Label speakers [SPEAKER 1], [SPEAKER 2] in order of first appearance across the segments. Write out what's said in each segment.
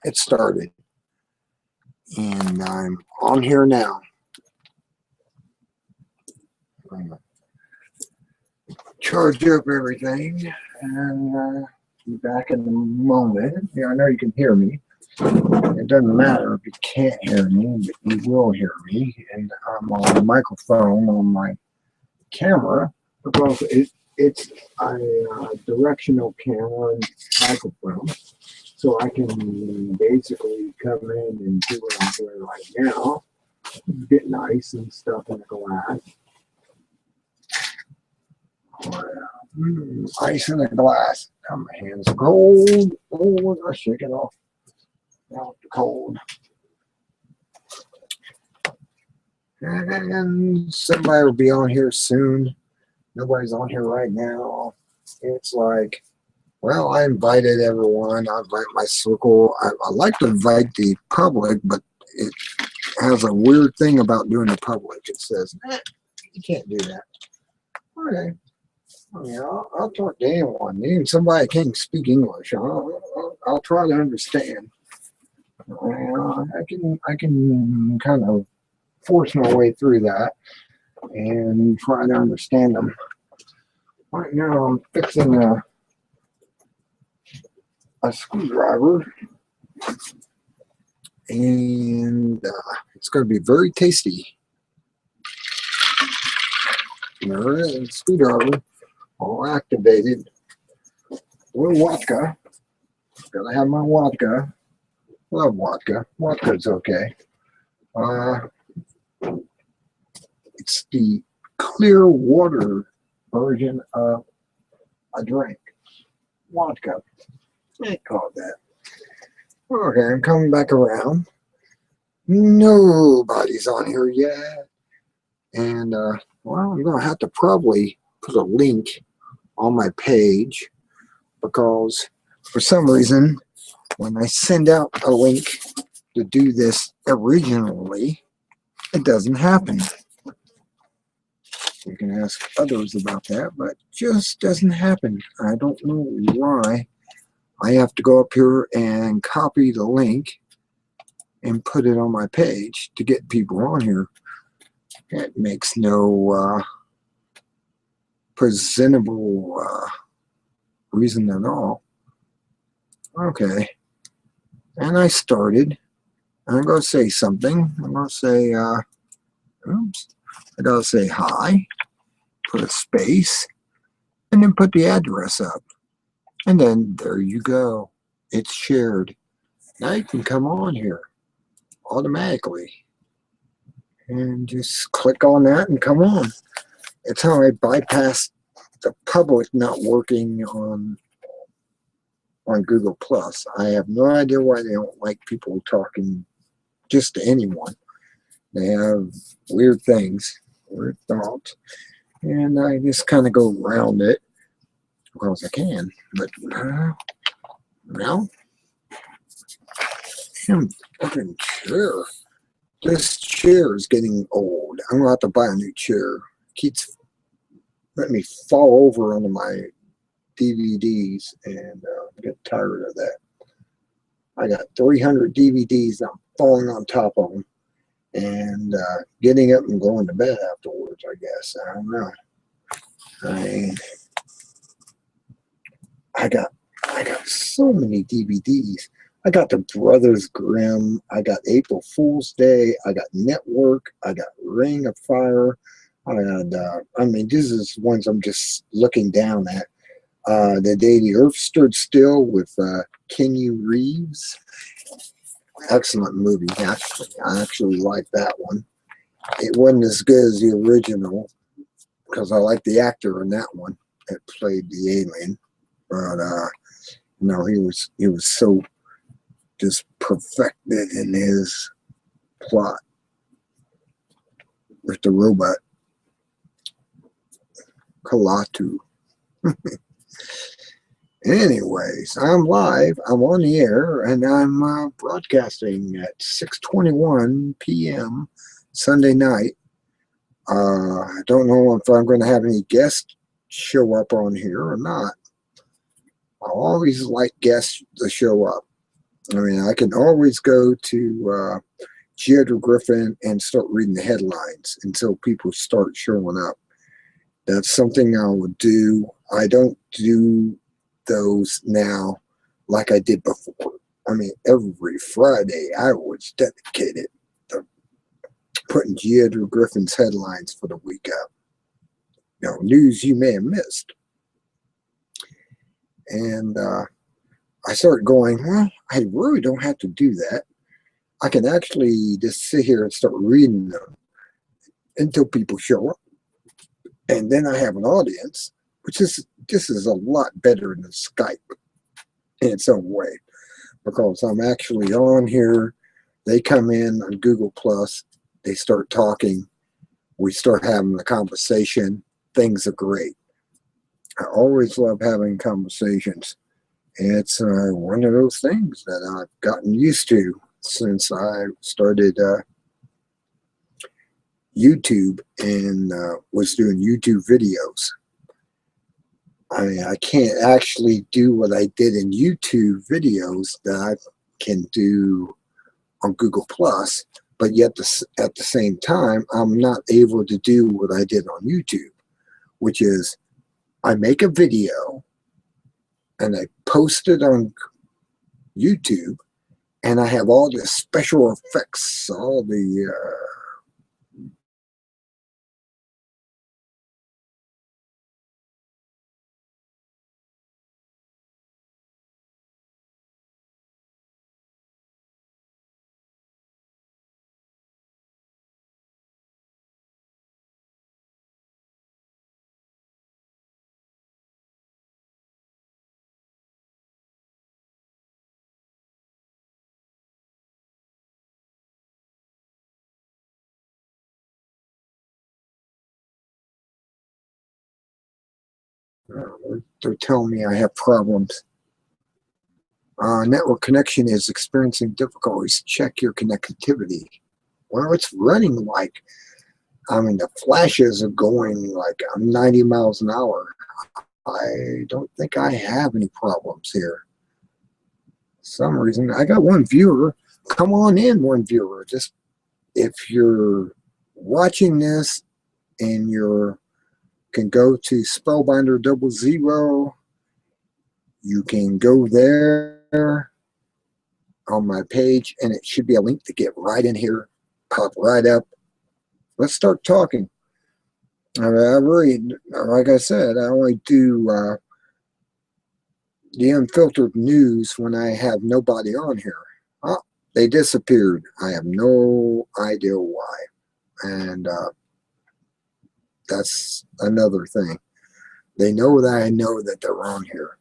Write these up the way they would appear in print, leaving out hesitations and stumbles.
[SPEAKER 1] it started. And I'm on here now. I'm gonna charge up everything and be back in a moment. Yeah, I know you can hear me. It doesn't matter if you can't hear me, but you will hear me. And I'm on the microphone on my camera because it's a directional camera and microphone. So I can basically come in and do what I'm doing right now. Get ice and stuff in the glass. Ice in the glass. Now my hands are cold. Oh, I shake it off. Out the cold. And somebody will be on here soon. Nobody's on here right now. It's like, well, I invited everyone. I invite my circle. I like to invite the public, but it has a weird thing about doing the public. It says, you can't do that. Okay. Yeah, I'll talk to anyone. Even somebody can't speak English. I'll try to understand. I can kind of force my way through that and try to understand them. Right now I'm fixing a screwdriver, and it's going to be very tasty. There it is, screwdriver, all activated with vodka. Gotta have my vodka. Love vodka. Vodka's okay. It's the clear water version of a drink. Vodka. They call it that. Okay, I'm coming back around. Nobody's on here yet. And, well, I'm going to have to probably put a link on my page because for some reason, when I send out a link to do this originally, it doesn't happen. You can ask others about that, but it just doesn't happen. I don't know why. I have to go up here and copy the link and put it on my page to get people on here. It makes no presentable reason at all. Okay. And I started. I'm going to say something. I'm going to say, oops. I got to say hi, put a space, and then put the address up. And then there you go. It's shared. Now you can come on here automatically. And just click on that and come on. It's how I bypass the public not working on Google Plus. I have no idea why they don't like people talking just to anyone. They have weird things, weird thoughts, and I just kind of go around it because I can. But now, damn fucking chair. This chair is getting old. I'm gonna have to buy a new chair. It keeps letting me fall over onto my DVDs, and I get tired of that. I got 300 DVDs. I'm falling on top of them and getting up and going to bed afterwards, I guess. I don't know. I got so many DVDs. I got the Brothers Grimm. I got April Fool's Day. I got Network. I got Ring of Fire. I mean, this is ones I'm just looking down at. The Day the Earth Stood Still with Keanu Reeves. Excellent movie, actually. I actually like that one. It wasn't as good as the original because I like the actor in that one that played the alien. But no, he was so just perfected in his plot with the robot Kalatu. Anyways, I'm live. I'm on the air, and I'm broadcasting at 6:21 p.m. Sunday night. I don't know if I'm going to have any guests show up on here or not. I always like guests to show up. I mean, I can always go to Theodore Griffin and start reading the headlines until people start showing up. That's something I would do. I don't do those now like I did before. I mean, every Friday I was dedicated to putting Theodore Griffin's headlines for the week up. News you may have missed. And I started going, well, I really don't have to do that. I can actually just sit here and start reading them until people show up. And then I have an audience, which is this is a lot better than Skype in its own way, because I'm actually on here. They come in on Google Plus, they start talking, we start having a conversation. Things are great. I always love having conversations. It's one of those things that I've gotten used to since I started YouTube and was doing YouTube videos. I mean, I can't actually do what I did in YouTube videos that I can do on Google Plus, but yet at the same time, I'm not able to do what I did on YouTube, which is I make a video and I post it on YouTube, and I have all the special effects, all the they're telling me I have problems. Network connection is experiencing difficulties. Check your connectivity. Well, it's running like, I mean, the flashes are going like 90 miles an hour. I don't think I have any problems here. For some reason, I got one viewer. Come on in, one viewer. Just if you're watching this and you can go to Spellbinder 00, you can go there on my page, and it should be a link to get right in here, pop right up. Let's start talking. I really, like I said, I only do the unfiltered news when I have nobody on here. Oh, they disappeared. I have no idea why. And that's another thing. They know that I know that they're on here.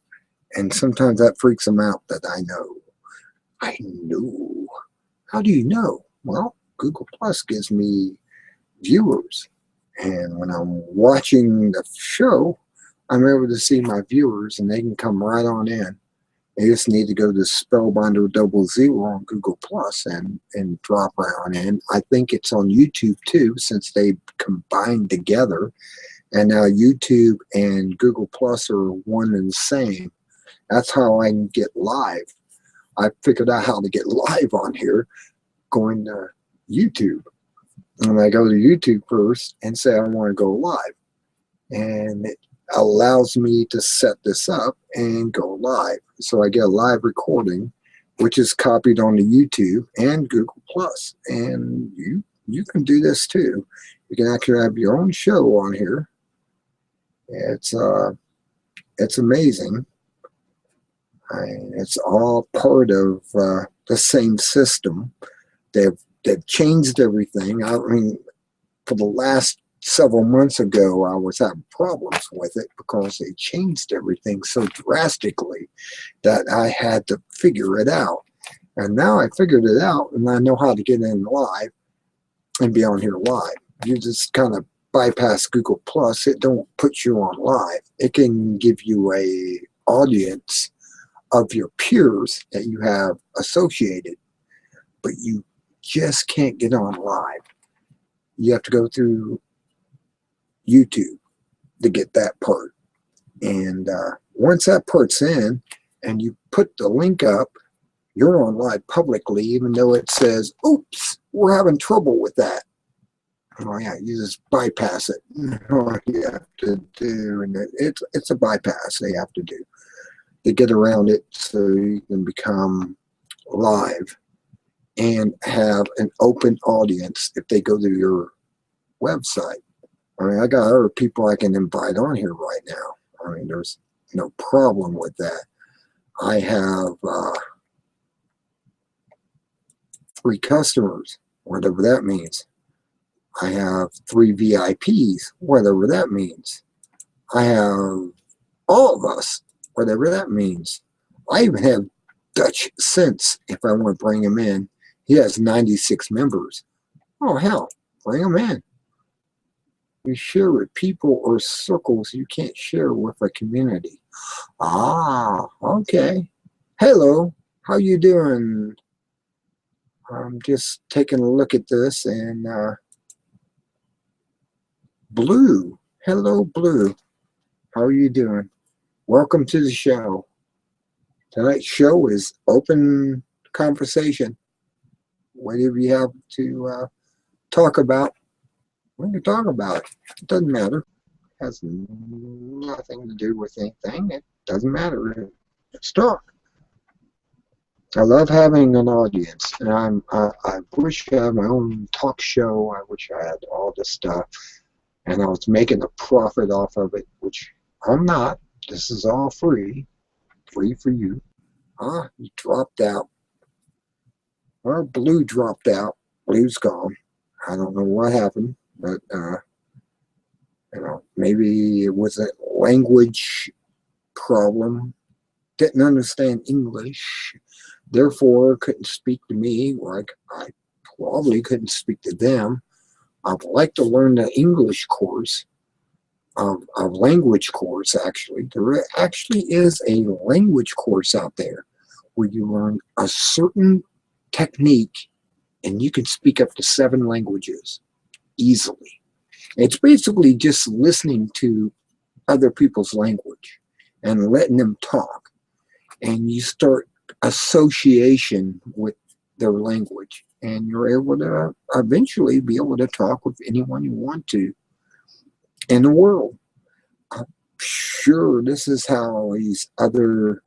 [SPEAKER 1] And sometimes that freaks them out that I know. I know. How do you know? Well, Google Plus gives me viewers. And when I'm watching the show, I'm able to see my viewers, and they can come right on in. They just need to go to Spellbinder 00 on Google Plus and drop right on in. I think it's on YouTube too, since they combined together. And now YouTube and Google Plus are one and the same. That's how I can get live. I figured out how to get live on here going to YouTube. And I go to YouTube first and say I want to go live. And it allows me to set this up and go live. So I get a live recording, which is copied onto YouTube and Google Plus. And you can do this too. You can actually have your own show on here. It's amazing. It's all part of the same system. They've changed everything. I mean, for the last several months ago, I was having problems with it because they changed everything so drastically that I had to figure it out. And now I figured it out, and I know how to get in live and be on here live. You just kind of bypass Google Plus. It don't put you on live. It can give you a audience of your peers that you have associated, but you just can't get on live. You have to go through YouTube to get that part. And once that part's in and you put the link up, You're on live publicly, even though it says, oops, we're having trouble with that. Oh yeah, you just bypass it. All you have to do, and it's a bypass they have to do to get around it so you can become live and have an open audience if they go to your website. I mean, I got other people I can invite on here right now. I mean, there's no problem with that. I have 3 customers, whatever that means. I have 3 VIPs, whatever that means. I have all of us, whatever that means. I even have Dutch Sense if I want to bring him in. He has 96 members. Oh, hell, bring him in. You share with people or circles you can't share with a community. Ah, okay. Hello, how you doing? I'm just taking a look at this, and Blue. Hello, Blue. How are you doing? Welcome to the show. Tonight's show is open conversation. Whatever you have to talk about, we can talk about it. It doesn't matter. It has nothing to do with anything. It doesn't matter. Let's talk. I love having an audience, and I wish I had my own talk show. I wish I had all this stuff, and I was making a profit off of it, which I'm not. This is all free for you. You dropped out. Well, Blue dropped out. Blue's gone. I don't know what happened, but maybe it was a language problem. Didn't understand English, therefore couldn't speak to me. Like I probably couldn't speak to them. I'd like to learn the English course, a language course. Actually, there actually is a language course out there where you learn a certain technique and you can speak up to 7 languages easily. It's basically just listening to other people's language and letting them talk, and you start association with their language, and you're able to eventually be able to talk with anyone you want to in the world. I'm sure this is how these other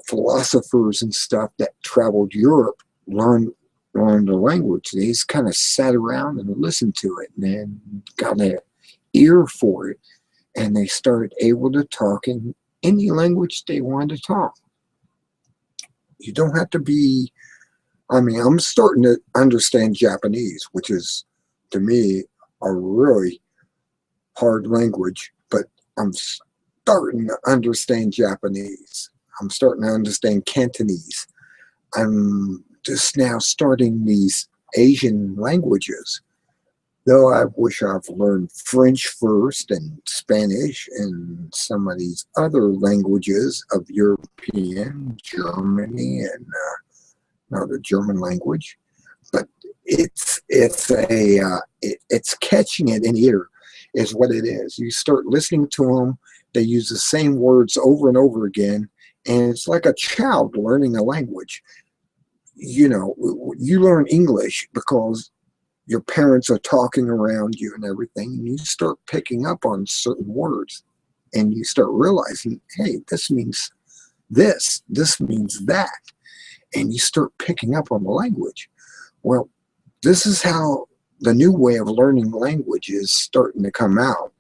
[SPEAKER 1] philosophers and stuff that traveled Europe learned the language. They just kind of sat around and listened to it and then got an ear for it, and they started able to talk in any language they wanted to talk. You don't have to be, I mean, I'm starting to understand Japanese, which is, to me, a really hard language, but I'm starting to understand Japanese. I'm starting to understand Cantonese. I'm just now starting these Asian languages, though I wish I've learned French first and Spanish and some of these other languages of European, Germany, and the German language. But it's catching it in ear is what it is. You start listening to them, they use the same words over and over again, and it's like a child learning a language. You learn English because your parents are talking around you and everything, and you start picking up on certain words, and you start realizing, hey, this means this means that, and you start picking up on the language. Well, this is how the new way of learning language is starting to come out,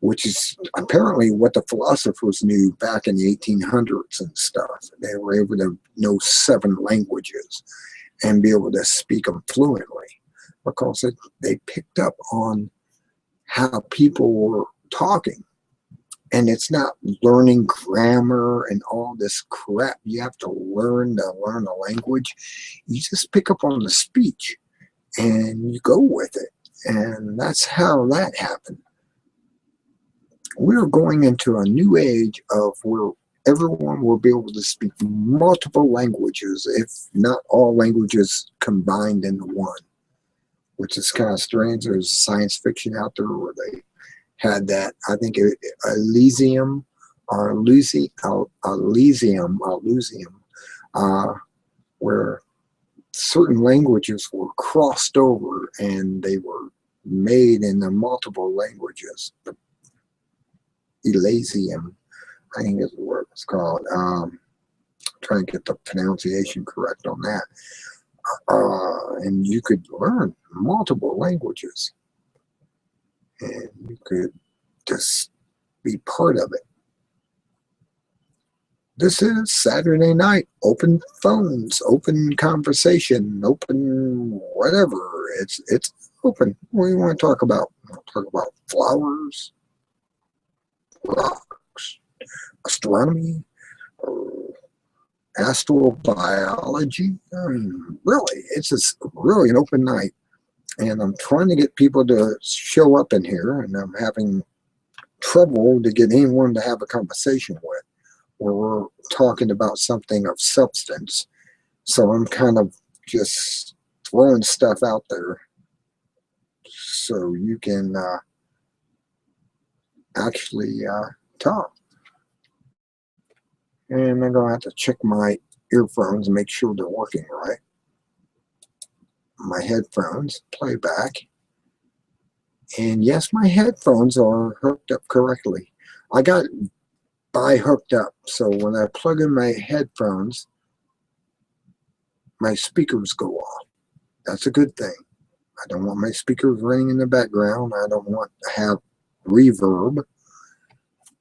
[SPEAKER 1] which is apparently what the philosophers knew back in the 1800s and stuff. They were able to know 7 languages and be able to speak them fluently because they picked up on how people were talking. And it's not learning grammar and all this crap. You have to learn a language. You just pick up on the speech and you go with it. And that's how that happened. We're going into a new age of where everyone will be able to speak multiple languages, if not all languages combined into one, which is kind of strange. There's science fiction out there where they had that. I think Elysium, where certain languages were crossed over and they were made into multiple languages. The Elysium, I think is what it's called. Trying to get the pronunciation correct on that. And you could learn multiple languages, and you could just be part of it. This is Saturday night. Open phones, open conversation, open whatever. It's open. What do you want to talk about? Talk about flowers, rocks, astronomy, astrobiology. Really, it's just really an open night. And I'm trying to get people to show up in here, and I'm having trouble to get anyone to have a conversation with, where we're talking about something of substance. So I'm kind of just throwing stuff out there so you can actually talk. And I'm going to have to check my earphones and make sure they're working right. My headphones, playback. And yes, my headphones are hooked up correctly. I got hooked up, so when I plug in my headphones, my speakers go off. That's a good thing. I don't want my speakers ringing in the background. I don't want to have reverb.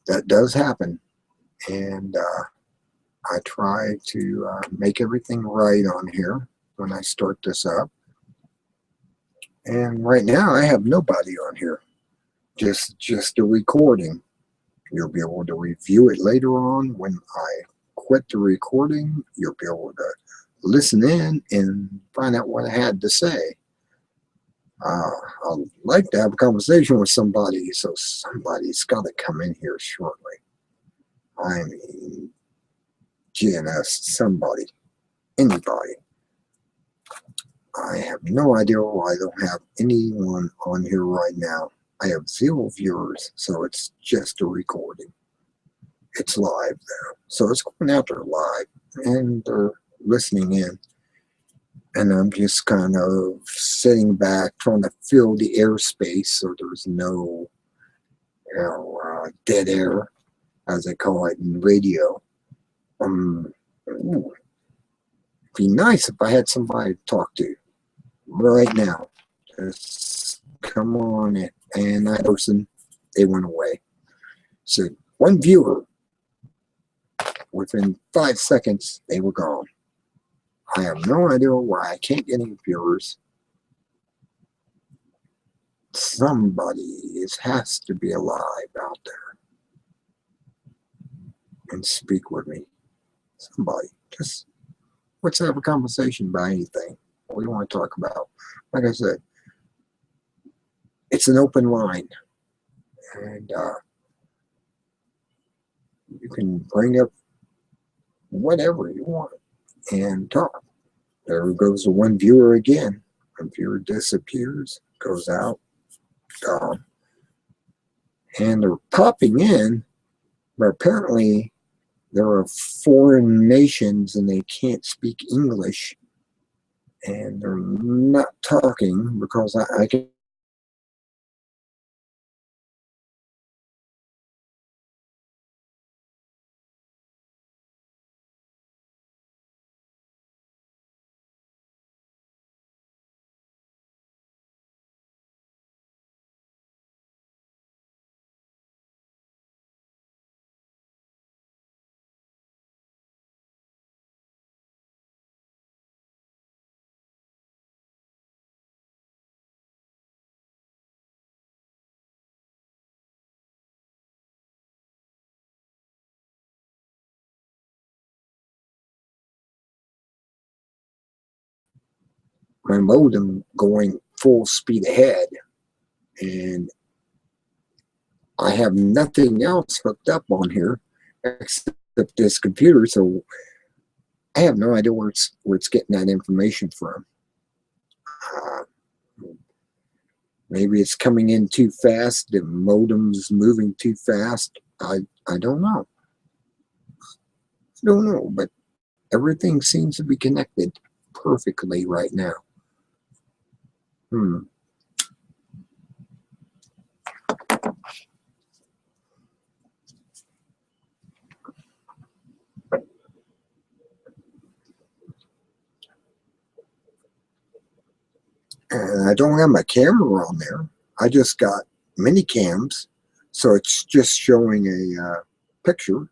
[SPEAKER 1] That does happen. And I try to make everything right on here when I start this up. And right now I have nobody on here, just a recording. You'll be able to review it later on when I quit the recording. You'll be able to listen in and find out what I had to say. I'd like to have a conversation with somebody, so somebody's got to come in here shortly. I mean, GNS, somebody, anybody. I have no idea why I don't have anyone on here right now. I have 0 viewers, so it's just a recording. It's live there. So it's going out there live, and they're listening in. And I'm just kind of sitting back, trying to fill the airspace so there's no dead air, as they call it in radio. It'd be nice if I had somebody to talk to right now. Just come on in. And that person, they went away. So 1 viewer, within 5 seconds, they were gone. I have no idea why I can't get any viewers. Somebody has to be alive out there and speak with me. Somebody, just let's have a conversation about anything. What do you want to talk about? Like I said, it's an open line, and you can bring up whatever you want and talk. There goes the 1 viewer again. 1 viewer disappears, goes out, gone. And they're popping in, but apparently there are foreign nations and they can't speak English, and they're not talking because I can. My modem going full speed ahead, and I have nothing else hooked up on here except this computer, so I have no idea where it's getting that information from. Maybe it's coming in too fast, the modem's moving too fast. I don't know. But Everything seems to be connected perfectly right now. And I don't have my camera on there. I just got mini cams, so it's just showing a picture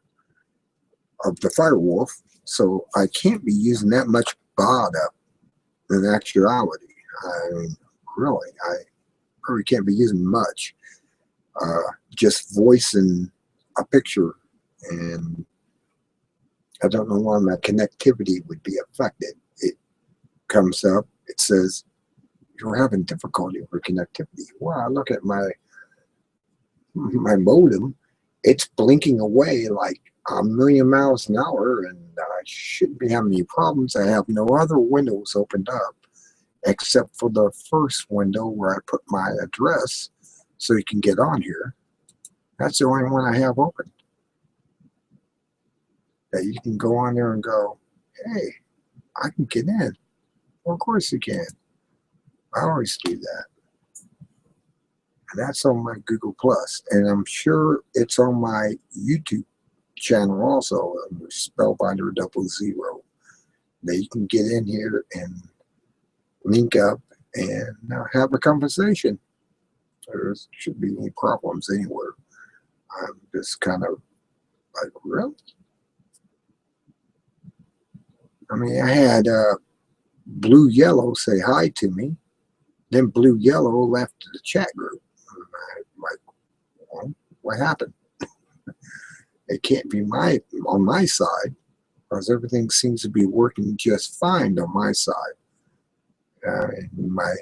[SPEAKER 1] of the firewolf. So I can't be using that much baud up in actuality. I mean, really, I really can't be using much. Just voicing a picture, and I don't know why my connectivity would be affected. It comes up, it says, you're having difficulty with connectivity. Well, I look at my modem, it's blinking away like a million miles an hour, and I shouldn't be having any problems. I have no other windows opened up except for the first window where I put my address so you can get on here. That's the only one I have open. That you can go on there and go, hey, I can get in. Well, of course you can. I always do that. And that's on my Google Plus, and I'm sure it's on my YouTube channel also, Spellbinder 00. That you can get in here and link up and have a conversation. There shouldn't be any problems anywhere. I'm just kind of like, really? I mean, I had Blue Yellow say hi to me. Then Blue Yellow left the chat group. I'm like, well, what happened? It can't be on my side, because everything seems to be working just fine on my side. My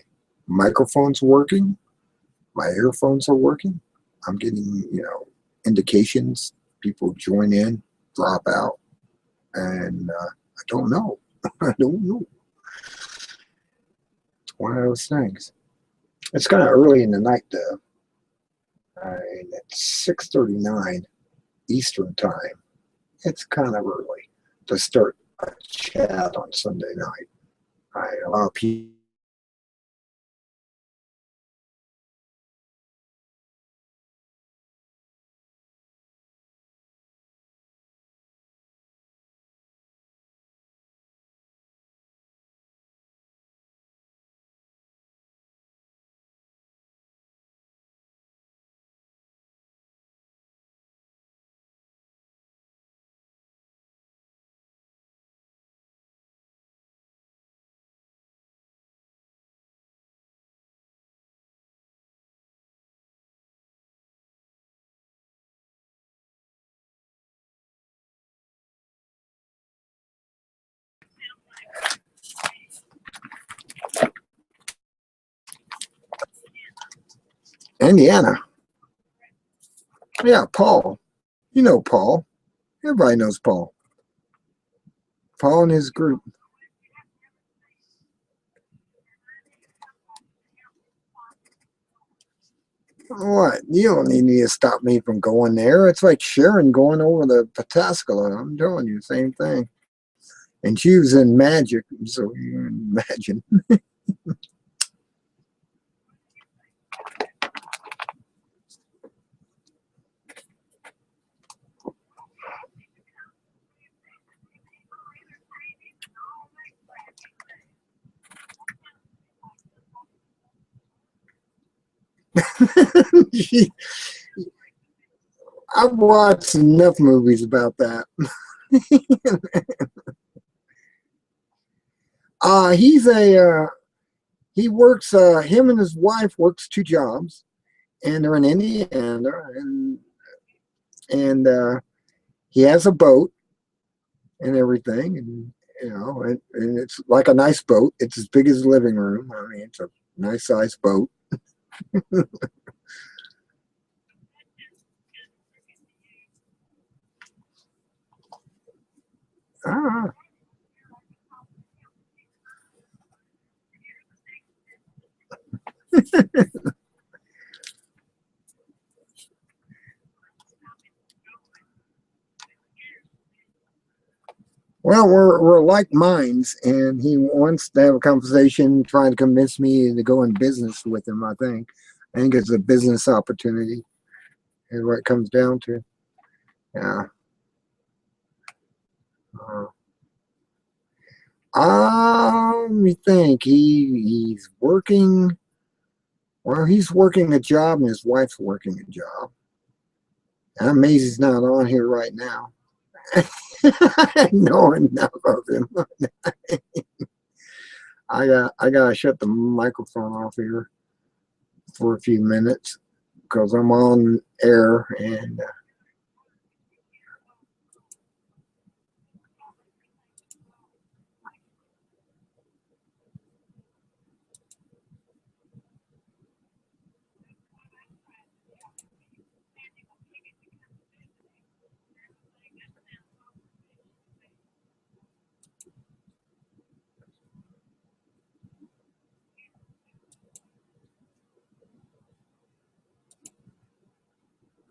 [SPEAKER 1] microphone's working. My earphones are working. I'm getting, indications. People join in, drop out, and I don't know. I don't know. It's one of those things. It's kind of early in the night, though. And it's 6:39 Eastern time. It's kind of early to start a chat on Sunday night. A lot of people. Indiana. Yeah, Paul. You know Paul. Everybody knows Paul. Paul and his group. What? You don't need me to stop me from going there. It's like Sharon going over the Pataskala. I'm telling you, same thing. And she was in magic, so you imagine. I've watched enough movies about that. He works. Him and his wife works two jobs, and they're in Indiana, and he has a boat and everything, and and it's like a nice boat. It's as big as a living room. I mean, it's a nice sized boat. Ah. Well, we're like minds, and he wants to have a conversation, trying to convince me to go in business with him. I think it's a business opportunity, is what it comes down to. Yeah. Uh, me think he's working. Well, he's working a job, and his wife's working a job. I'm amazed he's not on here right now. I know enough of him. I gotta shut the microphone off here for a few minutes because I'm on air and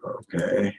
[SPEAKER 1] okay.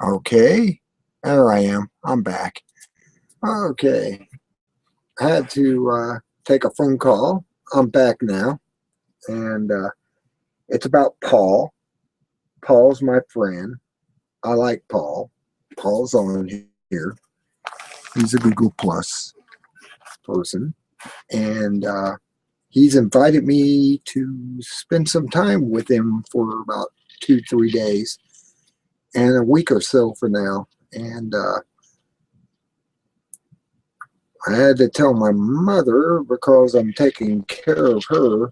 [SPEAKER 1] Okay, there I am. I'm back. Okay, I had to take a phone call. I'm back now, and it's about Paul. Paul's my friend. I like Paul. Paul's on here. He's a Google Plus person, and he's invited me to spend some time with him for about 2, 3 days and a week or so for now. And I had to tell my mother, because I'm taking care of her,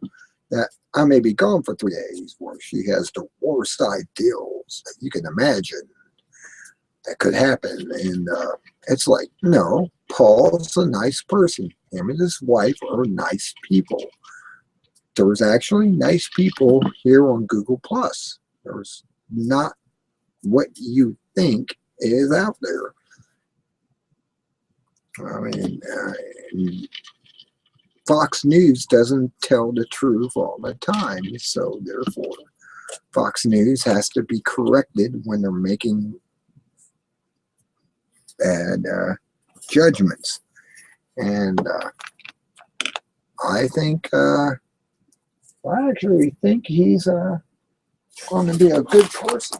[SPEAKER 1] that I may be gone for 3 days. Well, she has the worst ideals that you can imagine that could happen. And it's like, no, Paul's a nice person. Him and his wife are nice people. There's actually nice people here on Google Plus. There's not what you think is out there. I mean, Fox News doesn't tell the truth all the time, so therefore Fox News has to be corrected when they're making bad judgments. And I actually think he's going to be a good person.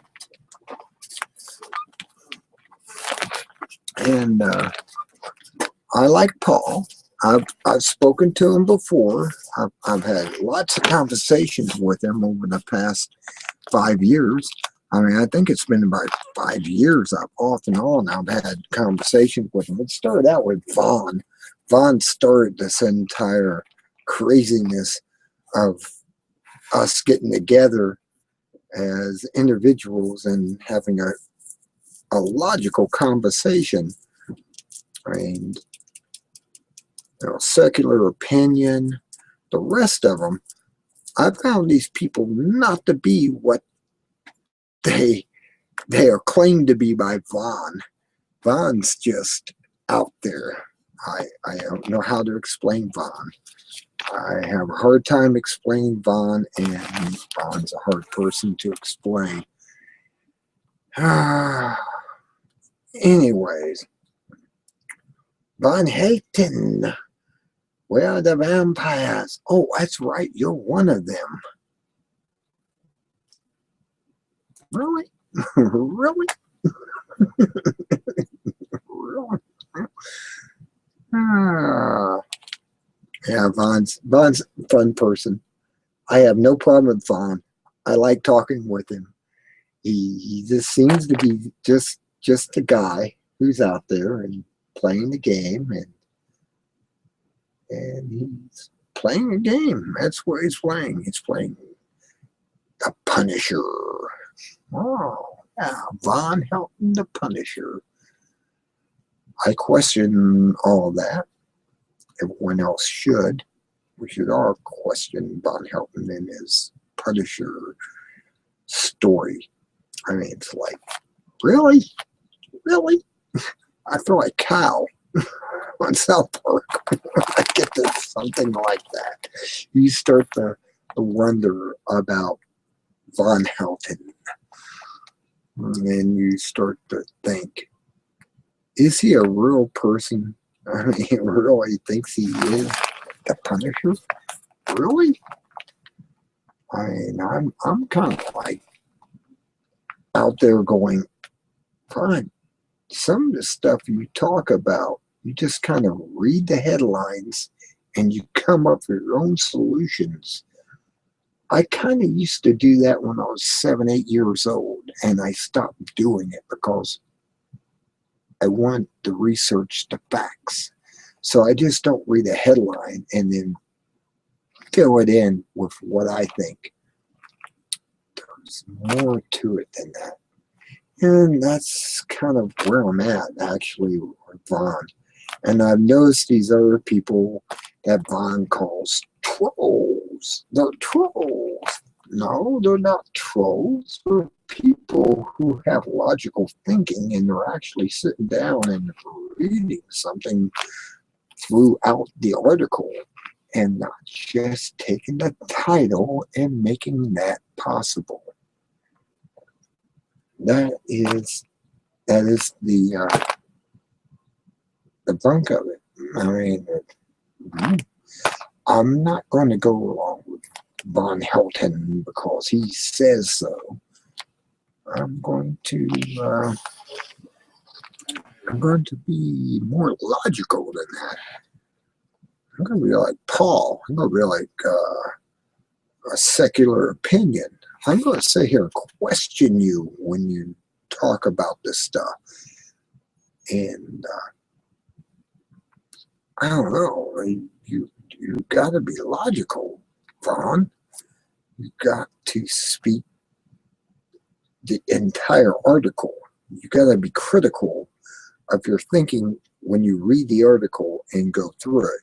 [SPEAKER 1] And I like Paul. I've spoken to him before. I've had lots of conversations with him over the past 5 years. I mean, I think it's been about 5 years. I've off and on. I've had conversations with him. It started out with Vaughn. Vaughn started this entire craziness of us getting together as individuals and having a logical conversation. And secular opinion, the rest of them, I found these people not to be what they are claimed to be by Vaughn. Vaughn's just out there. I don't know how to explain Vaughn. I have a hard time explaining Vaughn, and Vaughn's a hard person to explain. Anyways, Von Hayton. Where are the vampires? Oh, that's right. You're one of them. Really? Really? Really? Yeah, Vaughn's a fun person. I have no problem with Vaughn. I like talking with him. He just seems to be just a guy who's out there and playing the game, and he's playing a game. That's what he's playing. He's playing the Punisher. Oh, yeah, Von Helton, the Punisher. I question all of that. Everyone else should. We should all question Von Helton and his Punisher story. I mean, it's like, really? Really? I feel like Kyle on South Park. I get to something like that. You start to wonder about Von Helton. And then you start to think, is he a real person? I mean, he really thinks he is the Punisher? Really? I mean, I'm kind of like out there going, fine. Some of the stuff you talk about, you just kind of read the headlines and you come up with your own solutions. I kind of used to do that when I was 7, 8 years old, and I stopped doing it because I want to research the facts. So I just don't read a headline and then fill it in with what I think. There's more to it than that. And that's kind of where I'm at, actually, with Vaughn. And I've noticed these other people that Vaughn calls trolls. They're trolls. No, they're not trolls. They're people who have logical thinking, and they're actually sitting down and reading something throughout the article and not just taking the title and making that possible. That is That is the bunk of it. I mean, I'm not going to go along with Von Helton because he says so. I'm going to be more logical than that. I'm going to be like Paul. I'm going to be like a secular opinion. I'm going to sit here and question you when you talk about this stuff. And I don't know. You got to be logical, Vaughn. You got to speak the entire article. You got to be critical of your thinking when you read the article and go through it.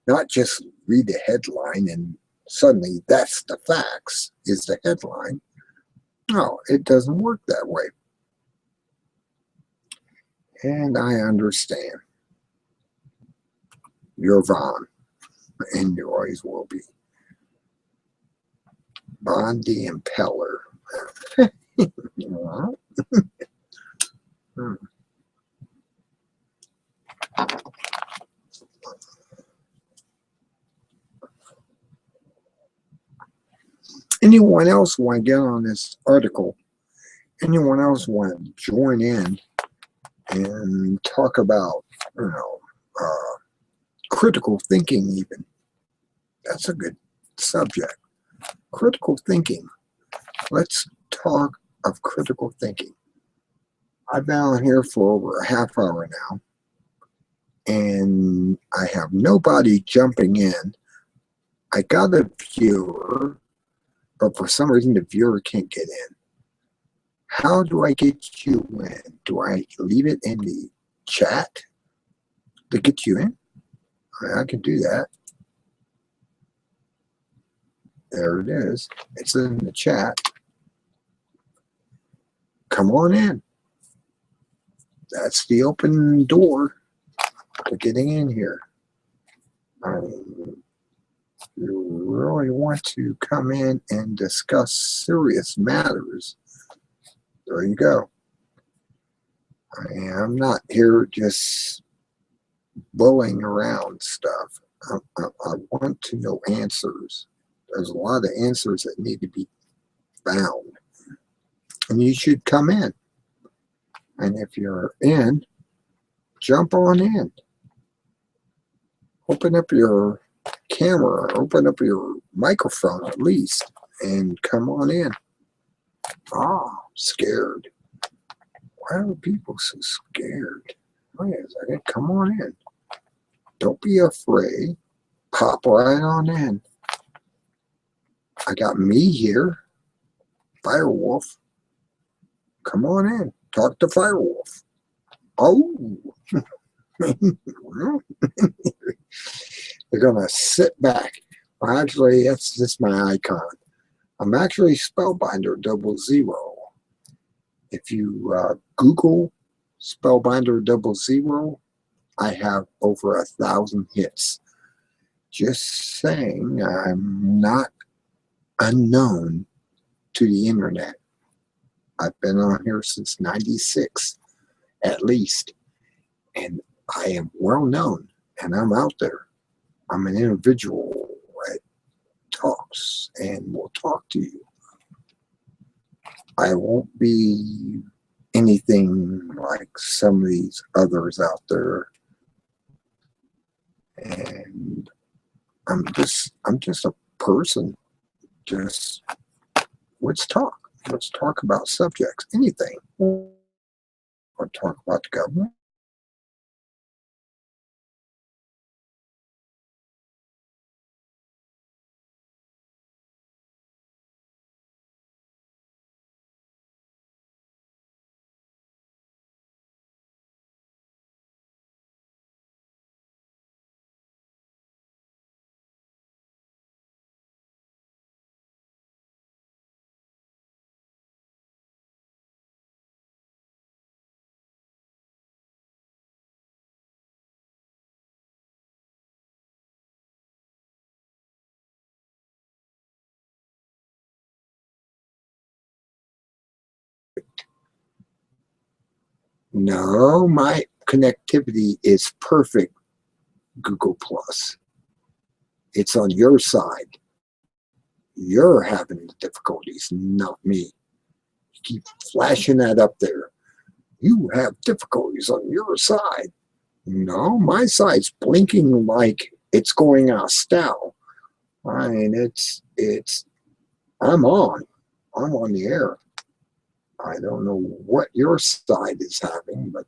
[SPEAKER 1] Not just read the headline and suddenly that's the facts, is the headline. No, it doesn't work that way. And I understand. You're Vaughn, and you always will be. Von the Impeller. Anyone else want to get on this article? Anyone else want to join in and talk about, critical thinking even? That's a good subject. Critical thinking. Let's talk of critical thinking. I've been on here for over a half hour now, and I have nobody jumping in. I got a viewer, but for some reason the viewer can't get in. How do I get you in? Do I leave it in the chat to get you in? I can do that. There it is. It's in the chat. Come on in. That's the open door to getting in here. You really want to come in and discuss serious matters, there you go. I'm not here just bullying around stuff. I want to know answers. There's a lot of answers that need to be found. And you should come in. And if you're in, jump on in. Open up your camera, open up your microphone at least, and come on in. Scared. Why are people so scared? Wait a second, come on in. Don't be afraid. Pop right on in. I got me here, Firewolf. Come on in. Talk to Firewolf. Oh. They're going to sit back. Well, actually, that's just my icon. I'm actually Spellbinder 00. If you Google Spellbinder 00, I have over 1,000 hits. Just saying, I'm not unknown to the internet. I've been on here since '96, at least. And I am well known, and I'm out there. I'm an individual that talks and will talk to you. I won't be anything like some of these others out there. And I'm just a person. Just let's talk. Let's talk about subjects, anything. Or talk about the government. No, my connectivity is perfect, Google Plus. It's on your side. You're having the difficulties, not me. You keep flashing that up there. You have difficulties on your side. No, my side's blinking like it's going out of style. I mean, I'm on. I'm on the air. I don't know what your side is having, but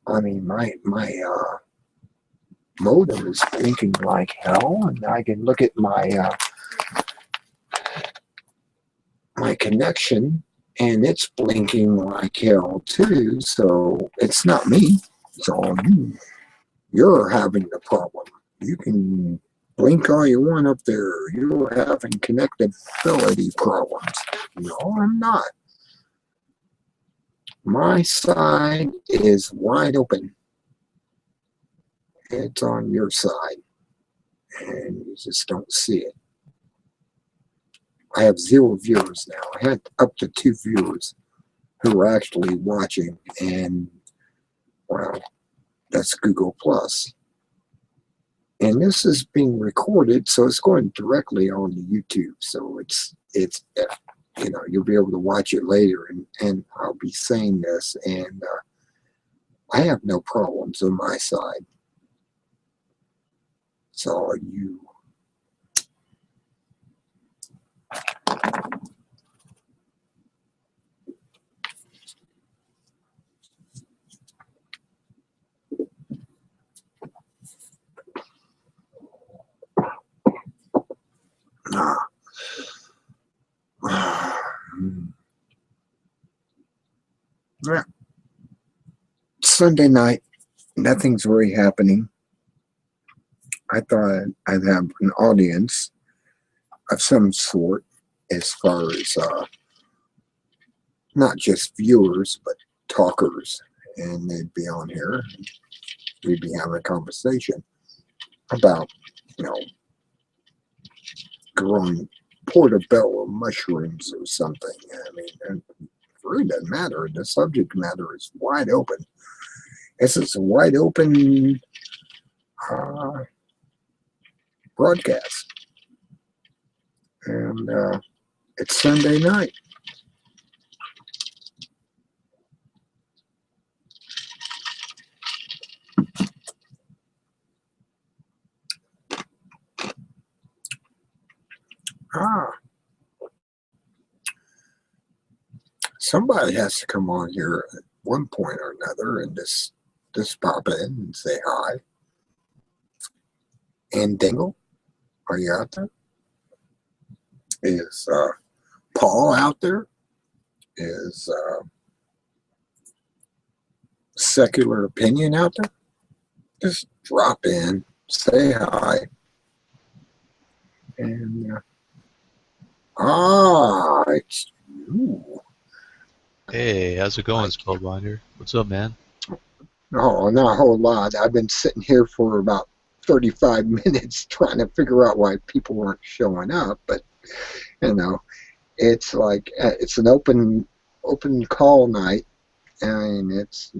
[SPEAKER 1] I mean, my modem is blinking like hell, and I can look at my connection, and it's blinking like hell too. So it's not me. It's all you. You're having the problem. You can blink all you want up there. You're having connectability problems. No, I'm not. My side is wide open. It's on your side, and you just don't see it. I have 0 viewers now. I had up to 2 viewers who were actually watching, and well, that's Google Plus. And this is being recorded, so it's going directly on the YouTube. So it's you'll be able to watch it later, and I'll be saying this, and I have no problems on my side. It's all you. Yeah. Sunday night, nothing's really happening. I thought I'd have an audience of some sort, as far as not just viewers, but talkers, and they'd be on here. We'd be having a conversation about, growing portobello mushrooms or something. I mean, it really doesn't matter. The subject matter is wide open. This is a wide open broadcast. And it's Sunday night. Somebody has to come on here at one point or another and just pop in and say hi. And Dingle, are you out there? Is Paul out there? Is Secular Opinion out there? Just drop in, say hi. And it's you.
[SPEAKER 2] Hey, how's it going, Spellbinder? What's up, man?
[SPEAKER 1] No, not a whole lot. I've been sitting here for about 35 minutes trying to figure out why people weren't showing up, but it's like it's an open call night, and it's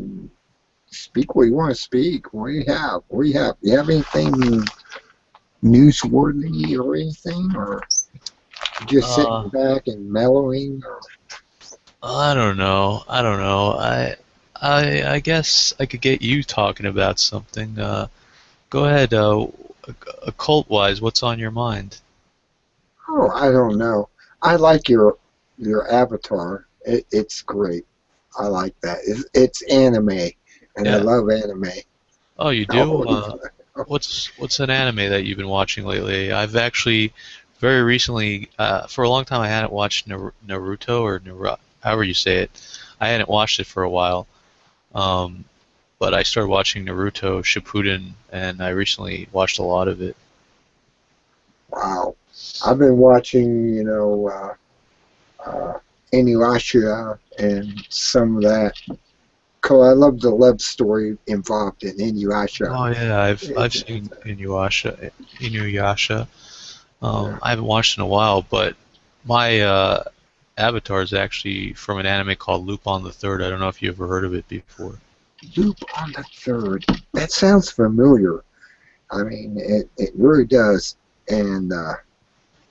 [SPEAKER 1] speak what you want to speak. What do you have? What do you have? You have anything newsworthy or anything, or just sitting back and mellowing? Or?
[SPEAKER 2] I don't know. I guess I could get you talking about something. Go ahead. Occult-wise, what's on your mind?
[SPEAKER 1] Oh, I don't know. I like your avatar. It's great. I like that. It's anime, and I love anime.
[SPEAKER 2] Oh, you do? What's an anime that you've been watching lately? I've actually very recently, for a long time, I hadn't watched Naruto or however you say it. I hadn't watched it for a while, but I started watching Naruto Shippuden, and I recently watched a lot of it.
[SPEAKER 1] Wow, I've been watching, Inuyasha and some of that. Cause I love the love story involved in Inuyasha.
[SPEAKER 2] Oh yeah, I've seen Inuyasha. I haven't watched in a while, but my avatar is actually from an anime called Lupin the Third. I don't know if you ever heard of it before.
[SPEAKER 1] Loop on the Third. That sounds familiar. I mean, it really does. And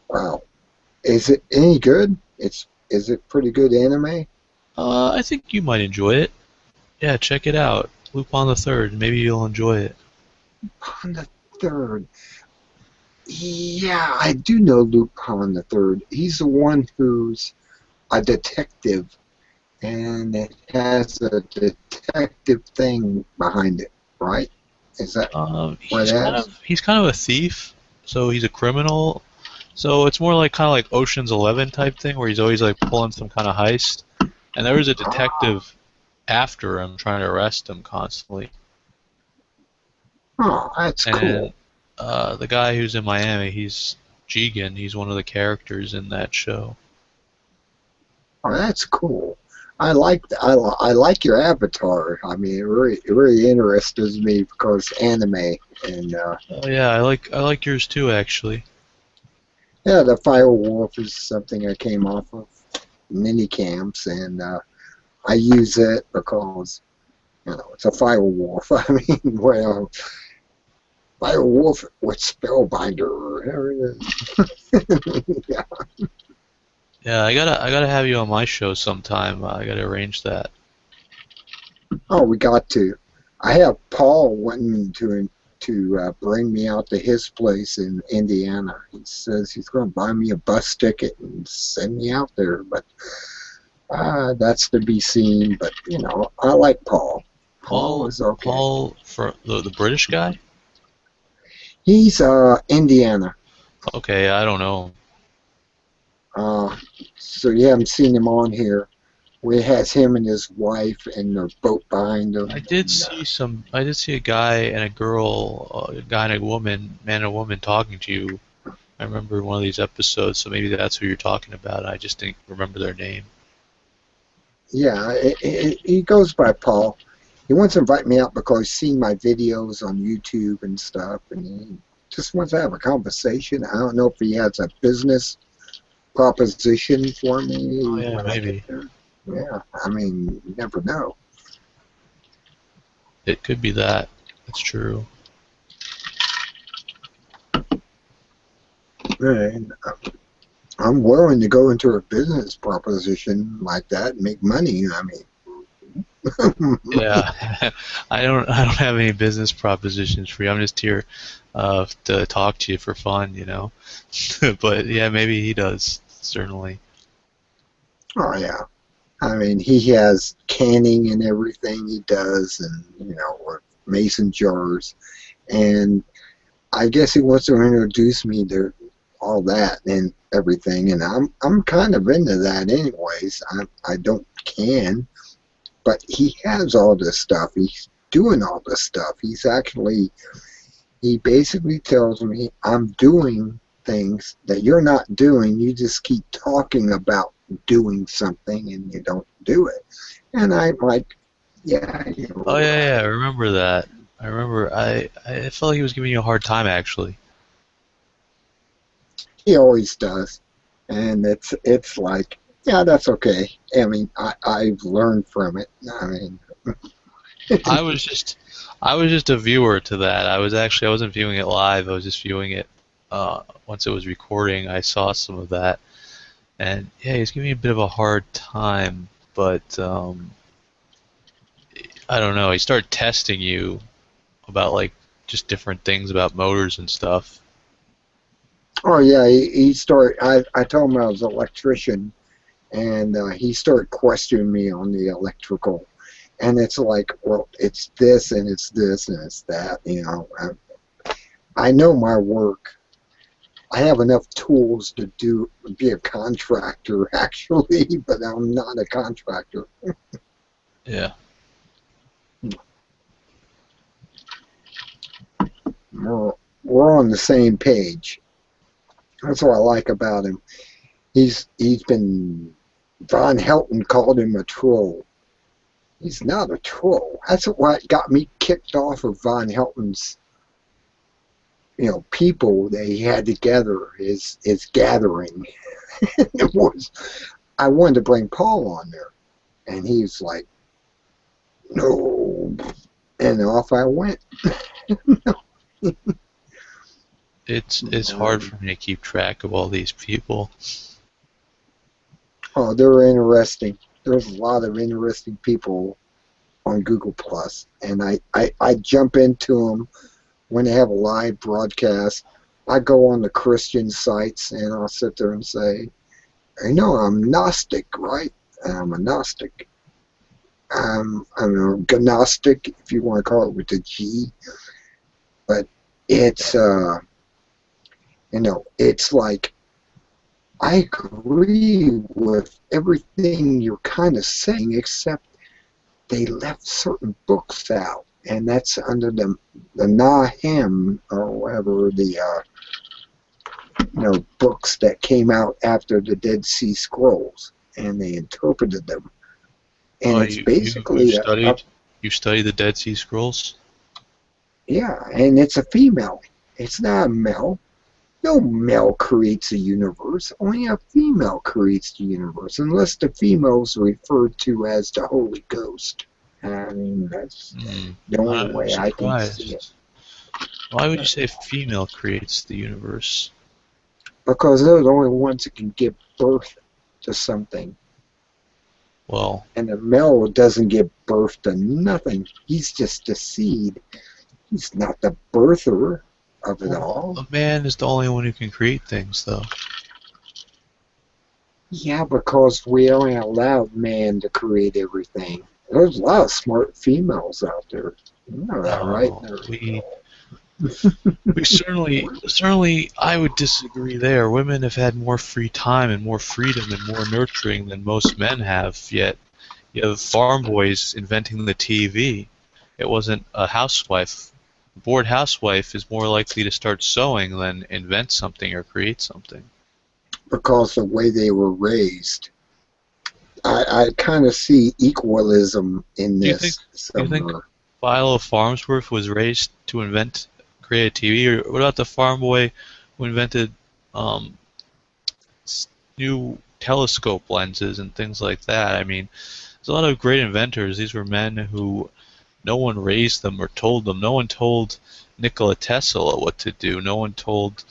[SPEAKER 1] wow, is it any good? Is it pretty good anime?
[SPEAKER 2] I think you might enjoy it. Yeah, check it out. Lupin the Third. Maybe you'll enjoy it.
[SPEAKER 1] On the Third. Yeah, I do know Lupin the Third. He's the one who's a detective, and it has a detective thing behind it, right? Is that what it has?
[SPEAKER 2] He's kind of a thief, so he's a criminal. So it's more like kind of like Ocean's 11 type thing, where he's always like pulling some kind of heist. And there was a
[SPEAKER 1] Ah,
[SPEAKER 2] detective after him trying to arrest him constantly.
[SPEAKER 1] oh, that's
[SPEAKER 2] And
[SPEAKER 1] cool.
[SPEAKER 2] the guy who's in Miami, he's Jigen. He's one of the characters in that show.
[SPEAKER 1] Oh, that's cool. I like your avatar. I mean, it really interests me because anime and
[SPEAKER 2] Oh yeah, I like yours too, actually.
[SPEAKER 1] yeah, the Firewolf is something I came off of mini camps, and I use it because it's a Firewolf. I mean, well, Firewolf with Spellbinder. There it is. Yeah.
[SPEAKER 2] Yeah, I gotta have you on my show sometime. I gotta arrange that.
[SPEAKER 1] Oh, we got to. I have Paul wanting to bring me out to his place in Indiana. He says he's going to buy me a bus ticket and send me out there, but that's to be seen. But I like Paul. Paul
[SPEAKER 2] Paul
[SPEAKER 1] is okay.
[SPEAKER 2] Paul for the British guy?
[SPEAKER 1] He's Indiana.
[SPEAKER 2] Okay, I don't know.
[SPEAKER 1] Uh, so you haven't seen him on here. Where it has him and his wife and their boat behind them. And,
[SPEAKER 2] I did see a guy and a girl, a guy and a woman, man and a woman talking to you. I remember one of these episodes, so maybe that's who you're talking about. I just didn't remember their name.
[SPEAKER 1] yeah, he goes by Paul. He wants to invite me out because he's seen my videos on YouTube and stuff, and he just wants to have a conversation. I don't know if he has a business proposition for
[SPEAKER 2] Oh
[SPEAKER 1] me
[SPEAKER 2] yeah,
[SPEAKER 1] when I get
[SPEAKER 2] maybe.
[SPEAKER 1] there. Yeah, I mean, you never know.
[SPEAKER 2] It could be that. That's true.
[SPEAKER 1] And I'm willing to go into a business proposition like that and make money. I mean,
[SPEAKER 2] Yeah, I don't have any business propositions for you. I'm just here to talk to you for fun, you know. But yeah, maybe he does, certainly.
[SPEAKER 1] oh yeah. I mean, he has canning and everything he does, and with mason jars, and I guess he wants to introduce me to all that and everything, and I'm kind of into that anyways. I don't can, but he has all this stuff. He's doing all this stuff. He basically tells me I'm doing things that you're not doing. You just keep talking about doing something and you don't do it. And I'm like, yeah, you're
[SPEAKER 2] Oh yeah, yeah, I
[SPEAKER 1] right.
[SPEAKER 2] remember that. I remember. I felt like he was giving you a hard time, actually.
[SPEAKER 1] He always does. And it's like, yeah, that's okay. I mean, I've learned from it. I mean,
[SPEAKER 2] I was just, I was just a viewer to that. I wasn't viewing it live. I was just viewing it. Once it was recording, I saw some of that, and yeah, he's giving me a bit of a hard time. But I don't know. He started testing you about like just different things about motors and stuff.
[SPEAKER 1] oh yeah, he started. I told him I was an electrician, and he started questioning me on the electrical. And it's like, well, it's this and it's this and it's that. I know my work. I have enough tools to be a contractor actually, but I'm not a contractor.
[SPEAKER 2] Yeah.
[SPEAKER 1] We're on the same page. That's what I like about him. He's been Von Helton called him a troll. He's not a troll. That's what got me kicked off of Von Helton's people that he had together, his gathering. It was I wanted to bring Paul on there, and he's like, no, and off I went.
[SPEAKER 2] It's hard for me to keep track of all these people.
[SPEAKER 1] Oh, they're interesting. There's a lot of interesting people on Google Plus, and I jump into them when they have a live broadcast. I go on the Christian sites and I'll sit there and say, I know I'm Gnostic, right? I'm a Gnostic. I'm a Gnostic, if you want to call it with the G. But it's, it's like, I agree with everything you're kind of saying, except they left certain books out. And that's under the Nahem, or whatever, the books that came out after the Dead Sea Scrolls, and they interpreted them. And
[SPEAKER 2] Oh,
[SPEAKER 1] it's
[SPEAKER 2] you
[SPEAKER 1] basically
[SPEAKER 2] studied the Dead Sea Scrolls?
[SPEAKER 1] yeah, and it's a female. It's not a male. No male creates a universe. Only a female creates the universe, unless the female's referred to as the Holy Ghost. I mean, that's the only
[SPEAKER 2] I'm
[SPEAKER 1] way I can see it.
[SPEAKER 2] surprised. Why would you say female creates the universe?
[SPEAKER 1] Because they're the only ones that can give birth to something.
[SPEAKER 2] Well,
[SPEAKER 1] And the male doesn't give birth to nothing. He's just a seed. He's not the birther of it all.
[SPEAKER 2] a man is the only one who can create things, though.
[SPEAKER 1] Yeah, because we only allowed man to create everything. There's a lot of smart females out there. You know that, right?
[SPEAKER 2] We certainly, I would disagree there. Women have had more free time and more freedom and more nurturing than most men have, yet you have farm boys inventing the TV. It wasn't a housewife. A bored housewife is more likely to start sewing than invent something or create something.
[SPEAKER 1] Because the way they were raised. I kind of see equalism in this.
[SPEAKER 2] Do you think Philo Farnsworth was raised to create a TV? Or what about the farm boy who invented new telescope lenses and things like that? I mean, there's a lot of great inventors. These were men who no one raised them or told them. No one told Nikola Tesla what to do. No one told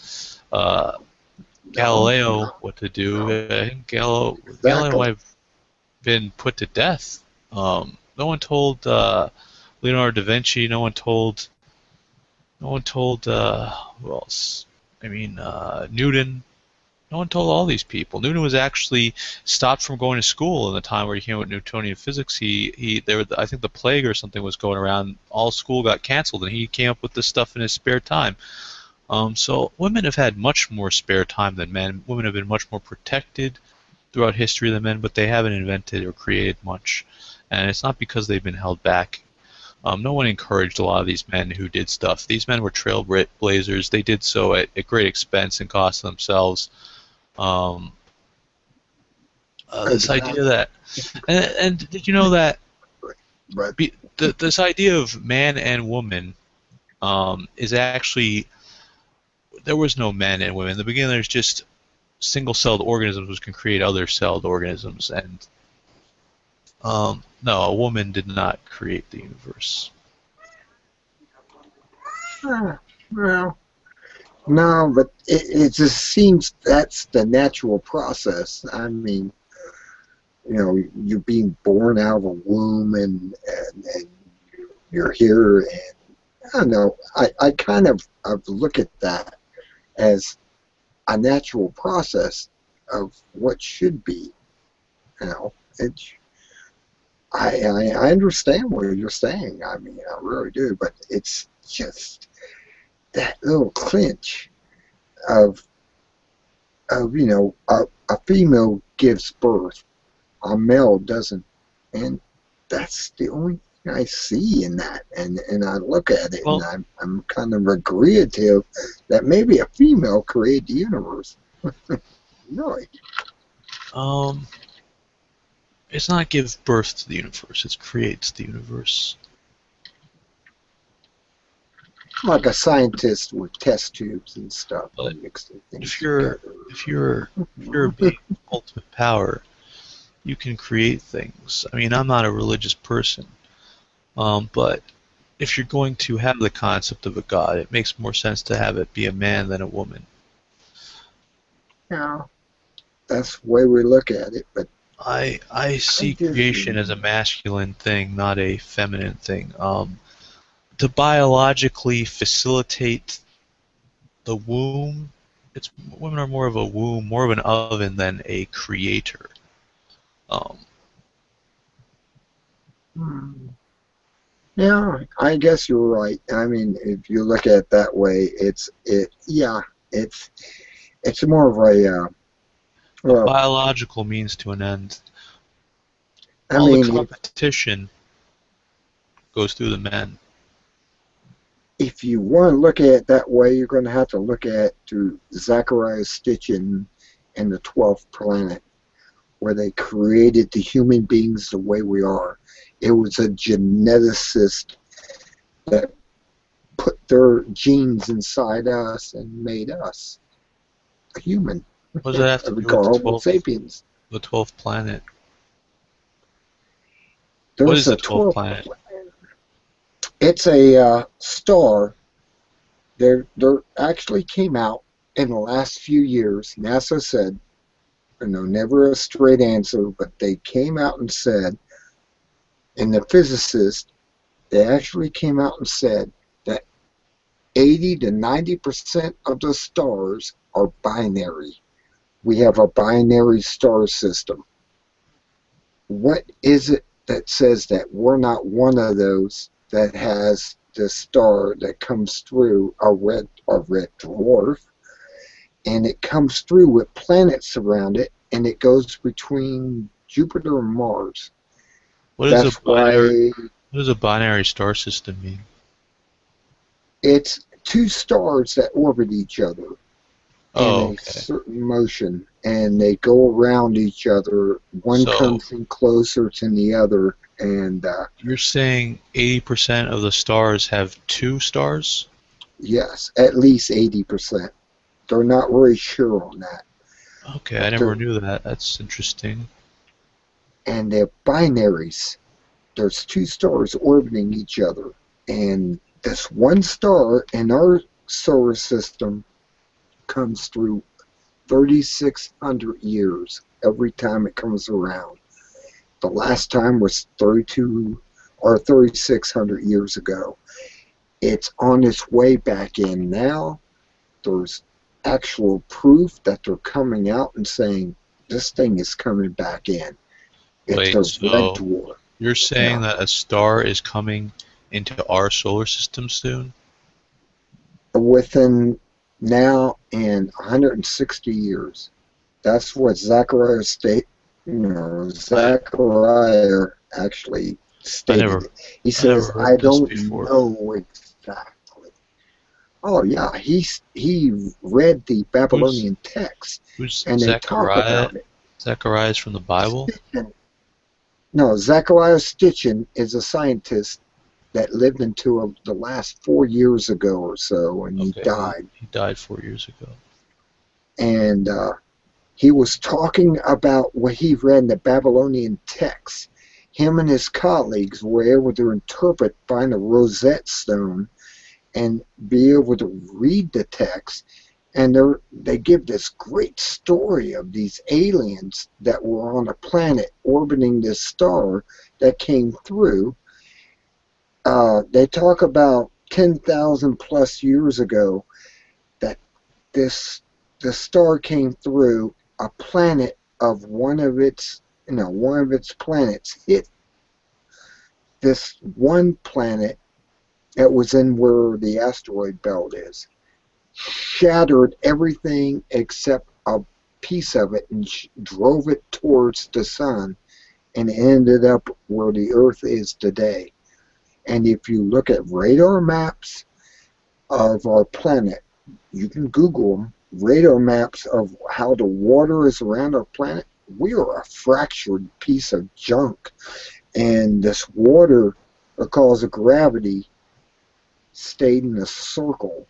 [SPEAKER 2] Galileo what to do. I think Galileo might have been put to death. No one told Leonardo da Vinci. No one told who else? I mean, Newton. No one told all these people. Newton was actually stopped from going to school in the time where he came up with Newtonian physics. I think the plague or something was going around. All school got canceled, and he came up with this stuff in his spare time. So women have had much more spare time than men. Women have been much more protected throughout history than men, but they haven't invented or created much. And it's not because they've been held back. No one encouraged a lot of these men who did stuff. These men were trailblazers. They did so at great expense and cost to themselves. This idea that, and did you know that this idea of man and woman is actually, there was no men and women. In the beginning, there's just single-celled organisms which can create other celled organisms, and no, a woman did not create the universe.
[SPEAKER 1] Well, no, but it just seems that's the natural process. I mean, you're being born out of a womb, and you're here, and I don't know. I kind of look at that as a natural process of what should be. I understand what you're saying. I mean, I really do, but it's just that little clinch of a female gives birth, a male doesn't, and that's the only thing I see in that, and I look at it, and I'm kind of regrettive that maybe a female created the universe. Really.
[SPEAKER 2] It's not give birth to the universe, it creates the universe.
[SPEAKER 1] Like a scientist with test tubes and stuff.
[SPEAKER 2] But if you're a being of ultimate power, you can create things. I mean, I'm not a religious person, but if you're going to have the concept of a god, it makes more sense to have it be a man than a woman.
[SPEAKER 1] Yeah, that's the way we look at it. But
[SPEAKER 2] I
[SPEAKER 1] I
[SPEAKER 2] see
[SPEAKER 1] just,
[SPEAKER 2] creation as a masculine thing, not a feminine thing. To biologically facilitate the womb, it's women are more of a womb, more of an oven than a creator. Um,
[SPEAKER 1] hmm, yeah, I guess you're right. I mean, if you look at it that way, yeah, it's it's more of a
[SPEAKER 2] a
[SPEAKER 1] well,
[SPEAKER 2] biological means to an end.
[SPEAKER 1] I
[SPEAKER 2] All the
[SPEAKER 1] mean,
[SPEAKER 2] competition goes through the men.
[SPEAKER 1] if you want to look at it that way, you're going to have to look at it through Zacharias Stitchin and the 12th Planet, where they created the human beings the way we are. It was a geneticist that put their genes inside us and made us a human.
[SPEAKER 2] What does that have to
[SPEAKER 1] We
[SPEAKER 2] do with
[SPEAKER 1] call Homo sapiens.
[SPEAKER 2] the 12th planet? What
[SPEAKER 1] There's
[SPEAKER 2] is the
[SPEAKER 1] a
[SPEAKER 2] 12th
[SPEAKER 1] 12th
[SPEAKER 2] planet?
[SPEAKER 1] planet. It's a star. There actually came out in the last few years. NASA said, never a straight answer, but they came out and said, and the physicists, they actually came out and said that 80 to 90% of the stars are binary. We have a binary star system. What is it that says that we're not one of those that has the star that comes through a red dwarf, and it comes through with planets around it, and it goes between Jupiter and Mars?
[SPEAKER 2] What is a
[SPEAKER 1] That's
[SPEAKER 2] binary?
[SPEAKER 1] why
[SPEAKER 2] What does a binary star system mean?
[SPEAKER 1] it's two stars that orbit each other in
[SPEAKER 2] Oh,
[SPEAKER 1] a
[SPEAKER 2] okay.
[SPEAKER 1] certain motion, and they go around each other. One
[SPEAKER 2] So
[SPEAKER 1] comes in closer to the other, and
[SPEAKER 2] you're saying 80% of the stars have two stars?
[SPEAKER 1] yes, at least 80%. They're not really sure on that,
[SPEAKER 2] Okay, I
[SPEAKER 1] but
[SPEAKER 2] never knew that. That's interesting.
[SPEAKER 1] they're binaries. There's two stars orbiting each other, and this one star in our solar system comes through 3,600 years every time it comes around. The last time was 32 or 3,600 years ago. It's on its way back in now. There's actual proof that they're coming out and saying this thing is coming back in. It's
[SPEAKER 2] Wait,
[SPEAKER 1] a red
[SPEAKER 2] so
[SPEAKER 1] dwarf.
[SPEAKER 2] you're
[SPEAKER 1] Yeah.
[SPEAKER 2] saying that a star is coming into our solar system soon?
[SPEAKER 1] Within now and 160 years. That's what
[SPEAKER 2] I
[SPEAKER 1] Zachariah actually
[SPEAKER 2] I
[SPEAKER 1] stated.
[SPEAKER 2] never
[SPEAKER 1] He
[SPEAKER 2] I never
[SPEAKER 1] says,
[SPEAKER 2] heard
[SPEAKER 1] I
[SPEAKER 2] this
[SPEAKER 1] don't
[SPEAKER 2] before.
[SPEAKER 1] know exactly. Oh yeah, he read the
[SPEAKER 2] Who's
[SPEAKER 1] Babylonian text,
[SPEAKER 2] who's
[SPEAKER 1] and they talk
[SPEAKER 2] Zechariah?
[SPEAKER 1] about it.
[SPEAKER 2] Zechariah is from the Bible?
[SPEAKER 1] No, Zachariah Stitchin is a scientist that lived until the last 4 years ago or so, and he
[SPEAKER 2] Okay, he,
[SPEAKER 1] died.
[SPEAKER 2] he died 4 years ago.
[SPEAKER 1] And he was talking about what he read in the Babylonian text. Him and his colleagues were able to interpret, find a Rosette Stone, and be able to read the text. And they give this great story of these aliens that were on a planet orbiting this star that came through. They talk about 10,000 plus years ago that this the star came through a planet of one of its planets hit this one planet that was in where the asteroid belt is, shattered everything except a piece of it, and drove it towards the sun, and ended up where the Earth is today. And if you look at radar maps of our planet, you can Google them, radar maps of how the water is around our planet. We are a fractured piece of junk. And this water, because of gravity, stayed in a circle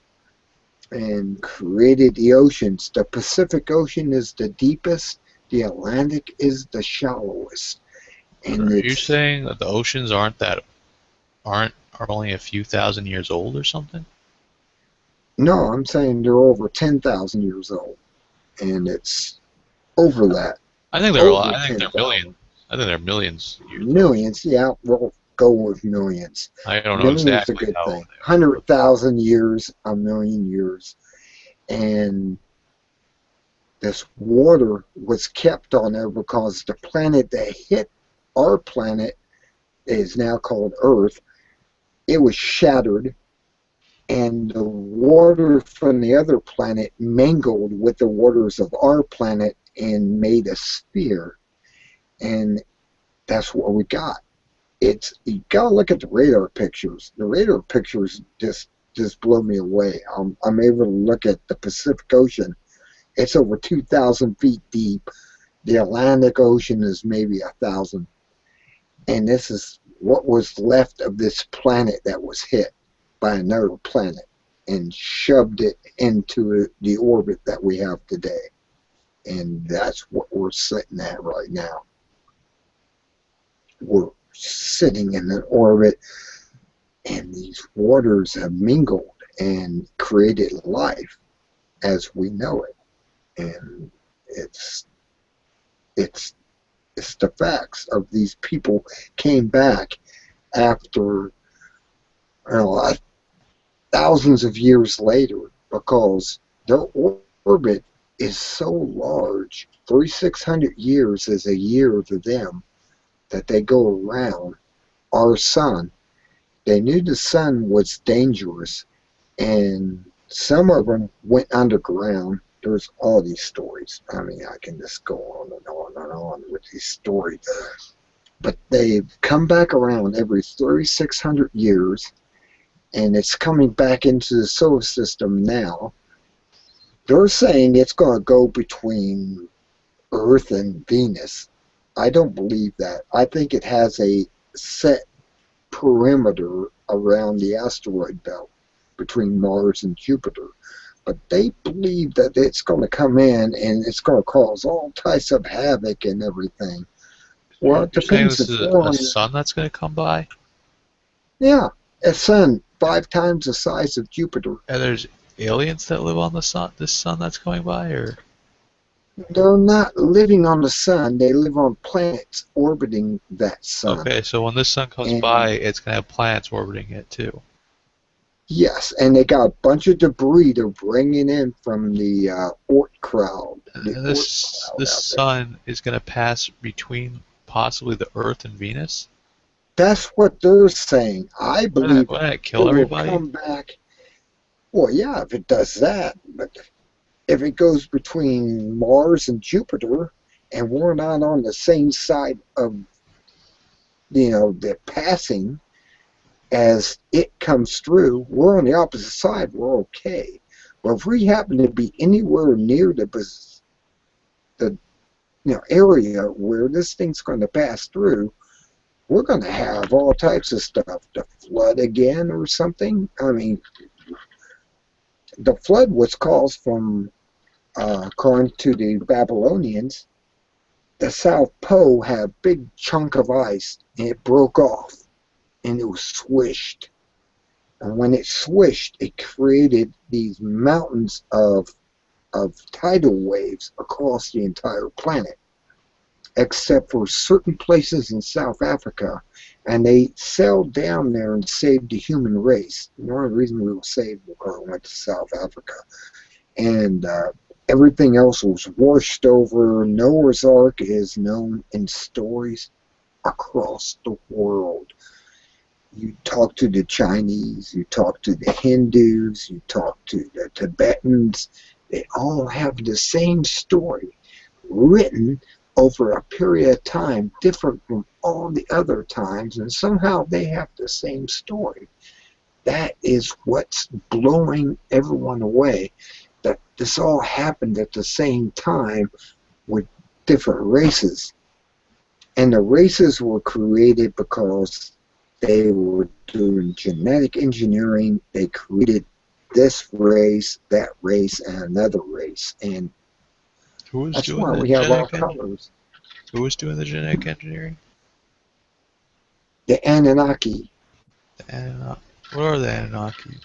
[SPEAKER 1] and created the oceans. The Pacific Ocean is the deepest, The Atlantic is the shallowest, and
[SPEAKER 2] Are you
[SPEAKER 1] it's
[SPEAKER 2] saying that the oceans are only a few thousand years old or something?
[SPEAKER 1] no, I'm saying they're over 10,000 years old, and it's over that,
[SPEAKER 2] I think they're a lot.
[SPEAKER 1] over
[SPEAKER 2] I think they're millions.
[SPEAKER 1] 10,000.
[SPEAKER 2] I think they're millions years old.
[SPEAKER 1] Millions, yeah, we'll go with millions.
[SPEAKER 2] I don't know
[SPEAKER 1] Millions is a
[SPEAKER 2] exactly
[SPEAKER 1] good
[SPEAKER 2] how old
[SPEAKER 1] thing.
[SPEAKER 2] they are, but
[SPEAKER 1] 100,000 years, a million years, and this water was kept on there because the planet that hit our planet is now called Earth. It was shattered, and the water from the other planet mingled with the waters of our planet and made a sphere. And that's what we got. It's you gotta look at the radar pictures. The radar pictures just blow me away. I'm able to look at the Pacific Ocean. It's over 2,000 feet deep. The Atlantic Ocean is maybe 1,000, and this is what was left of this planet that was hit by another planet and shoved it into the orbit that we have today. And that's what we're sitting at right now. We're sitting in an orbit, and these waters have mingled and created life as we know it. And it's it's it's the facts of these people came back after, you know, thousands of years later, because their orbit is so large. 3,600 years is a year to them that they go around our sun. They knew the sun was dangerous, and some of them went underground. There's all these stories. I mean, I can just go on and on and on with these stories. But they've come back around every 3,600 years, and it's coming back into the solar system now. They're saying it's going to go between Earth and Venus. I don't believe that. I think it has a set perimeter around the asteroid belt between Mars and Jupiter. But they believe that it's going to come in and it's going to cause all types of havoc and everything. Well, it
[SPEAKER 2] you're saying
[SPEAKER 1] depends
[SPEAKER 2] this
[SPEAKER 1] if
[SPEAKER 2] is
[SPEAKER 1] we're
[SPEAKER 2] a
[SPEAKER 1] on,
[SPEAKER 2] sun that's going to come by,
[SPEAKER 1] yeah, a sun 5 times the size of Jupiter.
[SPEAKER 2] and there's aliens that live on the sun. This sun that's going by, or
[SPEAKER 1] They're not living on the sun. They live on planets orbiting that sun.
[SPEAKER 2] okay, so when this sun comes by,
[SPEAKER 1] And
[SPEAKER 2] it's going to have planets orbiting it too.
[SPEAKER 1] yes, and they got a bunch of debris they're bringing in from the the
[SPEAKER 2] And
[SPEAKER 1] Oort
[SPEAKER 2] this
[SPEAKER 1] cloud out there.
[SPEAKER 2] sun is going to pass between possibly the Earth and Venus.
[SPEAKER 1] That's what they're saying. I believe
[SPEAKER 2] Wouldn't it
[SPEAKER 1] it
[SPEAKER 2] kill
[SPEAKER 1] will
[SPEAKER 2] everybody?
[SPEAKER 1] come back. Well, yeah, if it does that, but if it goes between Mars and Jupiter, and we're not on the same side of the passing as it comes through, we're on the opposite side. We're okay. But if we happen to be anywhere near the area where this thing's going to pass through, we're going to have all types of stuff. The flood again or something. I mean, the flood was caused from, according to the Babylonians, the South Pole had a big chunk of ice and it broke off and it was swished. And when it swished, it created these mountains of tidal waves across the entire planet, except for certain places in South Africa. And they sailed down there and saved the human race. The only reason we were saved was because we went to South Africa. And everything else was washed over. Noah's Ark is known in stories across the world. You talk to the Chinese, you talk to the Hindus, you talk to the Tibetans, they all have the same story written over a period of time different from all the other times, and somehow they have the same story. That is what's blowing everyone away, that this all happened at the same time with different races. And the races were created because they were doing genetic engineering. They created this race, that race, and another race. And
[SPEAKER 2] Who was
[SPEAKER 1] That's
[SPEAKER 2] doing
[SPEAKER 1] why
[SPEAKER 2] the
[SPEAKER 1] we have our
[SPEAKER 2] genetic
[SPEAKER 1] colors.
[SPEAKER 2] Who was doing the genetic engineering?
[SPEAKER 1] The Anunnaki.
[SPEAKER 2] And what are the Anunnaki?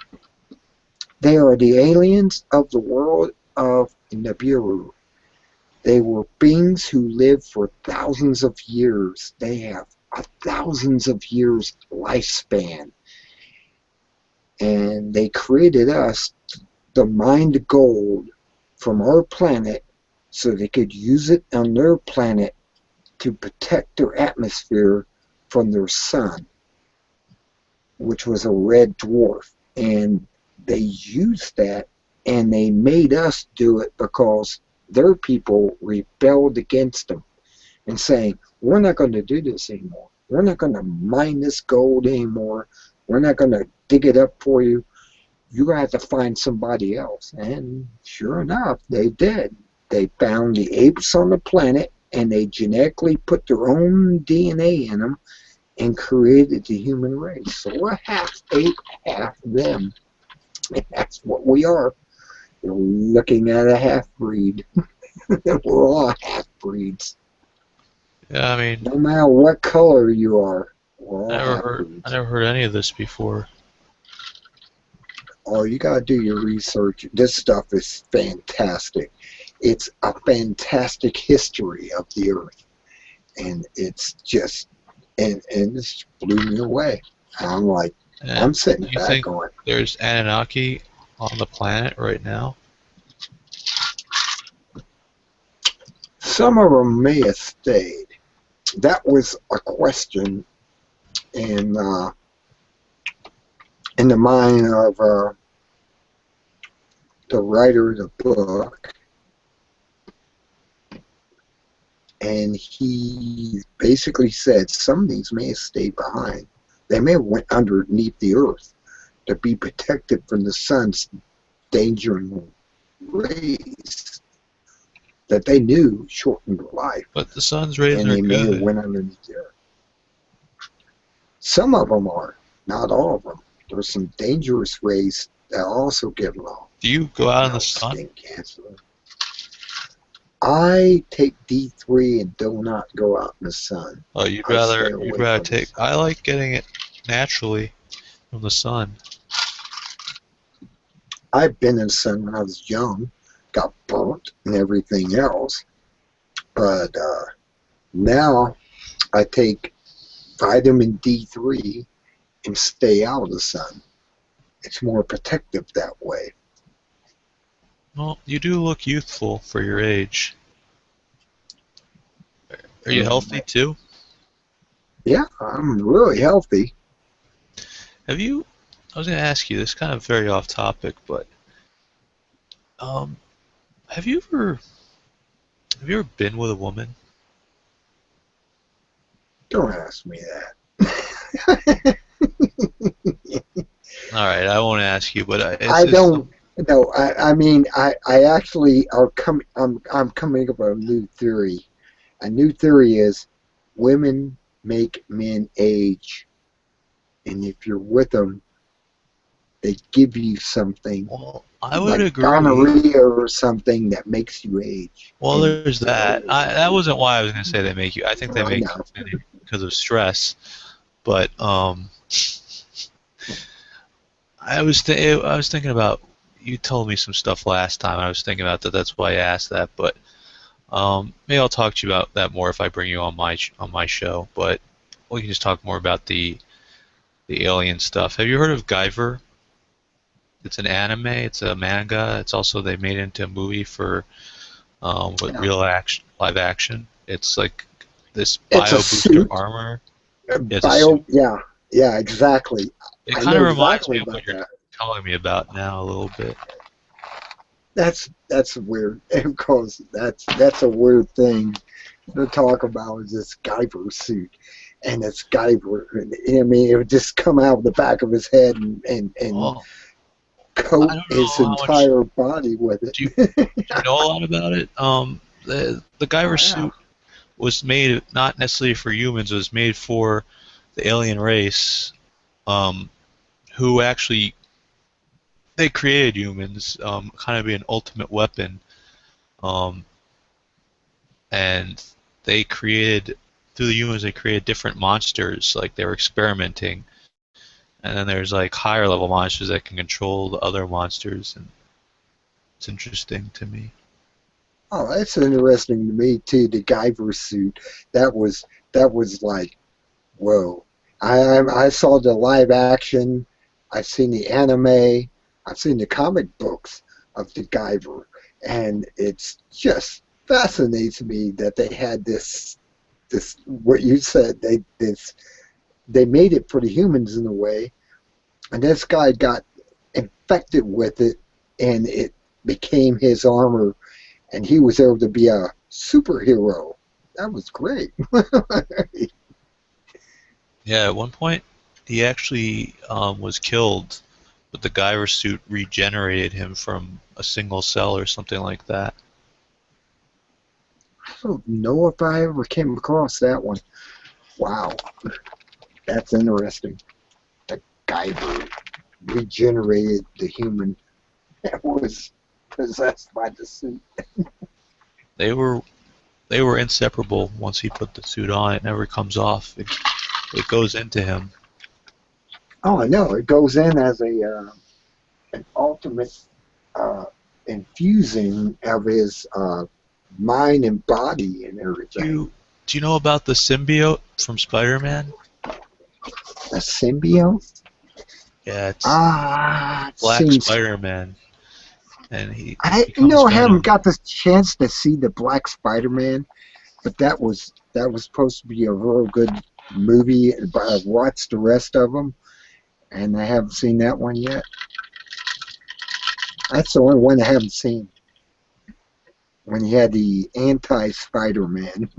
[SPEAKER 1] They are the aliens of the world of Nibiru. They were beings who lived for thousands of years. They have a thousands of years lifespan. And they created us to mine the gold from our planet so they could use it on their planet to protect their atmosphere from their sun, which was a red dwarf. And they used that and they made us do it because their people rebelled against them and saying, we're not going to do this anymore. We're not going to mine this gold anymore. We're not going to dig it up for you. You're going to have to find somebody else. And sure enough, they did. They found the apes on the planet and they genetically put their own DNA in them and created the human race. So we're half ape, half them. And that's what we are. You're looking at a half-breed. We're all half-breeds.
[SPEAKER 2] Yeah, I mean,
[SPEAKER 1] No matter what color you are, we're all
[SPEAKER 2] I
[SPEAKER 1] half-breeds.
[SPEAKER 2] never heard any of this before.
[SPEAKER 1] Oh, you got to do your research. This stuff is fantastic. It's a fantastic history of the Earth. And it's just, and it's blew me away. I'm like,
[SPEAKER 2] And
[SPEAKER 1] I'm sitting
[SPEAKER 2] you
[SPEAKER 1] back
[SPEAKER 2] think
[SPEAKER 1] going,
[SPEAKER 2] there's Anunnaki on the planet right now?
[SPEAKER 1] some of them may have stayed. That was a question in the mind of the writer of the book, and he basically said some of these may have stayed behind. They may have went underneath the earth to be protected from the sun's endangering rays that they knew shortened their life,
[SPEAKER 2] But the sun's rays
[SPEAKER 1] and
[SPEAKER 2] are
[SPEAKER 1] they may have
[SPEAKER 2] good.
[SPEAKER 1] went underneath the earth. Some of them are, not all of them. There's some dangerous rays that also get low.
[SPEAKER 2] Do you go out in the
[SPEAKER 1] Skin
[SPEAKER 2] sun?
[SPEAKER 1] cancer. I take D3 and do not go out in the sun.
[SPEAKER 2] Oh,
[SPEAKER 1] I stay away
[SPEAKER 2] you'd rather
[SPEAKER 1] from the
[SPEAKER 2] take.
[SPEAKER 1] sun.
[SPEAKER 2] I like getting it naturally from the sun.
[SPEAKER 1] I've been in the sun when I was young, got burnt and everything else, but now I take vitamin D3 and stay out of the sun. It's more protective that way.
[SPEAKER 2] Well, you do look youthful for your age. Are you
[SPEAKER 1] Um,
[SPEAKER 2] healthy too?
[SPEAKER 1] yeah, I'm really healthy.
[SPEAKER 2] Have you? I was going to ask you this, kind of very off topic, but um, have you ever been with a woman?
[SPEAKER 1] Don't ask me that.
[SPEAKER 2] All right, I won't ask you, but
[SPEAKER 1] I don't. No, I mean, I actually are coming. I'm coming up with a new theory. A new theory is women make men age, and if you're with them, they give you something
[SPEAKER 2] well, I would
[SPEAKER 1] like
[SPEAKER 2] agree.
[SPEAKER 1] gonorrhea or something that makes you age.
[SPEAKER 2] Well,
[SPEAKER 1] And
[SPEAKER 2] there's that. That wasn't why I was going to say they make you. I think they
[SPEAKER 1] I
[SPEAKER 2] make
[SPEAKER 1] know.
[SPEAKER 2] you because of stress, but I was thinking about. You told me some stuff last time. I was thinking about that. That's why I asked that. But maybe I'll talk to you about that more if I bring you on my show. But we can just talk more about the alien stuff. Have you heard of Guyver? It's an anime. It's a manga. It's also they made it into a movie for with
[SPEAKER 1] Yeah.
[SPEAKER 2] real action, live action. It's like this
[SPEAKER 1] It's a
[SPEAKER 2] bio booster
[SPEAKER 1] suit.
[SPEAKER 2] armor. Yeah, it's a suit.
[SPEAKER 1] Bio. Yeah. Yeah. Exactly.
[SPEAKER 2] It
[SPEAKER 1] I
[SPEAKER 2] kind
[SPEAKER 1] know
[SPEAKER 2] of reminds
[SPEAKER 1] exactly
[SPEAKER 2] me of what
[SPEAKER 1] about
[SPEAKER 2] you're
[SPEAKER 1] that.
[SPEAKER 2] telling me about now a little bit.
[SPEAKER 1] That's weird because that's a weird thing to talk about is this Guyver suit. And this Guyver, I mean, it would just come out of the back of his head and
[SPEAKER 2] Well, I
[SPEAKER 1] coat
[SPEAKER 2] don't
[SPEAKER 1] his
[SPEAKER 2] know how much.
[SPEAKER 1] entire body with it.
[SPEAKER 2] Do you know a lot about it? The
[SPEAKER 1] Oh,
[SPEAKER 2] Guyver
[SPEAKER 1] yeah.
[SPEAKER 2] suit was made not necessarily for humans. It was made for the alien race, um, who actually they created humans, kind of be an ultimate weapon. Um, and they created through the humans they created different monsters, like they were experimenting, and then there's like higher level monsters that can control the other monsters, and it's interesting to me.
[SPEAKER 1] Oh, that's interesting to me too. The Guyver suit. That was that was like whoa. I saw the live action. I've seen the anime. I've seen the comic books of the Guyver, and it's just fascinates me that they had this what you said they made it for the humans in a way, and this guy got infected with it, and it became his armor, and he was able to be a superhero. That was great.
[SPEAKER 2] Yeah, at one point he actually was killed, but the Guyver suit regenerated him from a single cell or something like that.
[SPEAKER 1] I don't know if I ever came across that one. Wow, that's interesting. The guy who regenerated the human that was possessed by the suit.
[SPEAKER 2] They were they were inseparable. Once he put the suit on, it never comes off. It goes into him.
[SPEAKER 1] Oh, I know. It goes in as an ultimate uh, infusing of his mind and body and
[SPEAKER 2] Do
[SPEAKER 1] everything.
[SPEAKER 2] you do you know about the symbiote from Spider-Man?
[SPEAKER 1] A symbiote?
[SPEAKER 2] Yeah, it's
[SPEAKER 1] Ah, it
[SPEAKER 2] Black
[SPEAKER 1] seems.
[SPEAKER 2] Spider-Man, and he
[SPEAKER 1] I
[SPEAKER 2] becomes
[SPEAKER 1] I haven't
[SPEAKER 2] Venom.
[SPEAKER 1] got the chance to see the Black Spider-Man, but that was supposed to be a real good movie. But I've watched the rest of them, and I haven't seen that one yet. That's the only one I haven't seen. When he had the anti-Spider-Man,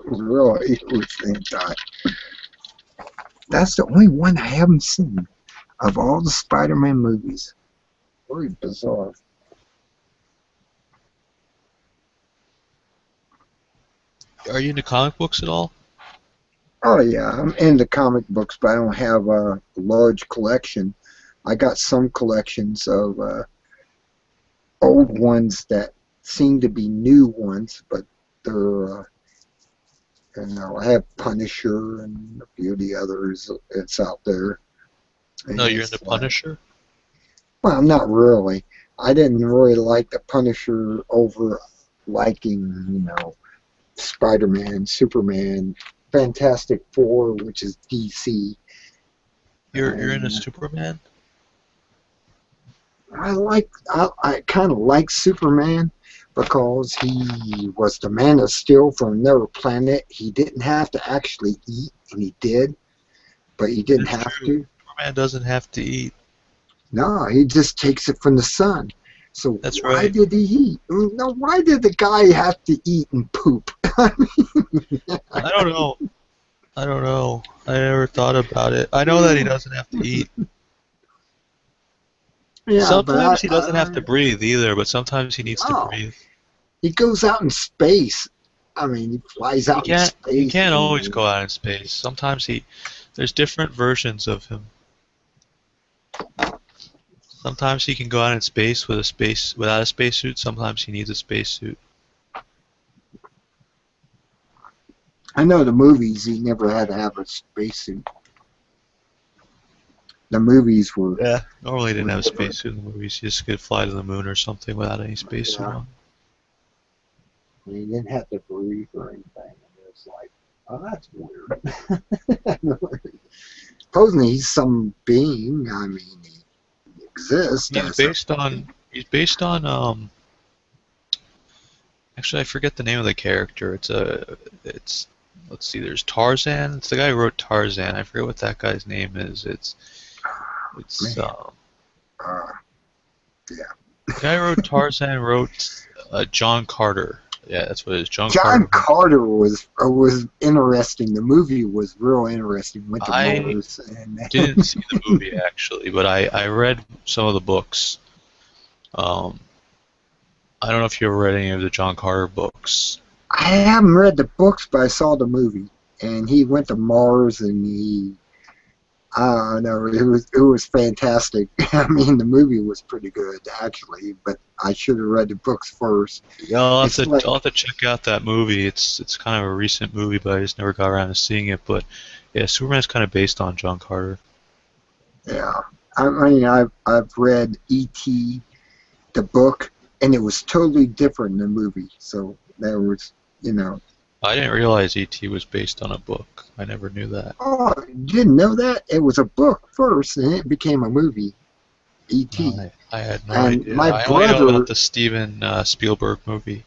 [SPEAKER 1] really, it was anti. That's the only one I haven't seen of all the Spider-Man movies. Very bizarre.
[SPEAKER 2] Are you into comic books at all?
[SPEAKER 1] Oh yeah, I'm into comic books, but I don't have a large collection. I got some collections of old ones that seem to be new ones, but they're I have Punisher and a few of the others that's out there,
[SPEAKER 2] No,
[SPEAKER 1] and
[SPEAKER 2] you're into
[SPEAKER 1] it's like,
[SPEAKER 2] Punisher.
[SPEAKER 1] well, not really. I didn't really like the Punisher over liking, Spider-Man, Superman, Fantastic Four, which is DC,
[SPEAKER 2] You're into
[SPEAKER 1] and
[SPEAKER 2] Superman.
[SPEAKER 1] I kind of like Superman because he was the man of steel from another planet. He didn't have to actually eat, and he did, but he didn't
[SPEAKER 2] It's
[SPEAKER 1] have
[SPEAKER 2] true.
[SPEAKER 1] to.
[SPEAKER 2] Superman doesn't have to eat.
[SPEAKER 1] No, he just takes it from the sun. So
[SPEAKER 2] That's
[SPEAKER 1] why
[SPEAKER 2] right.
[SPEAKER 1] did he eat? No, why did the guy have to eat and poop? I
[SPEAKER 2] I don't know. I don't know. I never thought about it. I know that he
[SPEAKER 1] mean,
[SPEAKER 2] doesn't have to eat.
[SPEAKER 1] yeah, but
[SPEAKER 2] Sometimes he doesn't have to breathe either, but sometimes he needs to
[SPEAKER 1] no,
[SPEAKER 2] breathe.
[SPEAKER 1] he goes out in space. I mean, he flies
[SPEAKER 2] He
[SPEAKER 1] out in
[SPEAKER 2] can't he
[SPEAKER 1] space.
[SPEAKER 2] can't always
[SPEAKER 1] And
[SPEAKER 2] go out in space. Sometimes there's different versions of him. Sometimes he can go out in space without a spacesuit. Sometimes he needs a spacesuit.
[SPEAKER 1] I know the movies, he never had to have a spacesuit. The movies
[SPEAKER 2] Yeah. Normally he didn't
[SPEAKER 1] were
[SPEAKER 2] have a
[SPEAKER 1] different.
[SPEAKER 2] spacesuit in the movies. He just could fly to the moon or something without any spacesuit
[SPEAKER 1] Yeah,
[SPEAKER 2] on.
[SPEAKER 1] he didn't have to breathe or anything. And it's like, oh, that's weird. Supposedly he's some being. I mean, he exists
[SPEAKER 2] He's
[SPEAKER 1] as a
[SPEAKER 2] based on he's based on actually I forget the name of the character. It's let's see, there's Tarzan. It's the guy who wrote Tarzan. I forget what that guy's name is. It's
[SPEAKER 1] man. Uh, yeah.
[SPEAKER 2] the guy who wrote Tarzan wrote John Carter. Yeah, that's what it is. John
[SPEAKER 1] John
[SPEAKER 2] Carter.
[SPEAKER 1] Carter was interesting. The movie was real interesting. Went to
[SPEAKER 2] I
[SPEAKER 1] Mars and
[SPEAKER 2] didn't see the movie actually, but I read some of the books. Um, I don't know if you ever read any of the John Carter books.
[SPEAKER 1] I haven't read the books, but I saw the movie. And he went to Mars and No, it was fantastic. I mean, the movie was pretty good actually, but I should have read the books first.
[SPEAKER 2] Yeah,
[SPEAKER 1] It's like,
[SPEAKER 2] I'll have to check out that movie. It's kind of a recent movie, but I just never got around to seeing it. But yeah, Superman's kind of based on John Carter.
[SPEAKER 1] yeah. I mean, I've read E.T. the book, and it was totally different than the movie. So there was, you know,
[SPEAKER 2] I didn't realize E.T. was based on a book. I never knew that.
[SPEAKER 1] oh, you didn't know that? It was a book first, and it became a movie,
[SPEAKER 2] No,
[SPEAKER 1] E.T.
[SPEAKER 2] I had no
[SPEAKER 1] And
[SPEAKER 2] idea. I only know about the Steven Spielberg movie.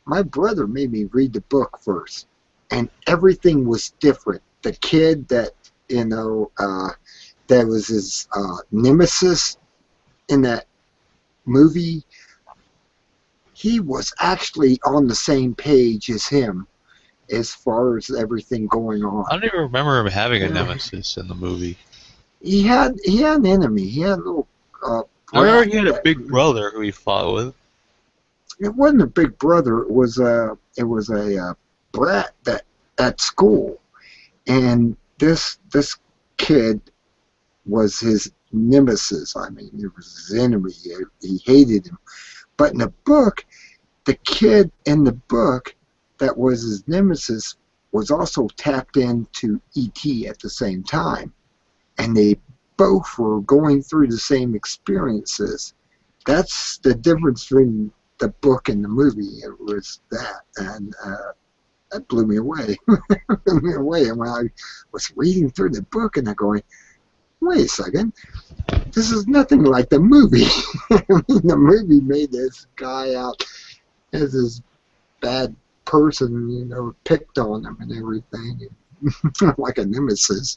[SPEAKER 1] my brother made me read the book first, and everything was different. The kid that, that was his nemesis in that movie, he was actually on the same page as him as far as everything going on.
[SPEAKER 2] I don't even remember him having a
[SPEAKER 1] Yeah.
[SPEAKER 2] nemesis in the movie.
[SPEAKER 1] He had an enemy. He had a little
[SPEAKER 2] I remember
[SPEAKER 1] brat
[SPEAKER 2] he had a
[SPEAKER 1] that,
[SPEAKER 2] big brother who he fought with.
[SPEAKER 1] it wasn't a big brother. It was a brat that at school, and this kid was his nemesis. I mean, it was his enemy. He hated him. But in the book, the kid in the book that was his nemesis was also tapped into ET at the same time, and they both were going through the same experiences. That's the difference between the book and the movie. It was that, and that blew me away. Blew me away. And when I was reading through the book, and I'm going, wait a second, this is nothing like the movie. I mean, the movie made this guy out as this bad person, picked on him and everything, like a nemesis.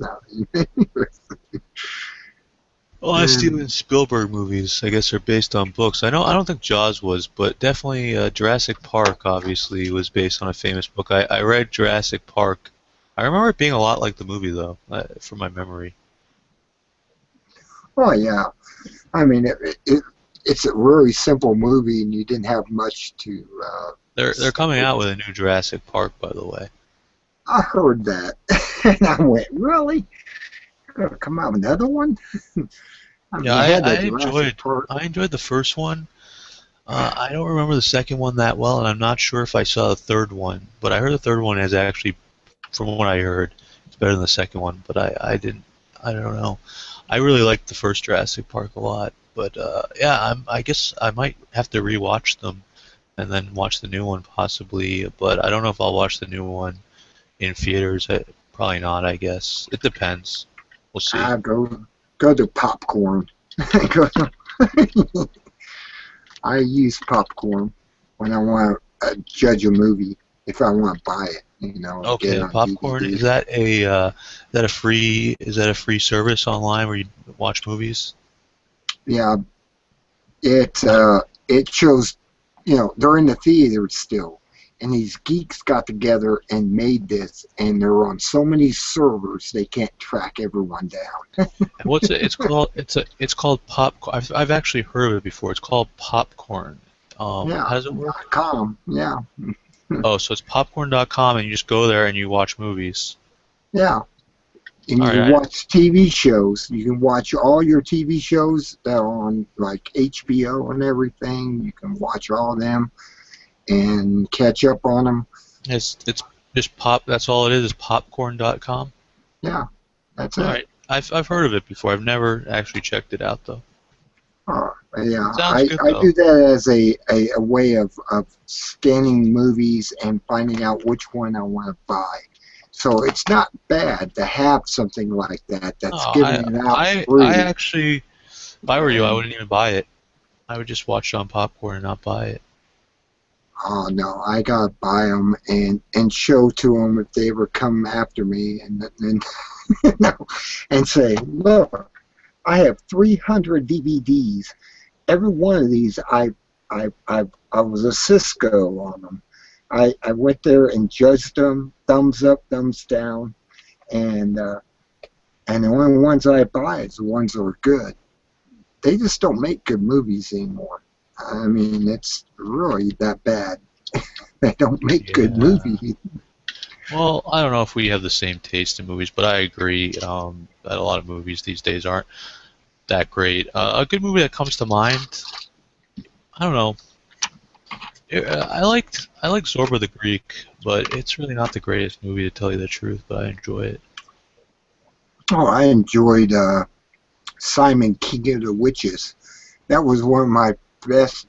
[SPEAKER 2] Well, Steven Spielberg movies, I guess, are based on books. I don't think Jaws was, but definitely Jurassic Park, obviously, was based on a famous book. I read Jurassic Park. I remember it being a lot like the movie, though, from my memory.
[SPEAKER 1] Oh yeah, I mean it's a really simple movie, and you didn't have much to.
[SPEAKER 2] They're coming out with a new Jurassic Park, by the way.
[SPEAKER 1] I heard that, and I went, really? Gonna come out with another one? I mean,
[SPEAKER 2] Yeah,
[SPEAKER 1] you had the Jurassic Park.
[SPEAKER 2] I enjoyed the first one. I don't remember the second one that well, and I'm not sure if I saw the third one. But I heard the third one is actually, from what I heard, it's better than the second one. But I didn't. I don't know. I really liked the first Jurassic Park a lot. But yeah, I guess I might have to rewatch them and then watch the new one possibly. But I don't know if I'll watch the new one in theaters. Probably not. I guess it depends. We'll see.
[SPEAKER 1] I go to popcorn. I use popcorn when I want to judge a movie. If I want to buy it, and get
[SPEAKER 2] Okay,
[SPEAKER 1] it on
[SPEAKER 2] popcorn.
[SPEAKER 1] DVD.
[SPEAKER 2] Is that a free service online where you watch movies?
[SPEAKER 1] Yeah, it shows, they're in the theater still, and these geeks got together and made this, and they're on so many servers they can't track everyone down.
[SPEAKER 2] What's it? It's called. It's called popcorn. I've actually heard of it before. It's called popcorn.
[SPEAKER 1] Yeah,
[SPEAKER 2] How does it work?
[SPEAKER 1] .com. Yeah,
[SPEAKER 2] Oh, so it's popcorn.com, and you just go there and you watch movies.
[SPEAKER 1] yeah. And you
[SPEAKER 2] All
[SPEAKER 1] can
[SPEAKER 2] right.
[SPEAKER 1] watch TV shows. You can watch all your TV shows that are on like HBO and everything. You can watch all of them and catch up on them.
[SPEAKER 2] It's just pop. That's all it is popcorn.com.
[SPEAKER 1] Yeah, that's
[SPEAKER 2] All
[SPEAKER 1] it.
[SPEAKER 2] right. I've heard of it before. I've never actually checked it out though.
[SPEAKER 1] Yeah,
[SPEAKER 2] Sounds good
[SPEAKER 1] I
[SPEAKER 2] though.
[SPEAKER 1] do that as a way of scanning movies and finding out which one I want to buy. So it's not bad to have something like that that's
[SPEAKER 2] Oh,
[SPEAKER 1] giving it out
[SPEAKER 2] I
[SPEAKER 1] free.
[SPEAKER 2] actually, if I were you, I wouldn't even buy it. I would just watch it on popcorn and not buy it.
[SPEAKER 1] Oh no, I gotta buy them and show to them if they ever come after me and and say, look, I have 300 DVDs. Every one of these, I was a Cisco on them. I went there and judged them, thumbs up, thumbs down, and the only ones I buy is the ones that are good. They just don't make good movies anymore. I mean, it's really that bad. They don't make good
[SPEAKER 2] Yeah.
[SPEAKER 1] movies.
[SPEAKER 2] Well, I don't know if we have the same taste in movies, but I agree that a lot of movies these days aren't that great. A good movie that comes to mind, I don't know. I like Zorba the Greek, but it's really not the greatest movie to tell you the truth. But I enjoy it.
[SPEAKER 1] Oh, I enjoyed Simon King of the Witches. That was one of my best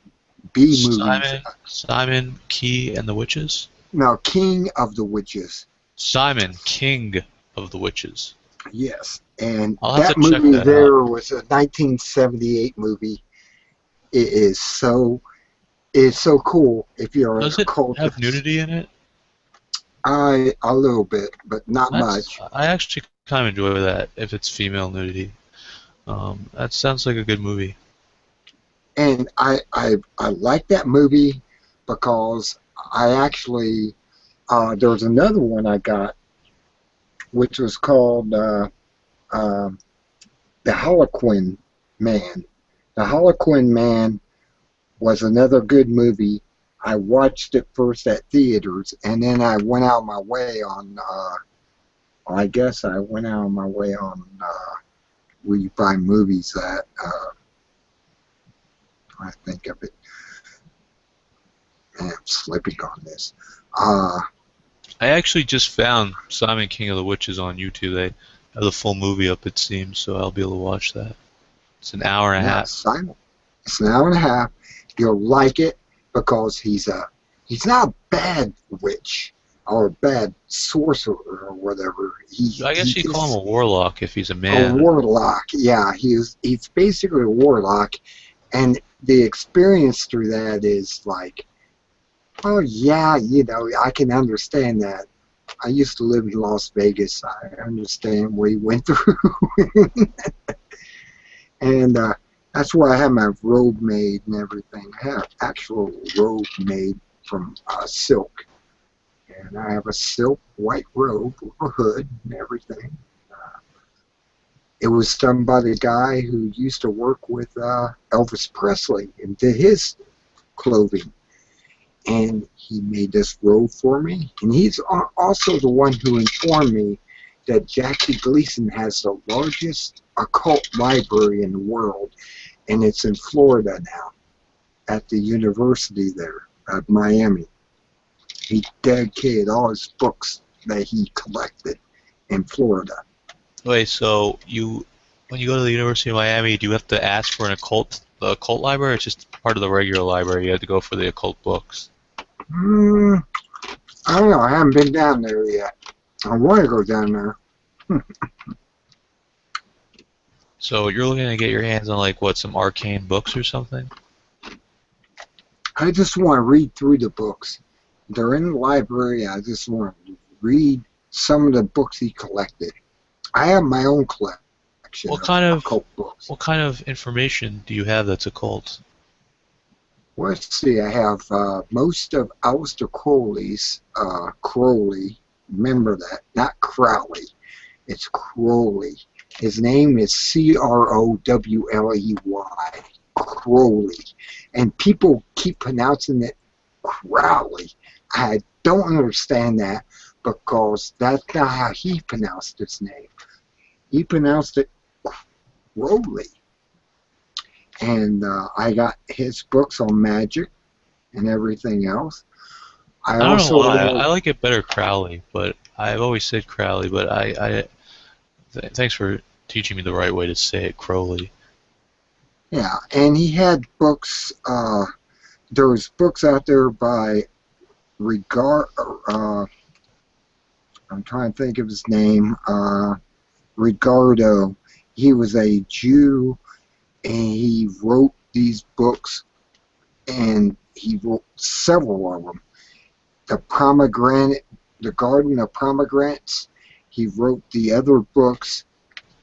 [SPEAKER 1] B movies.
[SPEAKER 2] Simon Key and the Witches.
[SPEAKER 1] Now, King of the Witches.
[SPEAKER 2] Simon King of the Witches.
[SPEAKER 1] Yes, and
[SPEAKER 2] I'll have to
[SPEAKER 1] that
[SPEAKER 2] check
[SPEAKER 1] movie
[SPEAKER 2] that out.
[SPEAKER 1] there was a 1978 movie. It is so it's so cool if you're an
[SPEAKER 2] Does it have
[SPEAKER 1] occultist.
[SPEAKER 2] nudity in it?
[SPEAKER 1] I a little bit, but not
[SPEAKER 2] That's
[SPEAKER 1] much.
[SPEAKER 2] I actually kind of enjoy that if it's female nudity. That sounds like a good movie.
[SPEAKER 1] And I like that movie because I actually there was another one I got which was called uh, The Harlequin Man. The Harlequin Man was another good movie. I watched it first at theaters, and then I went out my way on. I guess I went out of my way on where you find movies that I think of it. Man, I'm slipping on this. Uh,
[SPEAKER 2] I actually just found Simon King of the Witches on YouTube. They have the full movie up, it seems, so I'll be able to watch that. It's an hour and a
[SPEAKER 1] yeah,
[SPEAKER 2] half.
[SPEAKER 1] Simon. It's an hour and a half. You'll like it because he's not a bad witch or a bad sorcerer or whatever.
[SPEAKER 2] I
[SPEAKER 1] He
[SPEAKER 2] guess you call him
[SPEAKER 1] just
[SPEAKER 2] a warlock if he's a
[SPEAKER 1] a
[SPEAKER 2] man.
[SPEAKER 1] warlock. Yeah, he's basically a warlock, and the experience through that is like, oh yeah, I can understand that. I used to live in Las Vegas. I understand what he went through, and that's where I have my robe made and everything. I have actual robe made from silk, and I have a silk white robe with a hood and everything. It was done by the guy who used to work with Elvis Presley and did his clothing. And he made this robe for me. And he's also the one who informed me that Jackie Gleason has the largest occult library in the world. And it's in Florida now, at the university there at Miami. He dedicated all his books that he collected in Florida.
[SPEAKER 2] Wait, so when you go to the University of Miami, do you have to ask for the occult library, or it's just part of the regular library? You have to go for the occult books.
[SPEAKER 1] Hmm, I don't know. I haven't been down there yet. I want to go down there.
[SPEAKER 2] So you're looking to get your hands on like what, some arcane books or something?
[SPEAKER 1] I just want to read through the books. They're in the library. I just want to read some of the books he collected. I have my own collection
[SPEAKER 2] What
[SPEAKER 1] of
[SPEAKER 2] kind of
[SPEAKER 1] occult books.
[SPEAKER 2] what kind of information do you have that's occult?
[SPEAKER 1] Well, let's see. I have most of Aleister Crowley's Crowley. Remember that, not Crowley. It's Crowley. His name is Crowley. Crowley. And people keep pronouncing it Crowley. I don't understand that because that's not how he pronounced his name. He pronounced it Crowley. And I got his books on magic and everything else. I
[SPEAKER 2] I don't know
[SPEAKER 1] also
[SPEAKER 2] why.
[SPEAKER 1] have,
[SPEAKER 2] I like it better Crowley, but I've always said Crowley, but thanks for teaching me the right way to say it, Crowley.
[SPEAKER 1] yeah, and he had books. There was books out there by Regard. I'm trying to think of his name. Ricardo. He was a Jew, and he wrote these books, and he wrote several of them. The Pomegranate, the Garden of Pomegranates. He wrote the other books.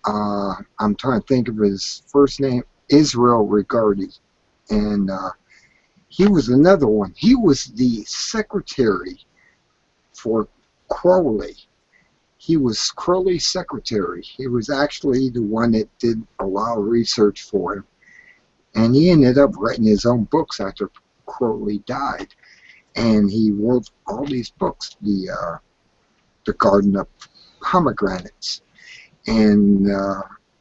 [SPEAKER 1] I'm trying to think of his first name, Israel Regardi, and he was another one. He was the secretary for Crowley. He was Crowley's secretary. He was actually the one that did a lot of research for him, and he ended up writing his own books after Crowley died. And he wrote all these books. the Garden of Pomegranates, and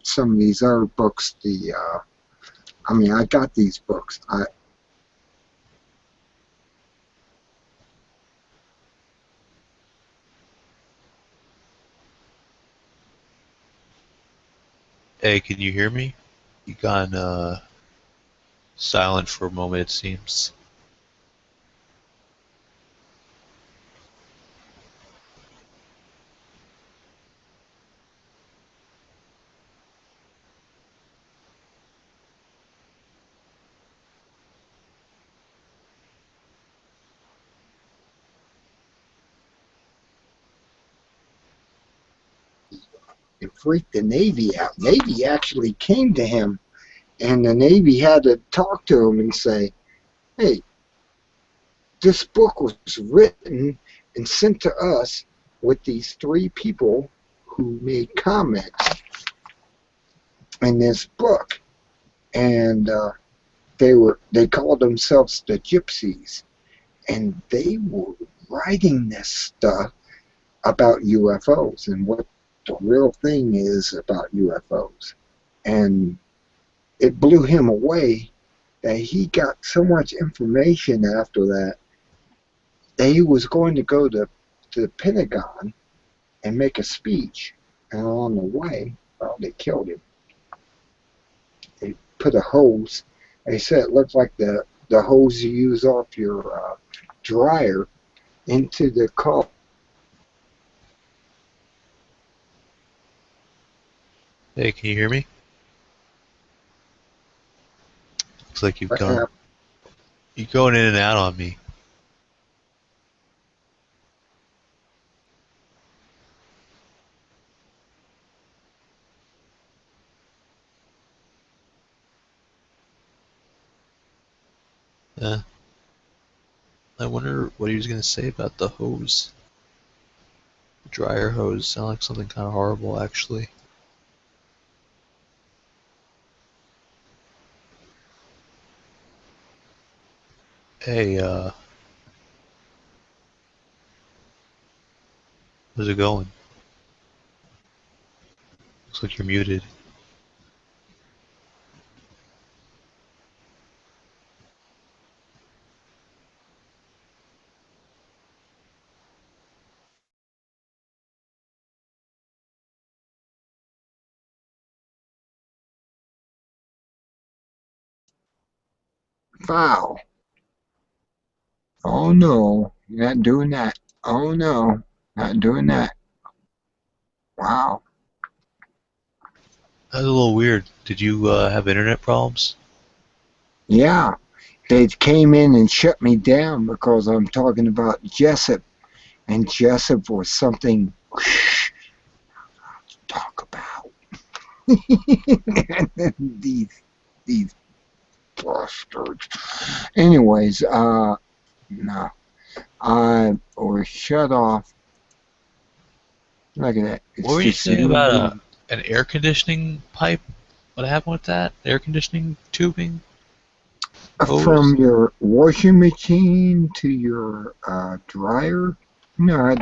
[SPEAKER 1] some of these other books. I got these books.
[SPEAKER 2] Hey, can you hear me? You gone silent for a moment, it seems.
[SPEAKER 1] It freaked the Navy out. Navy actually came to him, and the Navy had to talk to him and say, "Hey, this book was written and sent to us with these three people who made comments in this book, and they called themselves the Gypsies, and they were writing this stuff about UFOs and what the real thing is about UFOs." And it blew him away that he got so much information after that he was going to go to the Pentagon and make a speech. And on the way, well, they killed him. They put a hose. They said it looked like the hose you use off your dryer into the car.
[SPEAKER 2] Hey, can you hear me? Looks like
[SPEAKER 1] Uh,
[SPEAKER 2] you're going in and out on me. Yeah. I wonder what he was gonna say about the hose. Dryer hose sound like something kind of horrible, actually. Hey, how's it going? Looks like you're muted.
[SPEAKER 1] foul. Oh no, you're not doing that. Oh no, not doing that. Wow.
[SPEAKER 2] That's a little weird. Did you have internet problems?
[SPEAKER 1] Yeah, they came in and shut me down because I'm talking about Jessup, and Jessup was something to talk about. these bastards. Anyways, no, I was shut off. Look at that.
[SPEAKER 2] What
[SPEAKER 1] It's
[SPEAKER 2] were you
[SPEAKER 1] just
[SPEAKER 2] saying
[SPEAKER 1] you and
[SPEAKER 2] about
[SPEAKER 1] me.
[SPEAKER 2] an air conditioning pipe? What happened with that? Air conditioning tubing? Hose?
[SPEAKER 1] From your washing machine to your dryer, you know,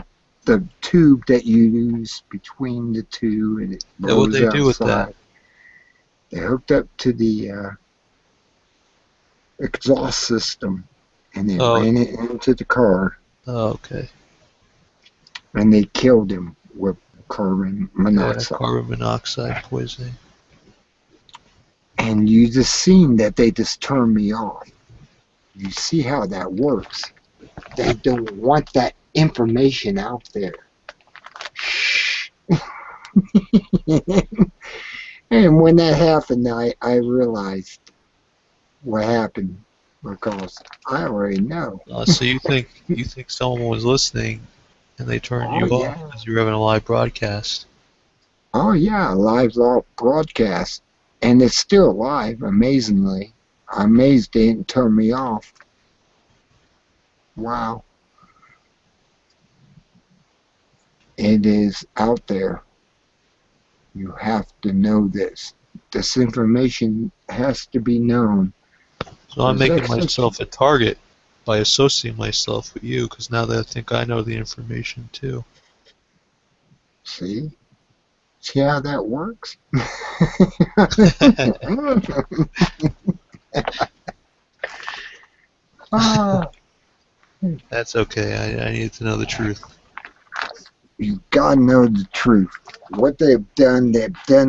[SPEAKER 1] the tube that you use between the two and it
[SPEAKER 2] Yeah, what'd
[SPEAKER 1] blows
[SPEAKER 2] they do with that?
[SPEAKER 1] outside. They hooked up to the exhaust system and they
[SPEAKER 2] Oh,
[SPEAKER 1] ran it into the car
[SPEAKER 2] oh, okay.
[SPEAKER 1] and they killed him with carbon
[SPEAKER 2] Yeah,
[SPEAKER 1] monoxide.
[SPEAKER 2] carbon monoxide poisoning.
[SPEAKER 1] And you just seen that they just turned me off. You see how that works. They don't want that information out there. And when that happened, I realized what happened because I already know.
[SPEAKER 2] So you think someone was listening and they turned
[SPEAKER 1] Oh
[SPEAKER 2] you off
[SPEAKER 1] yeah,
[SPEAKER 2] because you were having a live broadcast?
[SPEAKER 1] oh yeah, live broadcast, and it's still live. Amazingly, I'm amazed they didn't turn me off. Wow, it is out there. You have to know this. This information has to be known.
[SPEAKER 2] So I'm
[SPEAKER 1] There's
[SPEAKER 2] making
[SPEAKER 1] extra.
[SPEAKER 2] myself a target by associating myself with you because now they think I know the information too.
[SPEAKER 1] See? See how that works? Ah,
[SPEAKER 2] That's okay. I need to know the truth.
[SPEAKER 1] you gotta know the truth. What they've done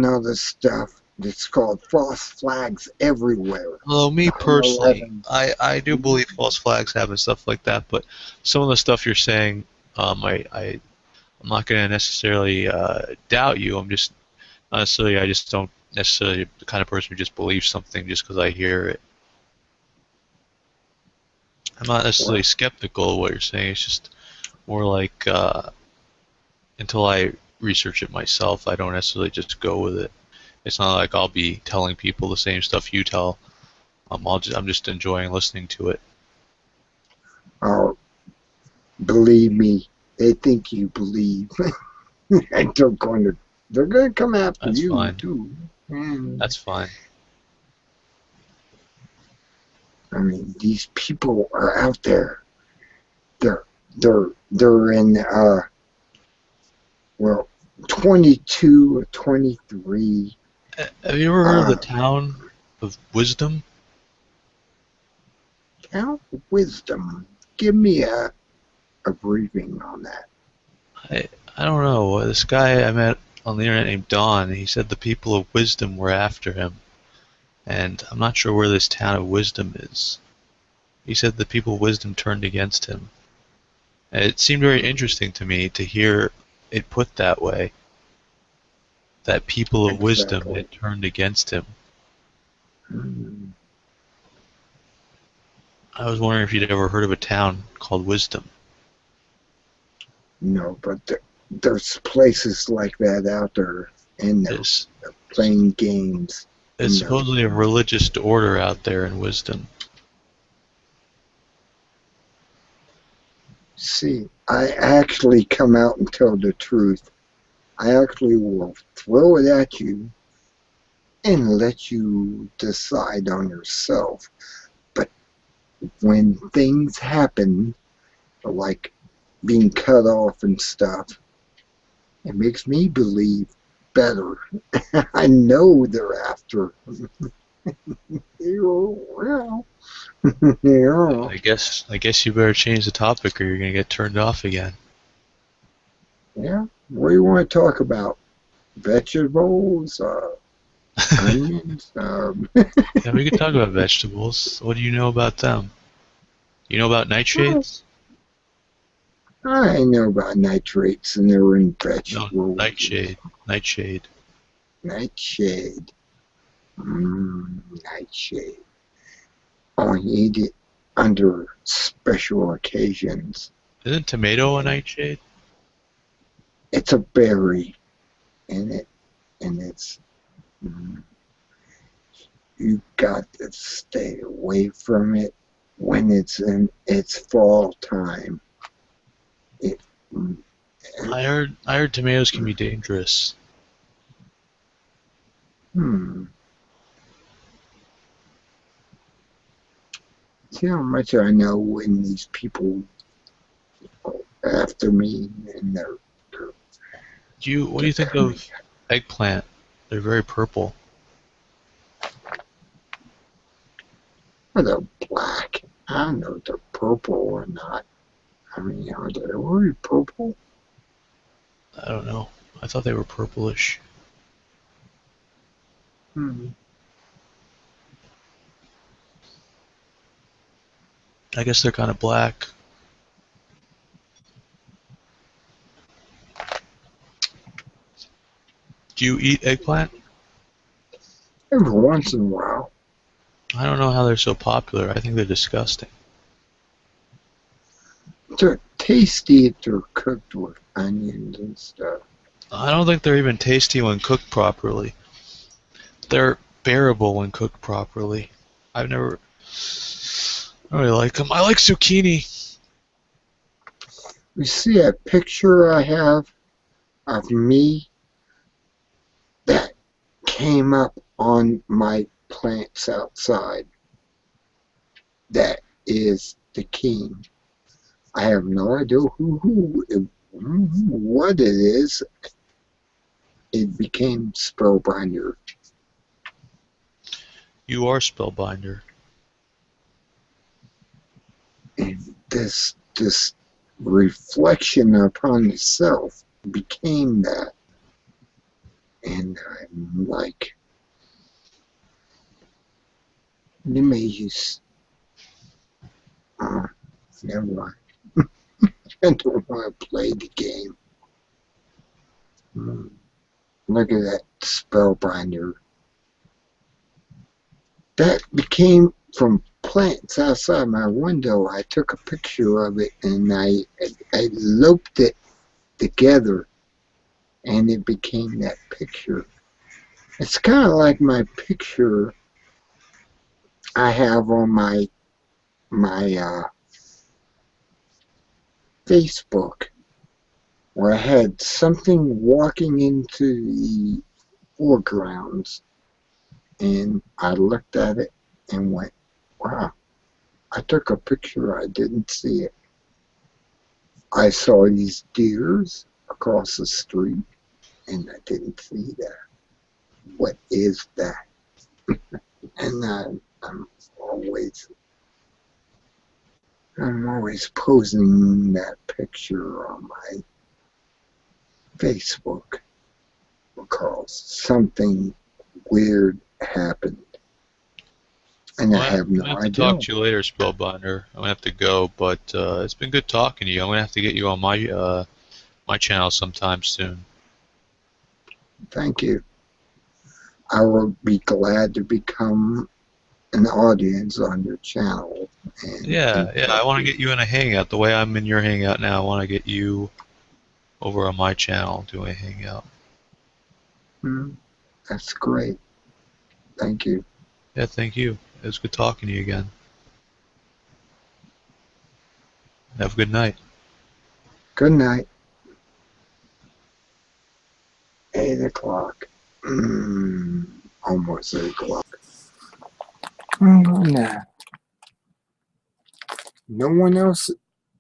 [SPEAKER 1] all this stuff. It's called false flags everywhere.
[SPEAKER 2] Although me personally,
[SPEAKER 1] 9/11.
[SPEAKER 2] I do believe false flags happen and stuff like that, but some of the stuff you're saying, I'm not going to necessarily doubt you. I'm just not necessarily. I just don't necessarily the kind of person who just believes something just because I hear it. I'm not necessarily
[SPEAKER 1] Well,
[SPEAKER 2] skeptical of what you're saying. It's just more like until I research it myself, I don't necessarily just go with it. It's not like I'll be telling people the same stuff you tell. I'm just enjoying listening to it.
[SPEAKER 1] oh, believe me, they think you believe. And they're gonna come after
[SPEAKER 2] That's
[SPEAKER 1] you
[SPEAKER 2] fine.
[SPEAKER 1] too. And,
[SPEAKER 2] That's fine.
[SPEAKER 1] I mean, these people are out there. They're they're in well 22 or 23
[SPEAKER 2] Have you ever heard of the
[SPEAKER 1] uh
[SPEAKER 2] town of Wisdom?
[SPEAKER 1] count wisdom. Give me a briefing on that.
[SPEAKER 2] I I don't know. This guy I met on the internet named Don, he said the people of Wisdom were after him, and I'm not sure where this town of Wisdom is. He said the people of Wisdom turned against him. And it seemed very interesting to me to hear it put that way, that people of Wisdom
[SPEAKER 1] Exactly.
[SPEAKER 2] had turned against him.
[SPEAKER 1] Hmm.
[SPEAKER 2] I was wondering if you'd ever heard of a town called Wisdom.
[SPEAKER 1] No, but there's places like that out there, and they're
[SPEAKER 2] It's,
[SPEAKER 1] playing games
[SPEAKER 2] it's
[SPEAKER 1] in their.
[SPEAKER 2] supposedly a religious order out there in Wisdom.
[SPEAKER 1] See, I actually come out and tell the truth. I actually will throw it at you and let you decide on yourself. But when things happen, like being cut off and stuff, it makes me believe better. I know they're after. Well, yeah.
[SPEAKER 2] I guess you better change the topic or you're gonna get turned off again.
[SPEAKER 1] Yeah. What do you want to talk about? Vegetables, onions.
[SPEAKER 2] Yeah, we could talk about vegetables. What do you know about them? You know about nightshades?
[SPEAKER 1] I know about nitrates, and they're in
[SPEAKER 2] No,
[SPEAKER 1] vegetables.
[SPEAKER 2] nightshade. Nightshade.
[SPEAKER 1] Nightshade. Nightshade. Only eat it under special occasions.
[SPEAKER 2] Isn't tomato a nightshade?
[SPEAKER 1] It's a berry, and it's. Mm, you got to stay away from it when it's in its fall time. It, mm,
[SPEAKER 2] I heard tomatoes can be dangerous.
[SPEAKER 1] hmm. See how much I know when these people go after me and they're
[SPEAKER 2] What do you think
[SPEAKER 1] determined.
[SPEAKER 2] of eggplant? They're very purple.
[SPEAKER 1] Or they're black. I don't know if they're purple or not. I mean, are they really purple?
[SPEAKER 2] I don't know. I thought they were purplish.
[SPEAKER 1] Hmm.
[SPEAKER 2] I guess they're kind of black. Do you eat eggplant?
[SPEAKER 1] Every once in a while.
[SPEAKER 2] I don't know how they're so popular. I think they're disgusting.
[SPEAKER 1] They're tasty if they're cooked with onions and stuff.
[SPEAKER 2] I don't think they're even tasty when cooked properly. They're bearable when cooked properly. I've never. I really like them. I like zucchini.
[SPEAKER 1] You see a picture I have of me that came up on my plants outside. That is the king. I have no idea what it is. it became Spellbinder.
[SPEAKER 2] You are Spellbinder.
[SPEAKER 1] And this reflection upon itself became that. And I'm like, let me use, uh, never mind. I don't want to play the game. Look at that Spellbinder. That became from plants outside my window. I took a picture of it and I looped it together and it became that picture. It's kind of like my picture I have on my Facebook, where I had something walking into the foregrounds, and I looked at it and went, "Wow!" I took a picture. I didn't see it. I saw these deers across the street, and I didn't see that. What is that? And I'm always I'm always posting that picture on my Facebook because something weird happened, and I
[SPEAKER 2] Well, I'm
[SPEAKER 1] have no
[SPEAKER 2] gonna have to talk
[SPEAKER 1] idea.
[SPEAKER 2] to you later, Spellbinder. I'm gonna have to go, but it's been good talking to you. I'm gonna have to get you on my channel sometime soon.
[SPEAKER 1] Thank you. I will be glad to become an audience on your channel and
[SPEAKER 2] Yeah, yeah. I
[SPEAKER 1] help
[SPEAKER 2] want to
[SPEAKER 1] you.
[SPEAKER 2] get you in a hangout. The way I'm in your hangout now, I want to get you over on my channel doing a hangout.
[SPEAKER 1] That's great. Thank you.
[SPEAKER 2] Yeah, thank you. It was good talking to you again. Have a good night.
[SPEAKER 1] Good night. 8 o'clock. Almost 8 o'clock. Nah. No one else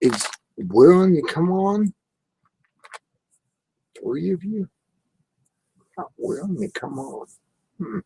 [SPEAKER 1] is willing to come on? 3 of you? Not willing to come on. Hmm.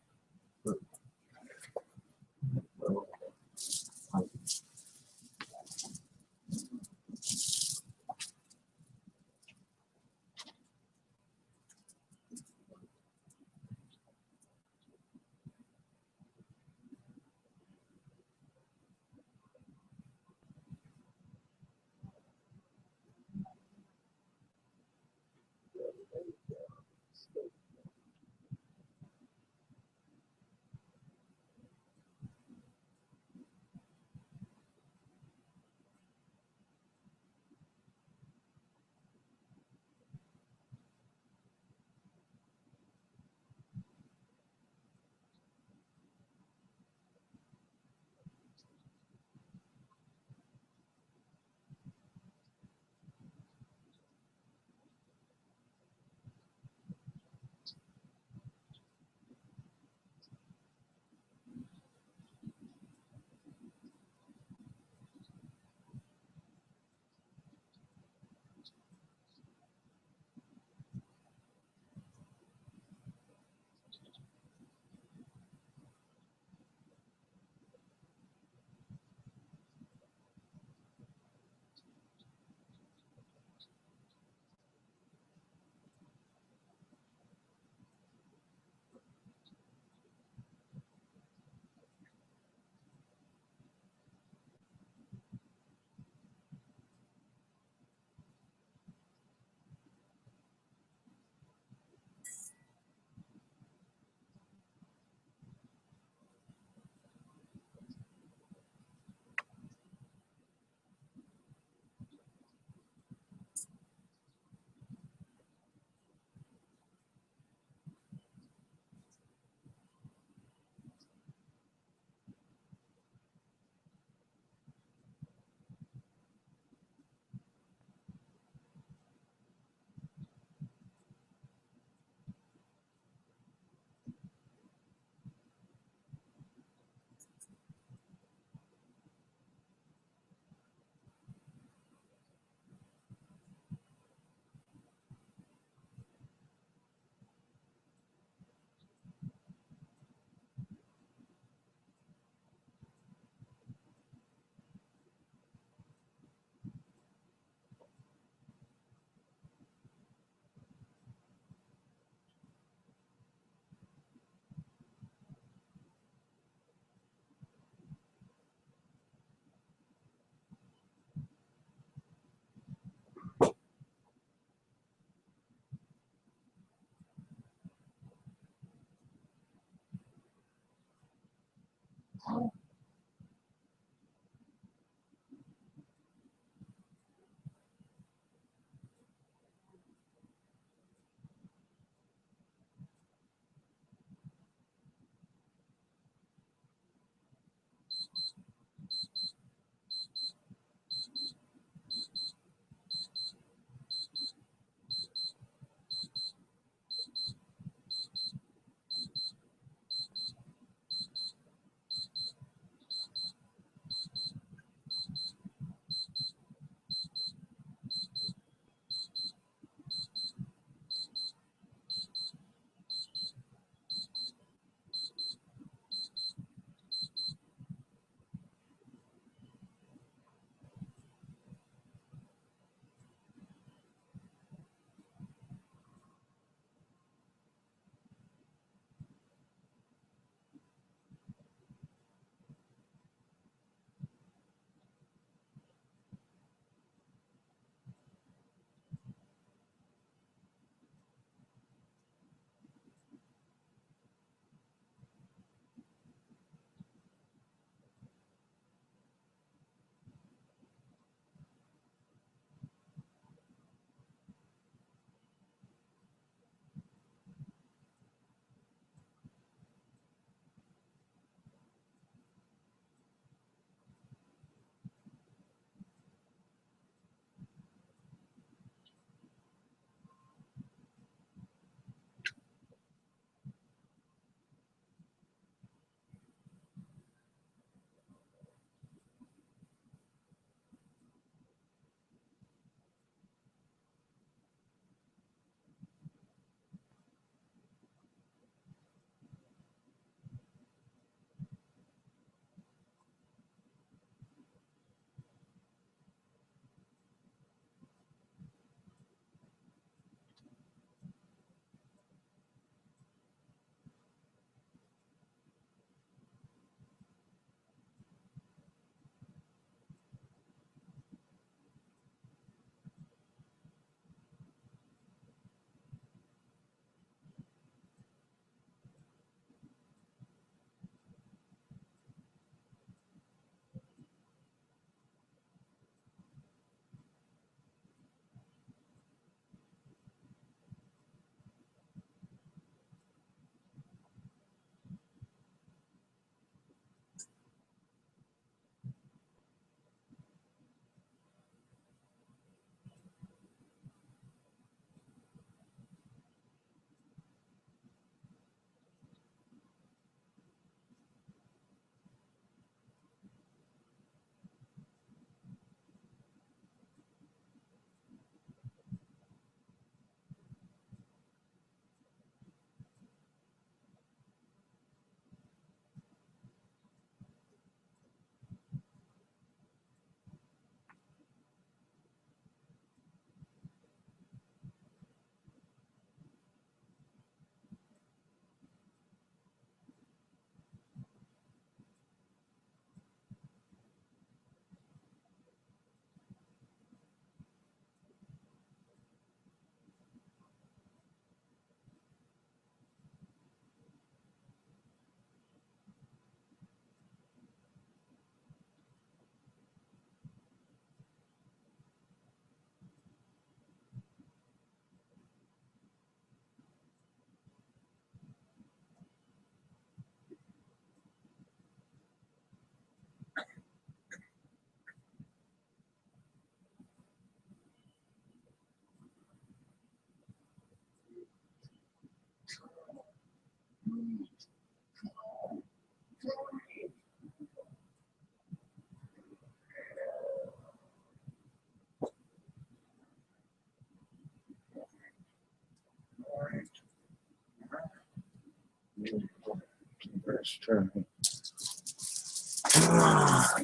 [SPEAKER 1] First turn.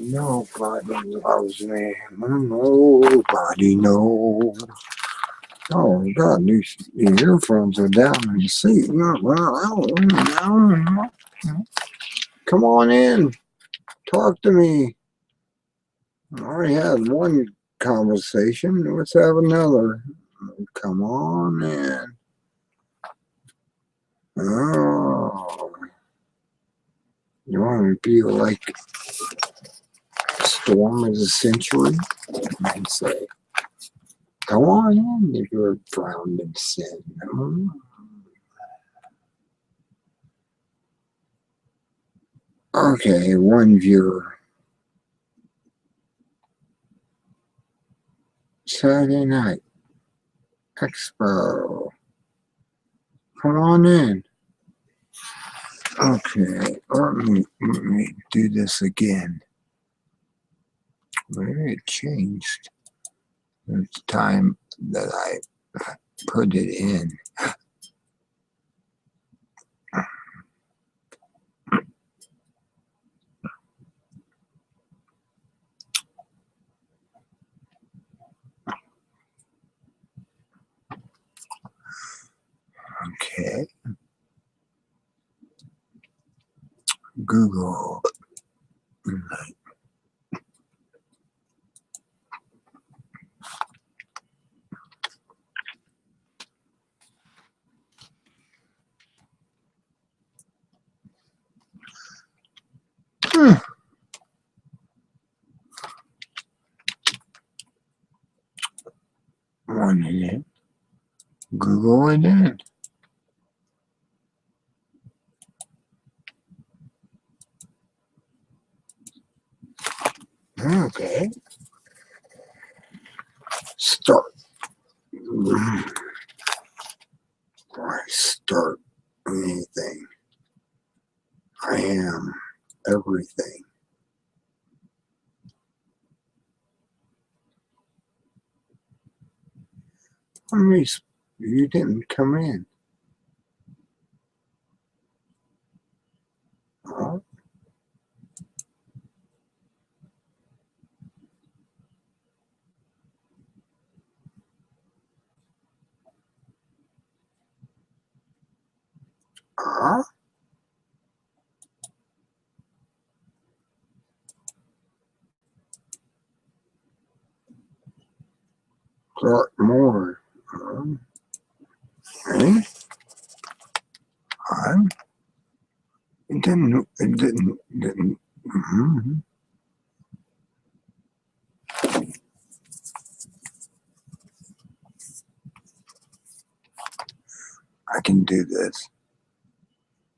[SPEAKER 1] Nobody loves me. Nobody knows. Oh God, these earphones are down in the seat. Come on in. Talk to me. I already had one conversation. Let's have another. Come on in. Oh. You want to be like Storm of the Century? And say, go on in if you're drowned in sin. Okay, one viewer. Saturday night. Expo. Come on in. Okay, let me do this again. Maybe it changed. It's time that I put it in. Okay, Google. One minute. Google it in. Okay. Start. Why start anything? I am everything. How many? You didn't come in. Huh? Huh? Start more. Hey, I'm. It didn't. It didn't. Mhm. I can do this.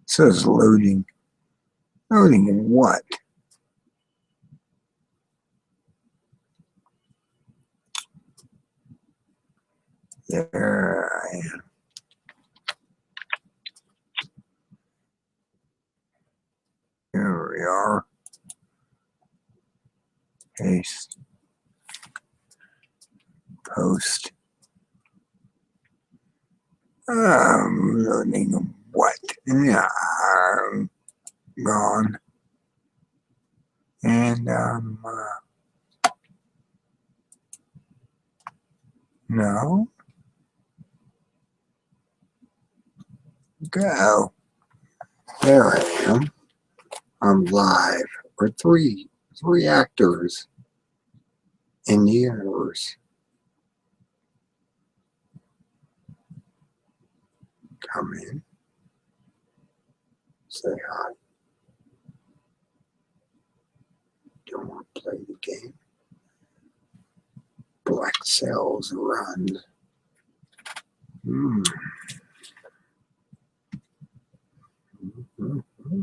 [SPEAKER 1] It says loading. Loading what? There I am. Here we are. Paste. Post. Loading what? Yeah, I'm gone. And no. Go. There I am. I'm live. We're three actors in the universe. Come in. Say hi. Don't want to play the game. Black cells run. Mm. Mm-hmm.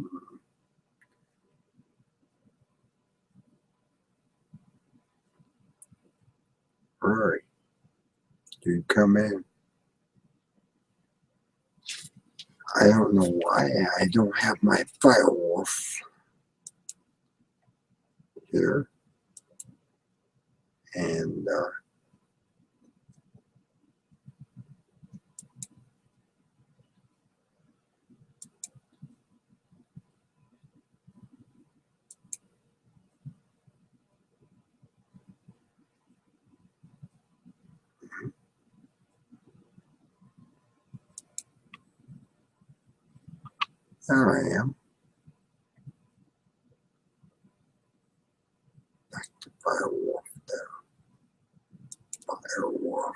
[SPEAKER 1] Hurry. You come in. I don't know why I don't have my firewall here. And there I am. Firewall there. Firewall.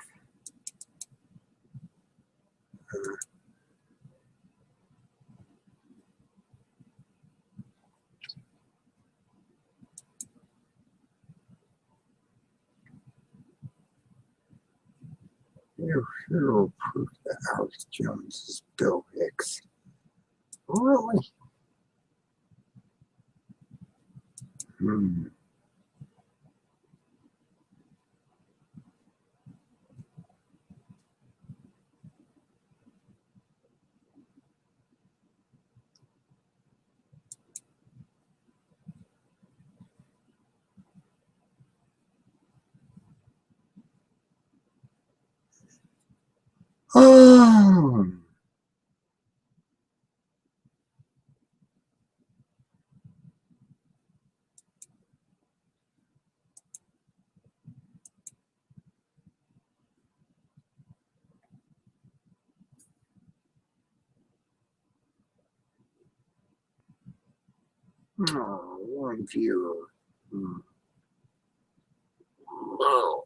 [SPEAKER 1] You hero proof that Alex Jones is Bill Hicks. Really? Hmm. Oh, oh, one viewer. Hmm. Oh,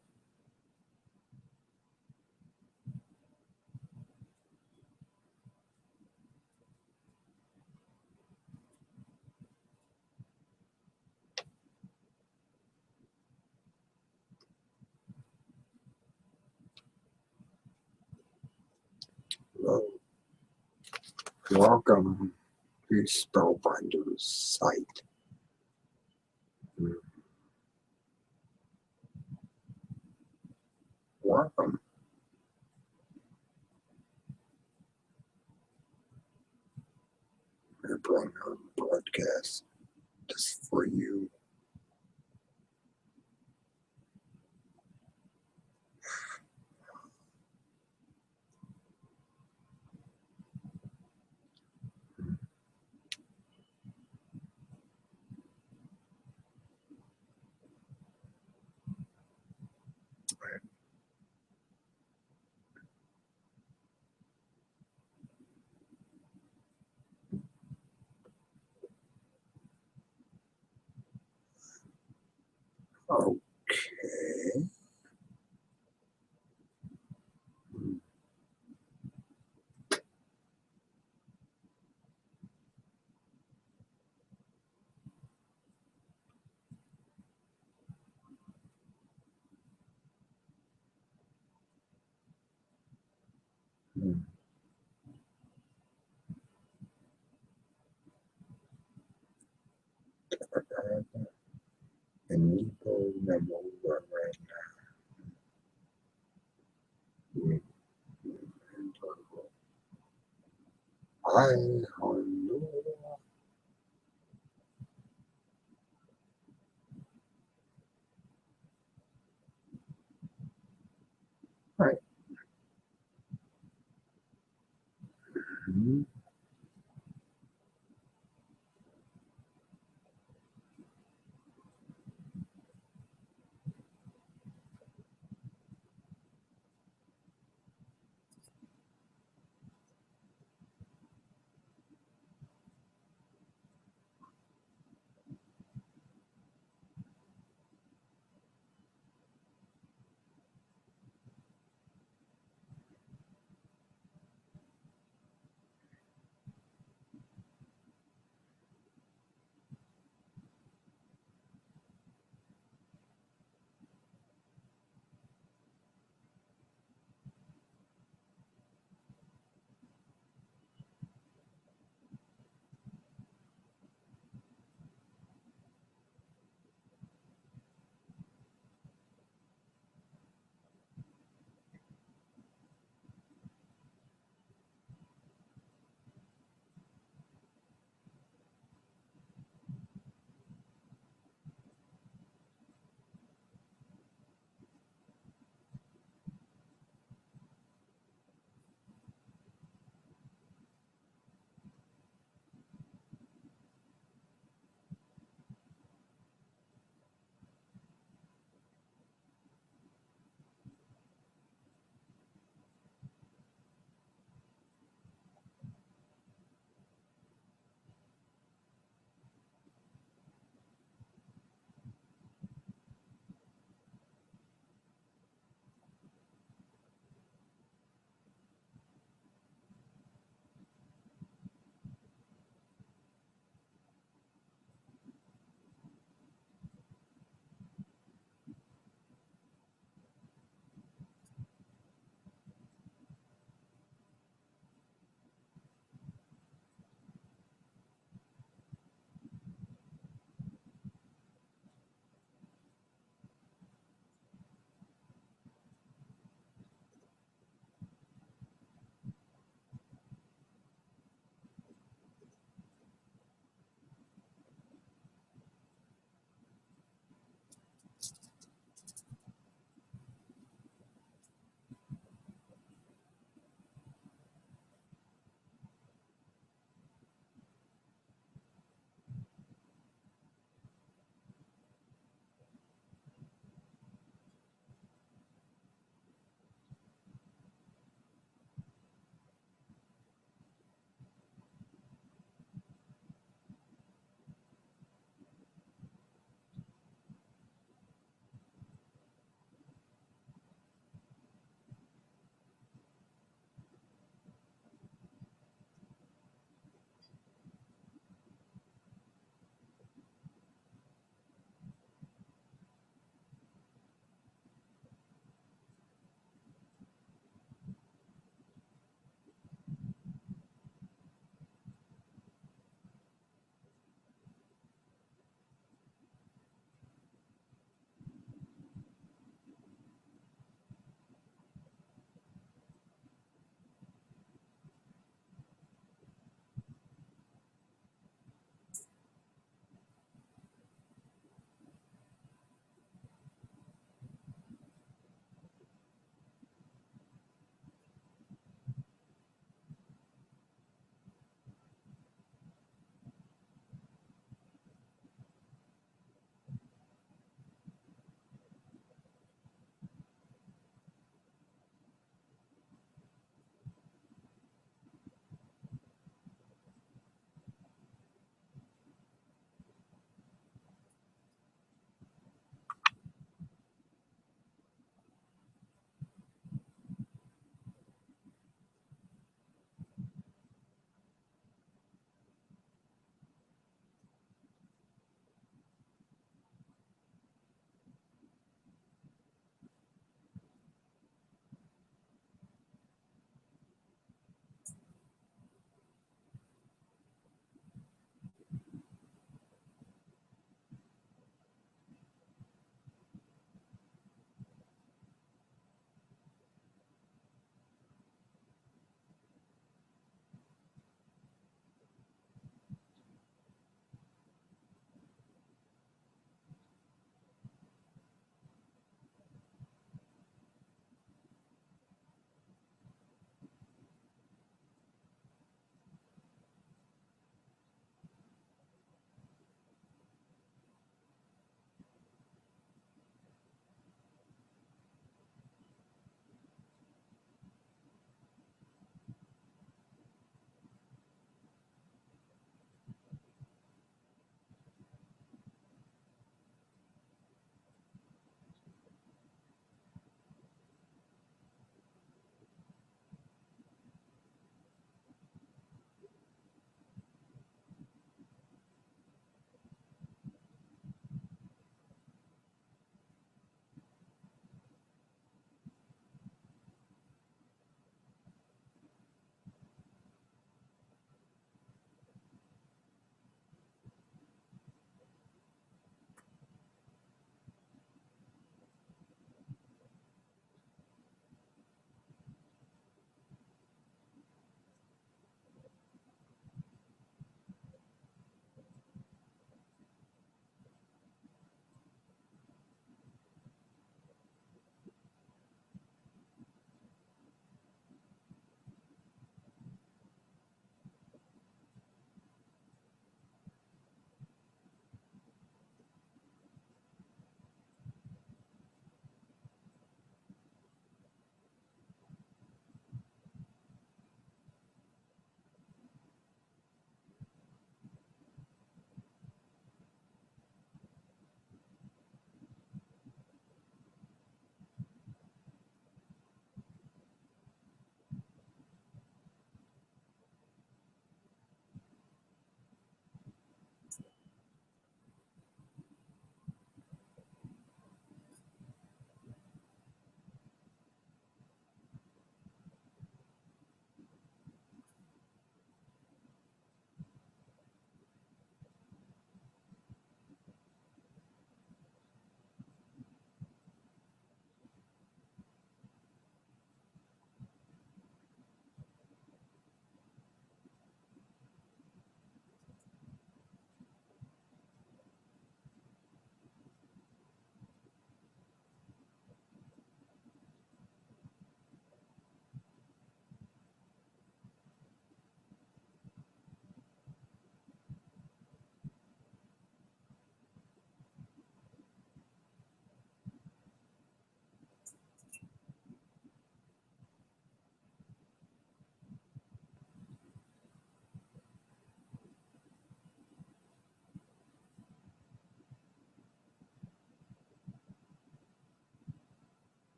[SPEAKER 1] well, welcome to Spellbinder's site. Hmm. Welcome. I bring on broadcast just for you. Okay. Hmm. And Nico number one right now. I know. Right. Mhm.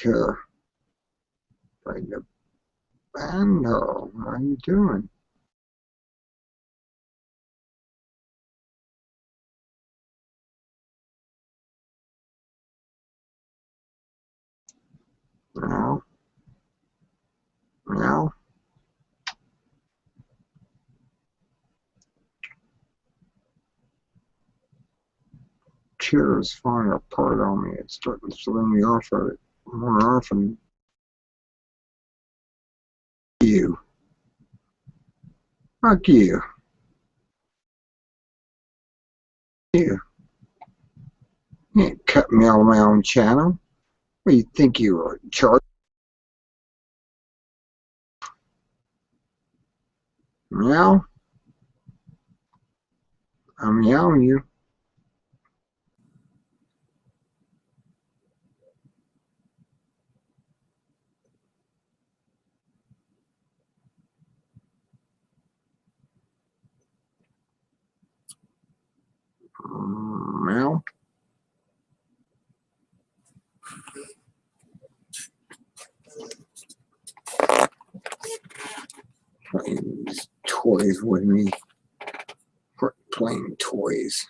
[SPEAKER 1] Sure. Like the bando. How you doing? Meow. Meow. Chair is falling apart on me. It's starting to throw me off of it more often. You. Fuck you. You. You ain't cut me out of my own channel. What do you think you were in charge? Meow. I'm meowing you. Meow. Playing these toys with me. Playing toys.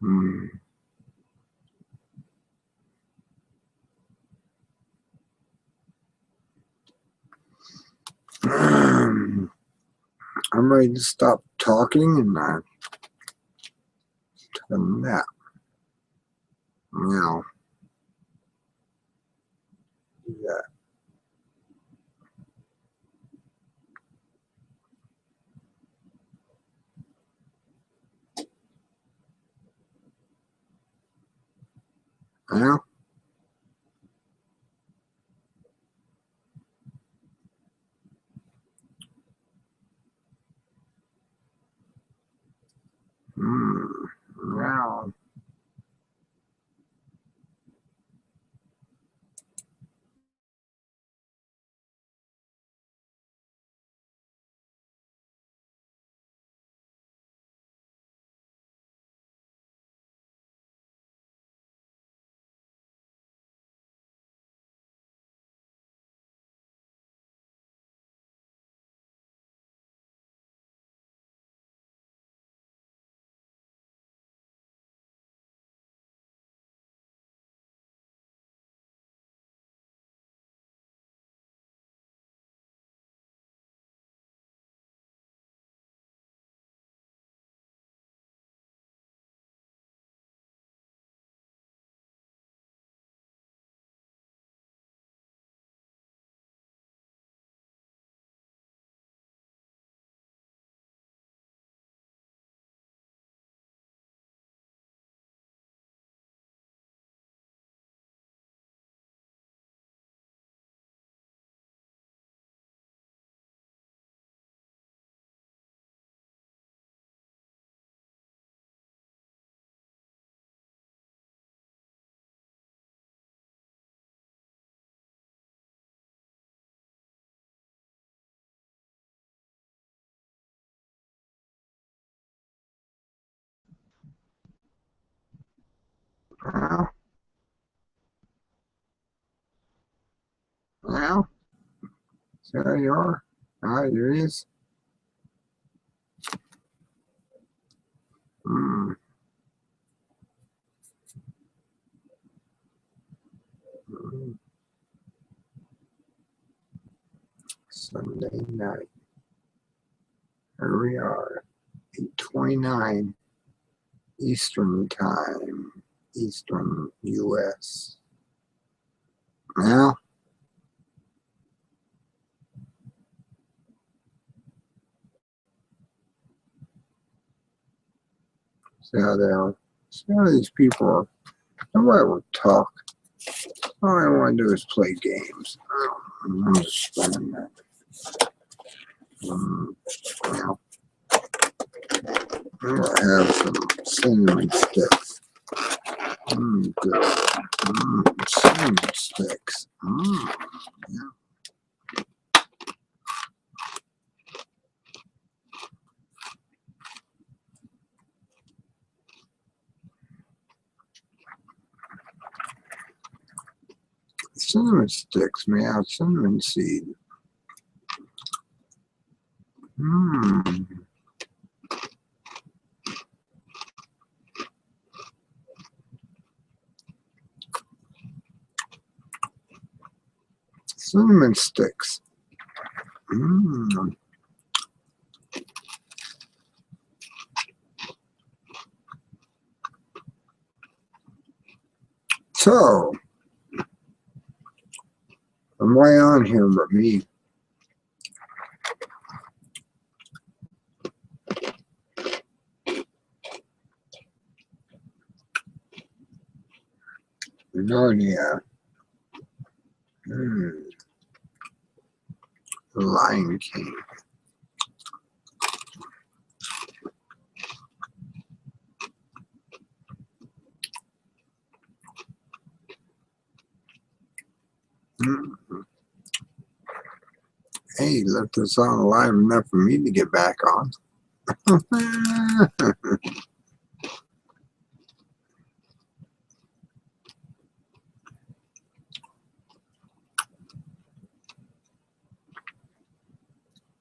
[SPEAKER 1] Hmm. I'm ready to stop talking and take a nap. Meow. Yeah. Meow. Hmm. Meow. Meow. Meow. So there you are. Ah, there he is. Hmm. Sunday night. Here we are. 8:29 Eastern Time. Eastern US. Now, see how they are. See how these people are Nobody will talk. All I want to do is play games. I'm just spending that. Now, I'm going to have some cinnamon sticks. Good. Cinnamon sticks. Yeah. Cinnamon sticks, man. Cinnamon seed. Cinnamon sticks. So, I'm way on here but me. Narnia. The Lion King. Hey, left this on alive enough for me to get back on.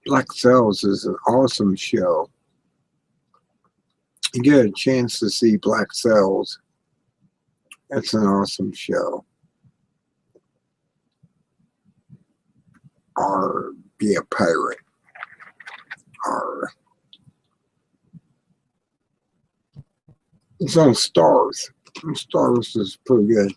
[SPEAKER 1] Black Cells is an awesome show. You get a chance to see Black Cells. It's an awesome show. Or be a pirate. Or it's on Stars. Stars is pretty good.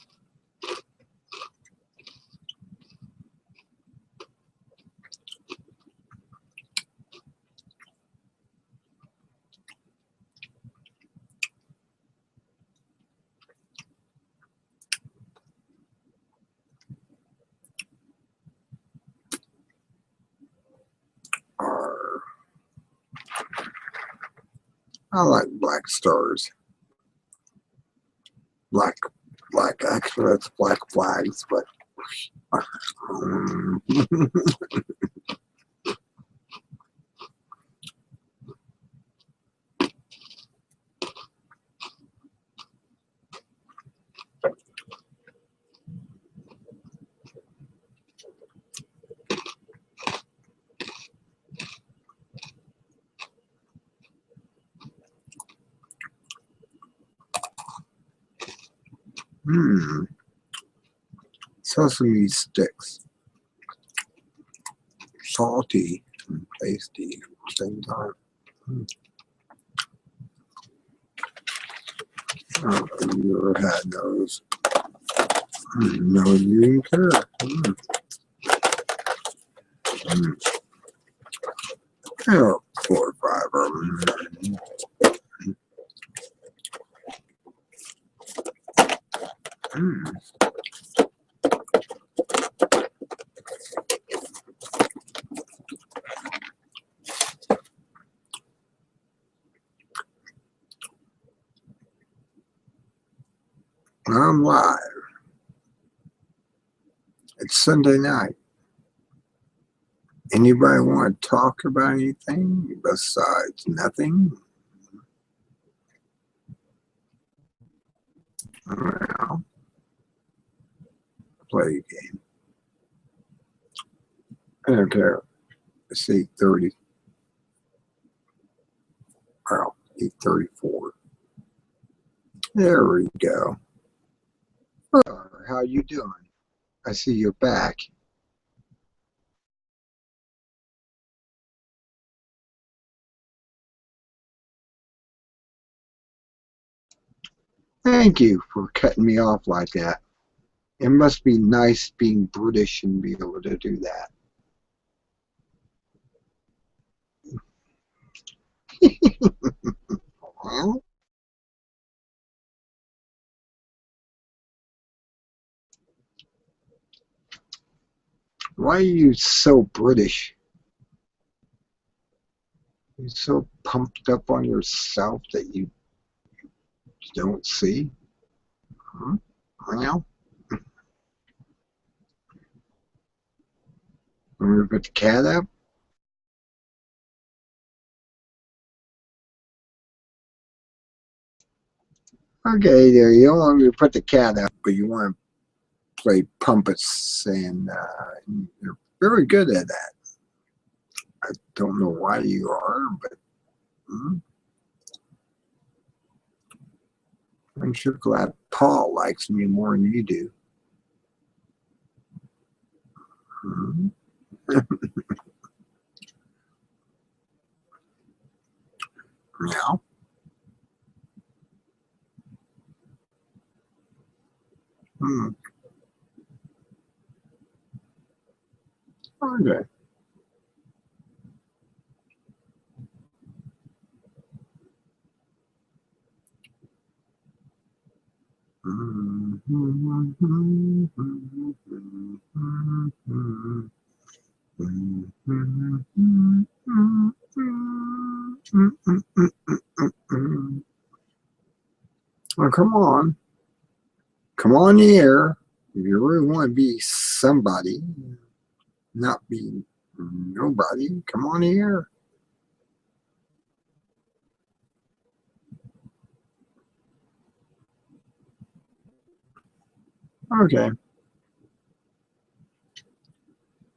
[SPEAKER 1] Or I like Black Stars. Black, actually that's Black Flags, but sesame sticks. Salty and tasty at the same time. I don't know if you ever had those. No, you didn't care. Oh, 4 or 5 of them. I'm live. It's Sunday night. Anybody want to talk about anything besides nothing? Well, play a game. I don't care. It's 8:30. Well, 8:34. There we go. Oh, how you doing? I see you're back. Thank you for cutting me off like that. It must be nice being British and be able to do that. Well, Why are you so British? You're so pumped up on yourself that you don't see? Huh? Well, want me to put the cat up? Okay, there you don't want me to put the cat up, but you want to play puppets, and you're very good at that. I don't know why you are, but I'm sure glad Paul likes me more than you do. Hmm. Yeah. Hmm. Okay. Oh, come on. Come on here. If you really want to be somebody, not be nobody, come on here. Okay.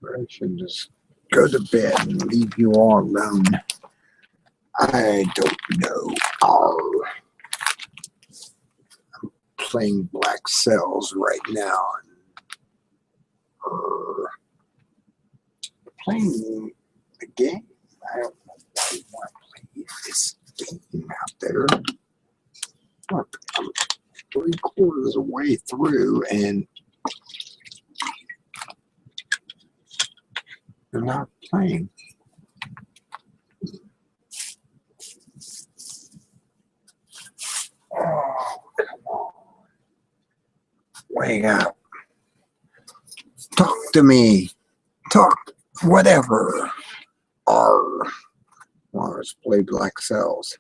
[SPEAKER 1] I should just go to bed and leave you all alone. I don't know. I'm playing Black Cells right now. Uh, Playing the game. I don't know why you want to play this game out there. Look, I'm 3/4 of the way through and they're not playing. Oh, come on. Wake up. Talk to me. Talk whatever. Or let's play Black Cells.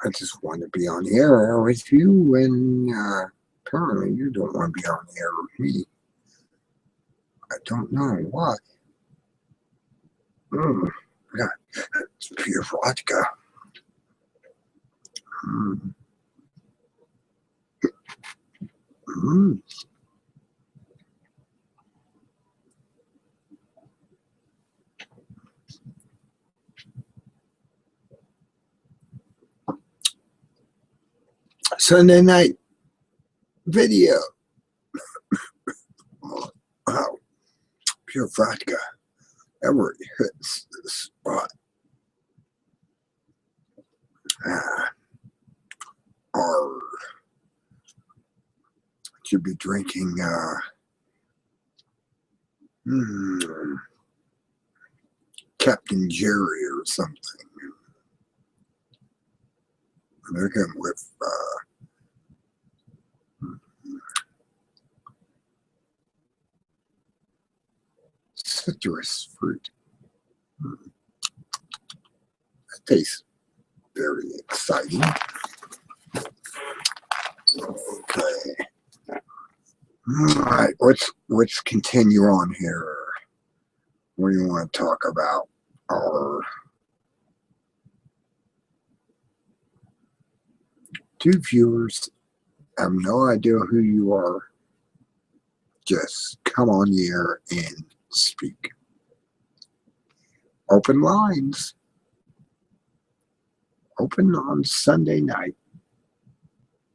[SPEAKER 1] I just want to be on the air with you, and apparently you don't want to be on the air with me. I don't know why. God, it's pure vodka. Mm. Mm. Sunday night video. Wow, pure vodka. That really hits the spot. Or should be drinking Captain Jerry or something. They're him with citrus fruit. That tastes very exciting. Okay. All right, let's continue on here. What do you want to talk about? Our two viewers have no idea who you are. Just come on here and speak. Open lines. Open on Sunday night,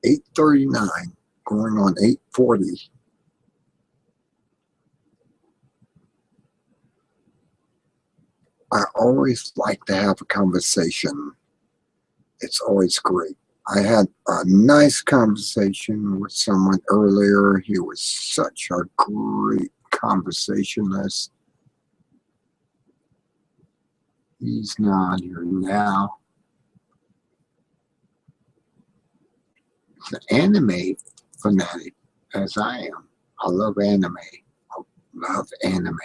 [SPEAKER 1] 8:39, going on 8:40. I always like to have a conversation. It's always great. I had a nice conversation with someone earlier. He was such a great conversationalist. He's not here now. He's an anime fanatic, as I am. I love anime. love anime.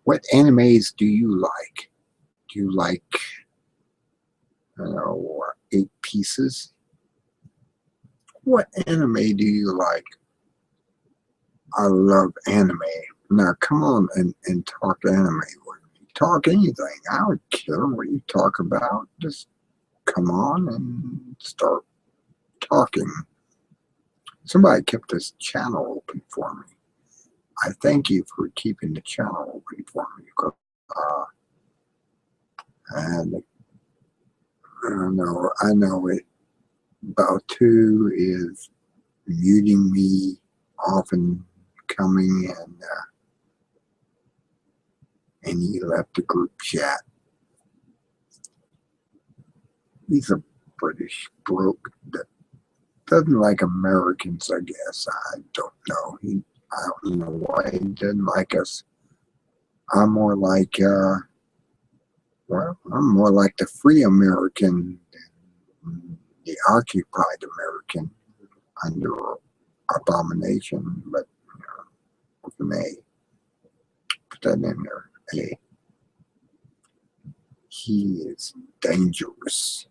[SPEAKER 1] What animes do you like? Do you like, Eight Pieces? What anime do you like? I love anime. Now come on and talk anime with me. Talk anything. I don't care what you talk about. Just come on and start talking. Somebody kept this channel open for me. I thank you for keeping the channel open for me. And I know it. About two is muting me, often coming and he left the group chat. He's a British bloke that doesn't like Americans, I guess. I don't know. I don't know why he didn't like us. I'm more like, I'm more like the free American than the occupied American under abomination, but with an A. Put that in there, A. He is dangerous.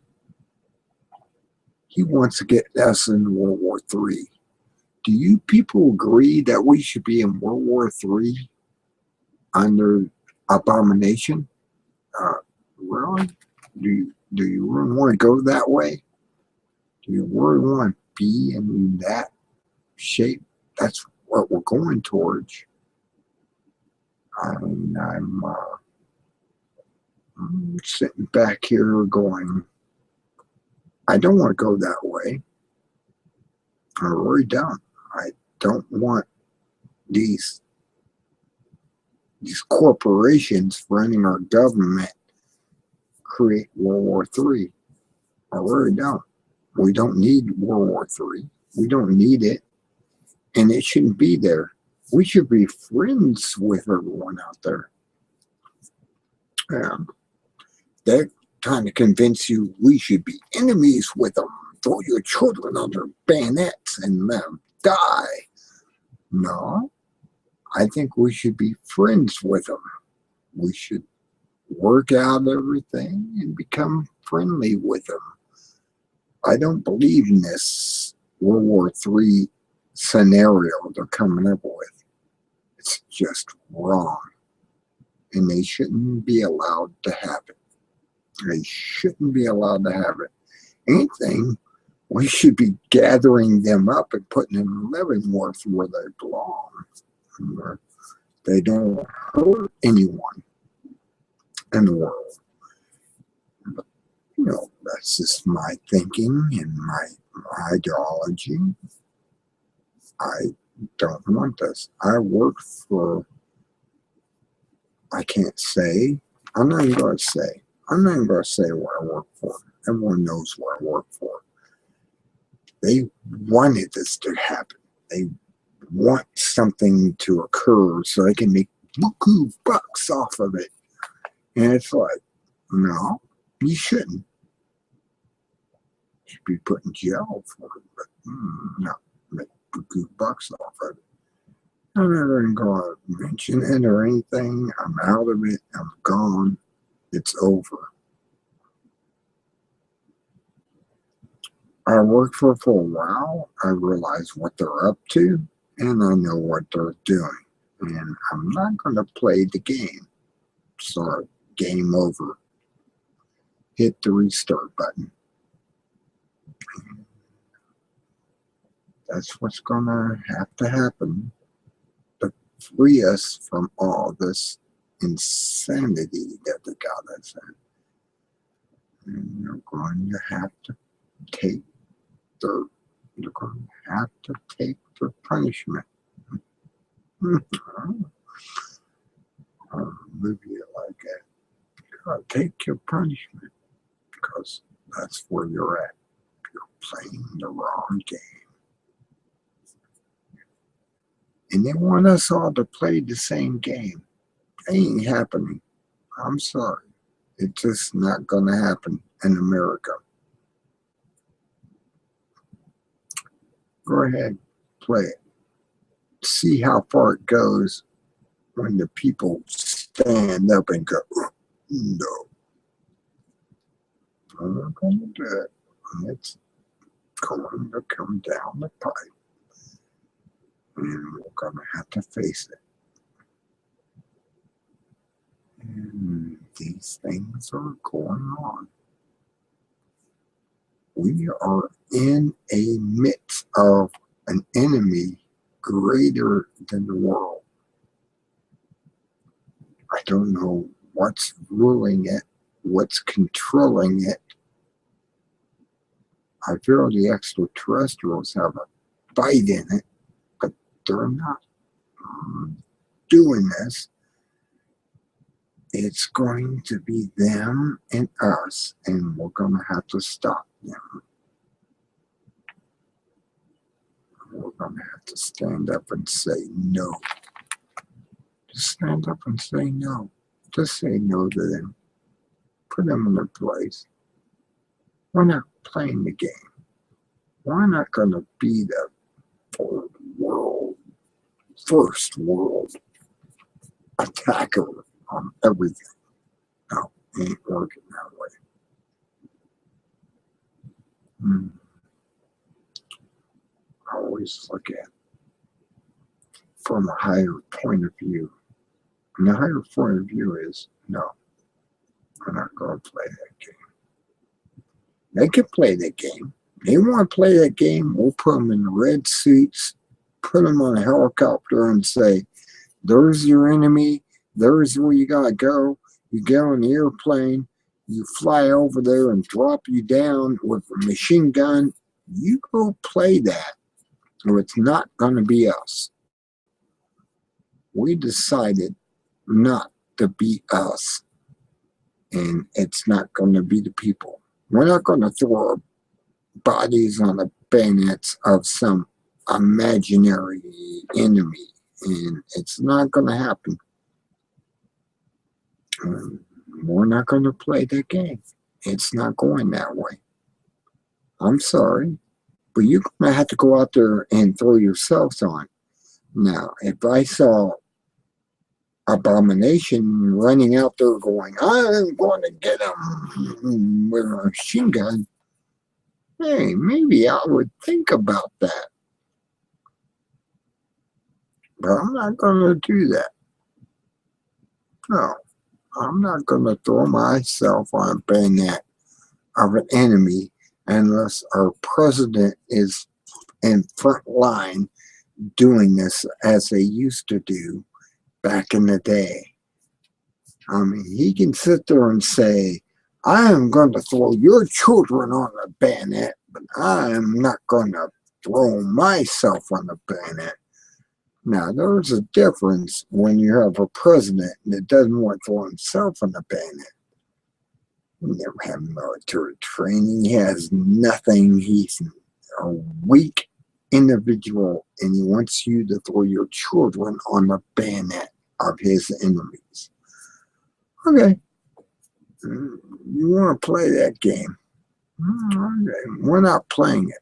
[SPEAKER 1] He wants to get us in World War III. Do you people agree that we should be in World War III under abomination? Really? Do you really want to go that way? Do you really want to be in that shape? That's what we're going towards. I mean, I'm sitting back here going, I don't want to go that way. I really don't. I don't want these corporations running our government create World War III. I really don't. We don't need World War III. We don't need it. And it shouldn't be there. We should be friends with everyone out there. They're trying to convince you we should be enemies with them. Throw your children under bayonets and let them die. No, I think we should be friends with them. We should work out everything and become friendly with them. I don't believe in this World War III scenario they're coming up with. It's just wrong. And they shouldn't be allowed to have it. They shouldn't be allowed to have it. Anything, we should be gathering them up and putting them in Leavenworth where they belong. Where they don't hurt anyone in the world. But, that's just my thinking and my ideology. I don't want this. I can't say. I'm not even going to say. I'm not even going to say what I work for. Everyone knows what I work for. They wanted this to happen. They want something to occur so they can make buku bucks off of it. And it's like, no, you shouldn't. You should be put in jail for it, but no, make buku bucks off of it. I'm not even going to mention it or anything. I'm out of it. I'm gone. It's over. I worked for a while. I realize what they're up to, and I know what they're doing. And I'm not going to play the game. Sorry, game over. Hit the restart button. That's what's going to have to happen to free us from all this insanity that they got us in. And you're going to have to take you're going to have to take their punishment. I'll move you like that. You gotta take your punishment because that's where you're at. You're playing the wrong game. And they want us all to play the same game. It ain't happening. I'm sorry. It's just not going to happen in America. Go ahead, play it. See how far it goes when the people stand up and go, no, I'm not going to do it. And it's going to come down the pipe. And we're going to have to face it. And these things are going on. We are in a midst of an enemy greater than the world. I don't know what's ruling it, what's controlling it. I feel the extraterrestrials have a bite in it, but they're not doing this. It's going to be them and us, and we're going to have to stop them. We're going to have to stand up and say no. Just stand up and say no. Just say no to them. Put them in their place. We're not playing the game. We're not going to be the first world attacker on everything. No, it ain't working that way. I always look at it from a higher point of view. And the higher point of view is, no, we're not going to play that game. They can play that game. They want to play that game, we'll put them in the red suits, put them on a helicopter and say, there's your enemy, there's where you got to go. You get on the airplane, you fly over there and drop you down with a machine gun. You go play that, or it's not going to be us. We decided not to be us, and it's not going to be the people. We're not going to throw our bodies on the bayonets of some imaginary enemy, and it's not going to happen. We're not going to play that game. It's not going that way. I'm sorry, but you're going to have to go out there and throw yourselves on. Now, if I saw Abomination running out there going, I'm going to get him with a machine gun, hey, maybe I would think about that. But I'm not going to do that. No, I'm not going to throw myself on a bayonet of an enemy unless our president is in front line doing this as they used to do back in the day. I mean, he can sit there and say, I am going to throw your children on the bayonet, but I am not going to throw myself on the bayonet. Now, there's a difference when you have a president that doesn't want to throw himself on the bayonet. He never had military training. He has nothing. He's a weak individual, and he wants you to throw your children on the bayonet of his enemies. Okay. You want to play that game? Okay. We're not playing it.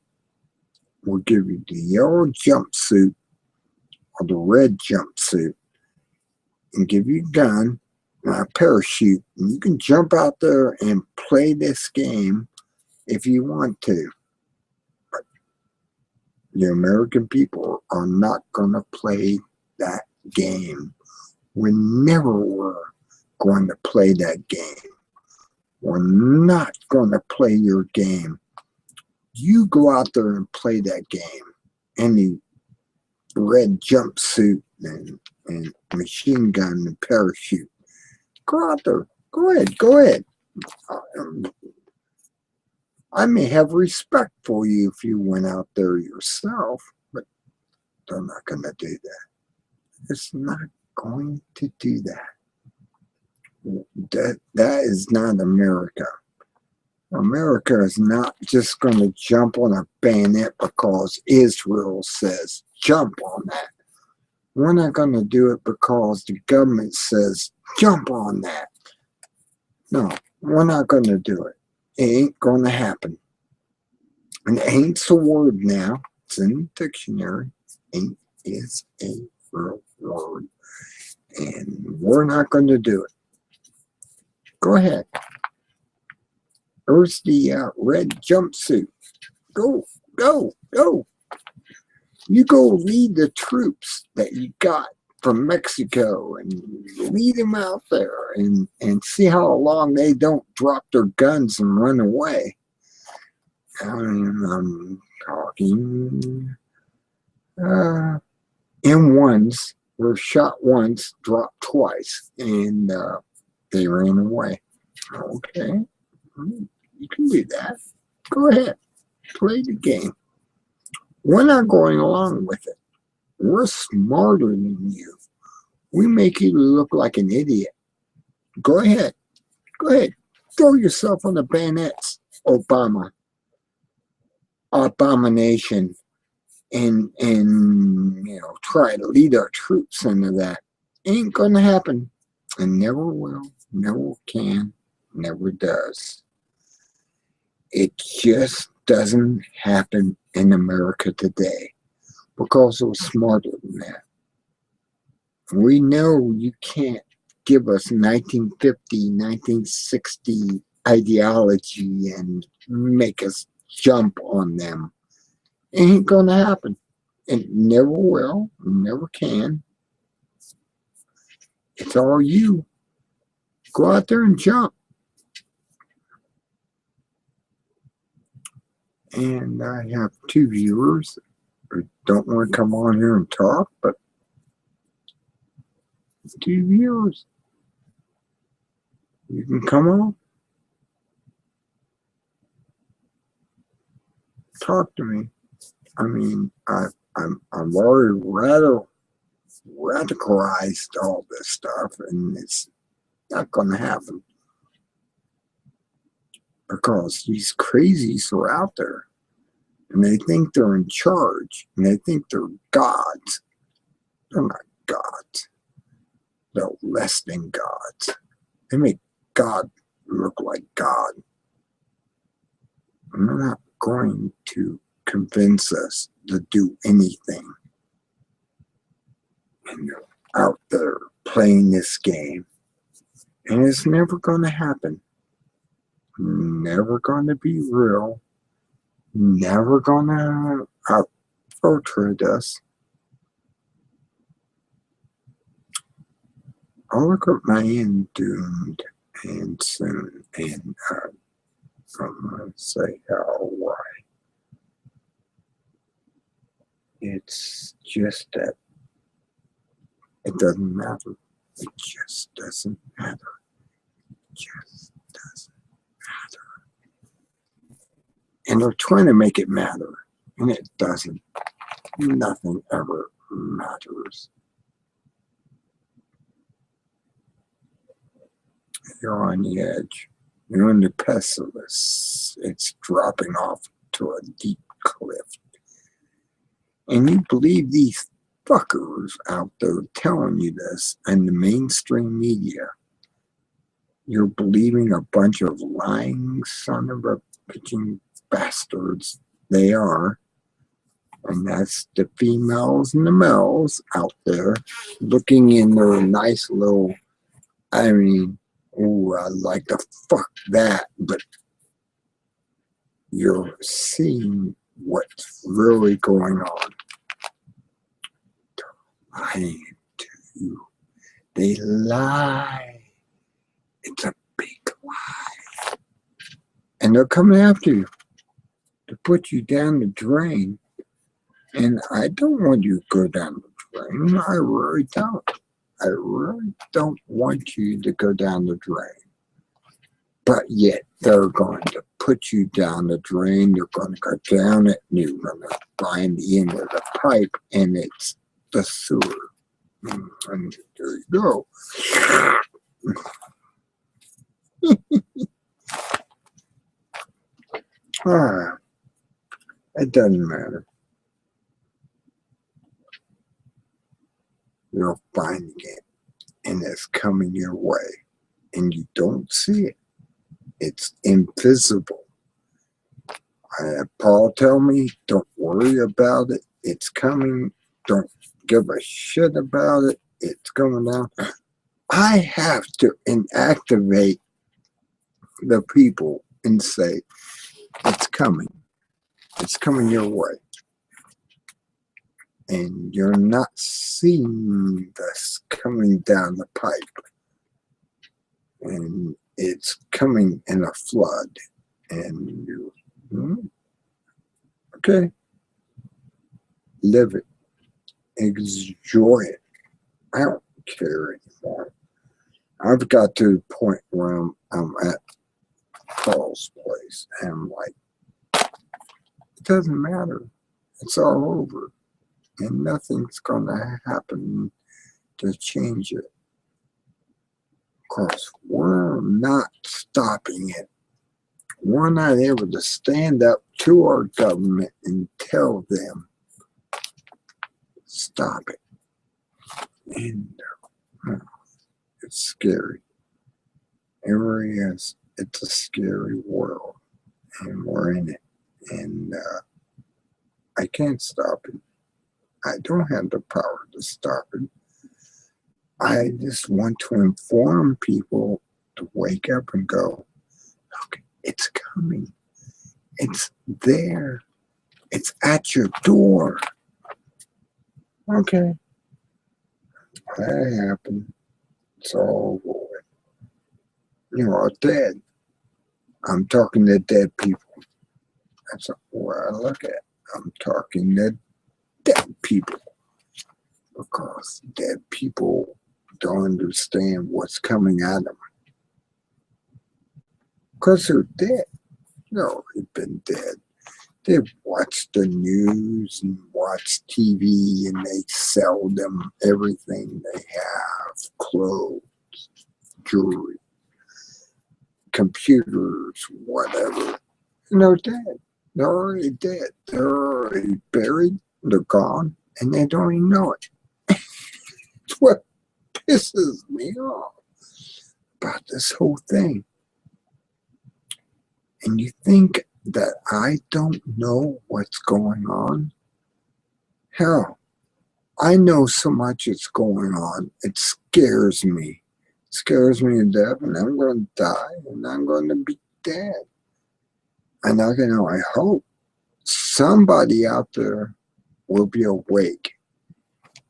[SPEAKER 1] We'll give you the yellow jumpsuit or the red jumpsuit and give you a gun and a parachute, and you can jump out there and play this game if you want to. But the American people are not going to play that game. We never were going to play that game. We're not going to play your game. You go out there and play that game. Any red jumpsuit and machine gun and parachute. Go out there. Go ahead. Go ahead. I may have respect for you if you went out there yourself, but they're not going to do that. It's not going to do that. That is not America. America is not just going to jump on a bayonet because Israel says jump on that. We're not going to do it because the government says jump on that. No, we're not going to do it. It ain't going to happen. And ain't's a word now. It's in the dictionary. Ain't is a real word. And we're not going to do it. Go ahead. There's the red jumpsuit. Go, go, go. You go lead the troops that you got from Mexico and lead them out there and see how long they don't drop their guns and run away. I'm talking M1s were shot once, dropped twice, and they ran away. Okay, you can do that. Go ahead, play the game. We're not going along with it. We're smarter than you. We make you look like an idiot. Go ahead. Go ahead. Throw yourself on the bayonets, Obama. Abomination. And try to lead our troops into that. Ain't gonna happen. And never will. Never can. Never does. It just doesn't happen in America today because we're smarter than that. We know you can't give us 1950, 1960 ideology and make us jump on them. It ain't gonna happen. It never will, never can. It's all you. Go out there and jump. And I have 2 viewers who don't want to come on here and talk, but 2 viewers. You can come on. Talk to me. I mean, I'm already radicalized all this stuff, and it's not going to happen because these crazies are out there, and they think they're in charge, and they think they're gods. They're not gods. They're less than gods. They make God look like God. And they're not going to convince us to do anything. And they're out there playing this game. And it's never going to happen. Never going to be real. Never going to out-portrait us. I'll look at my end doomed and soon. And I'm going to say how why. It's just that it doesn't matter. It just doesn't matter. It just doesn't matter. And they're trying to make it matter. And it doesn't. Nothing ever matters. You're on the edge. You're on the precipice. It's dropping off to a deep cliff. And you believe these fuckers out there telling you this and the mainstream media. You're believing a bunch of lying son of a bitching bastards. They are. And that's the females and the males out there looking in their nice little, I mean, oh, I like to fuck that, but you're seeing what's really going on. They're lying to you. They lie. It's a big lie. And they're coming after you to put you down the drain. And I don't want you to go down the drain. I really don't. I really don't want you to go down the drain. But yet they're going to put you down the drain. They're going to go down it, and you're going to find the end of the pipe, and it's the sewer. And there you go. It doesn't matter. You're finding it, and it's coming your way, and you don't see it. It's invisible. Paul told me, don't worry about it. It's coming. Don't give a shit about it. it's coming down. I have to inactivate the people and say, it's coming. It's coming your way. And you're not seeing this coming down the pipe. And it's coming in a flood. And you, okay, live it. Enjoy it. I don't care anymore. I've got to the point where I'm at Paul's place. And I'm like, it doesn't matter. It's all over. And nothing's going to happen to change it. Of course, we're not stopping it. We're not able to stand up to our government and tell them, stop it. And it's scary. It really is. It's a scary world. And we're in it. And I can't stop it. I don't have the power to stop it. I just want to inform people to wake up and go, look, it's coming. It's there. It's at your door. Okay. That happened. It's all over with. You're all dead. I'm talking to dead people. That's what I look at. I'm talking to dead people. Because dead people don't understand what's coming at them. Because they're dead. No, they've been dead. They've watched the news and watched TV and they sell them everything they have. Clothes, jewelry, computers, whatever. And they're dead. They're already dead. They're already buried. They're gone. And they don't even know it. It's what pisses me off about this whole thing. And you think that I don't know what's going on? Hell, I know so much is going on. It scares me. It scares me to death, and I'm going to die, and I'm going to be dead. And I hope somebody out there will be awake.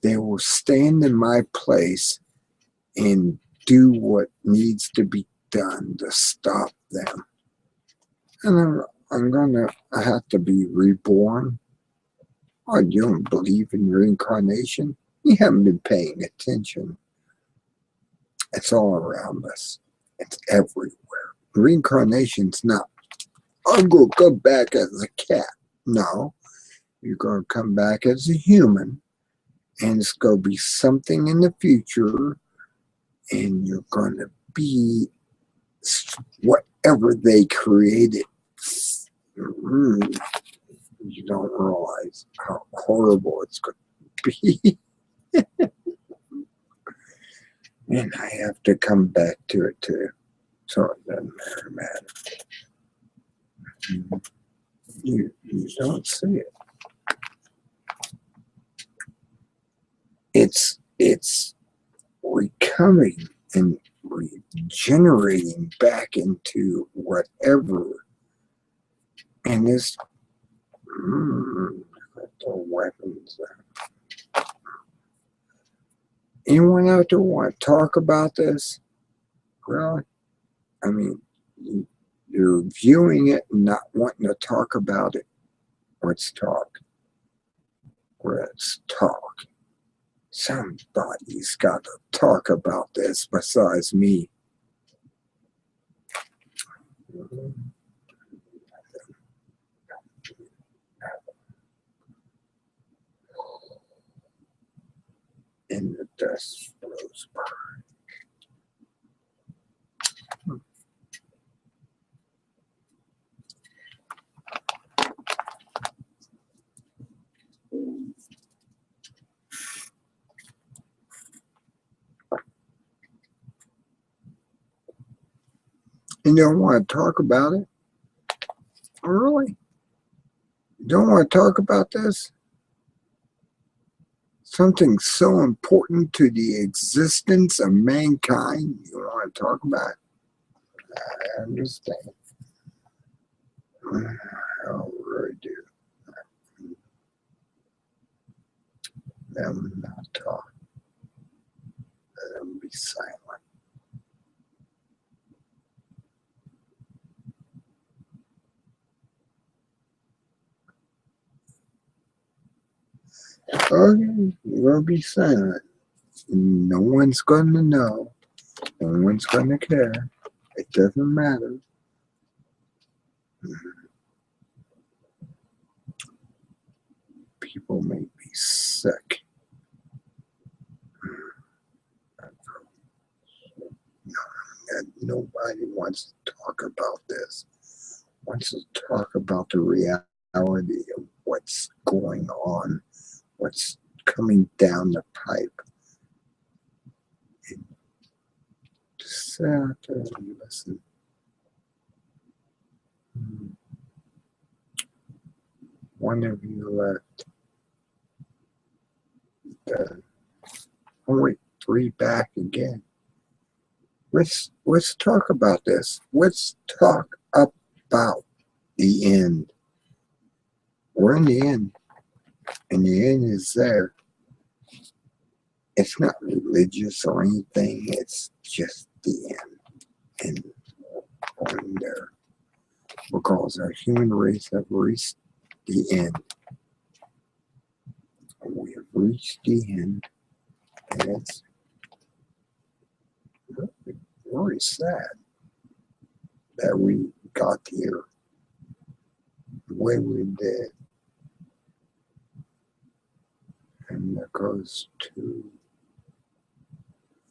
[SPEAKER 1] They will stand in my place and do what needs to be done to stop them. And I'm gonna have to be reborn. Oh, you don't believe in reincarnation? You haven't been paying attention. It's all around us. It's everywhere. Reincarnation's not, I'm gonna come back as a cat. No, you're gonna come back as a human, and it's gonna be something in the future, and you're gonna be whatever they created. You don't realize how horrible it's going to be. And I have to come back to it too. So it doesn't matter. You don't see it. It's recoming and regenerating back into whatever. And this the weapons. Anyone out there want to talk about this? Really? I mean, you're viewing it and not wanting to talk about it. Let's talk. Let's talk. Somebody's got to talk about this besides me. And the dust blows by. You don't want to talk about it? Oh, really? You don't want to talk about this? Something so important to the existence of mankind you want to talk about? I understand. I really do. Let them not talk. Let them be silent. Okay, we'll be silent. No one's gonna know. No one's gonna care. It doesn't matter. People may be sick. And nobody wants to talk about this. Wants to talk about the reality of what's going on, what's coming down the pipe. And just sit out there and listen. One of you left. Only 3 back again. Let's talk about this. Let's talk about the end. We're in the end, and the end is there. It's not religious or anything. It's just the end, and we're going there because our human race have reached the end. We have reached the end, and it's really sad that we got here the way we did. And that goes to,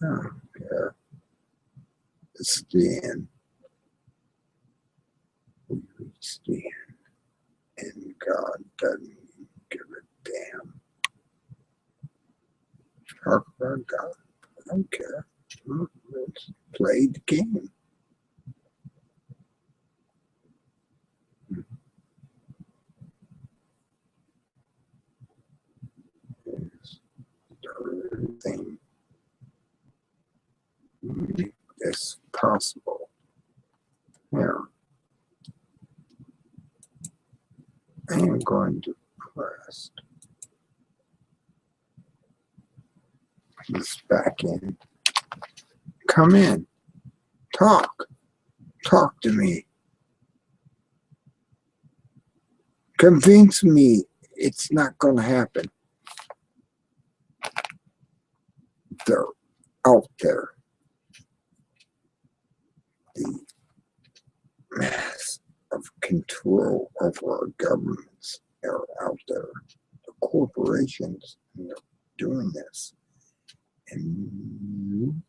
[SPEAKER 1] oh, yeah, it's the end. We reached the end, and God doesn't give a damn. Talk about God. I don't care. Let's play the game. It's the thing make this possible. Now, I am going to press this back in. Come in. Talk. Talk to me. Convince me it's not going to happen. They're out there. The mass of control over our governments are out there. The corporations are doing this. And you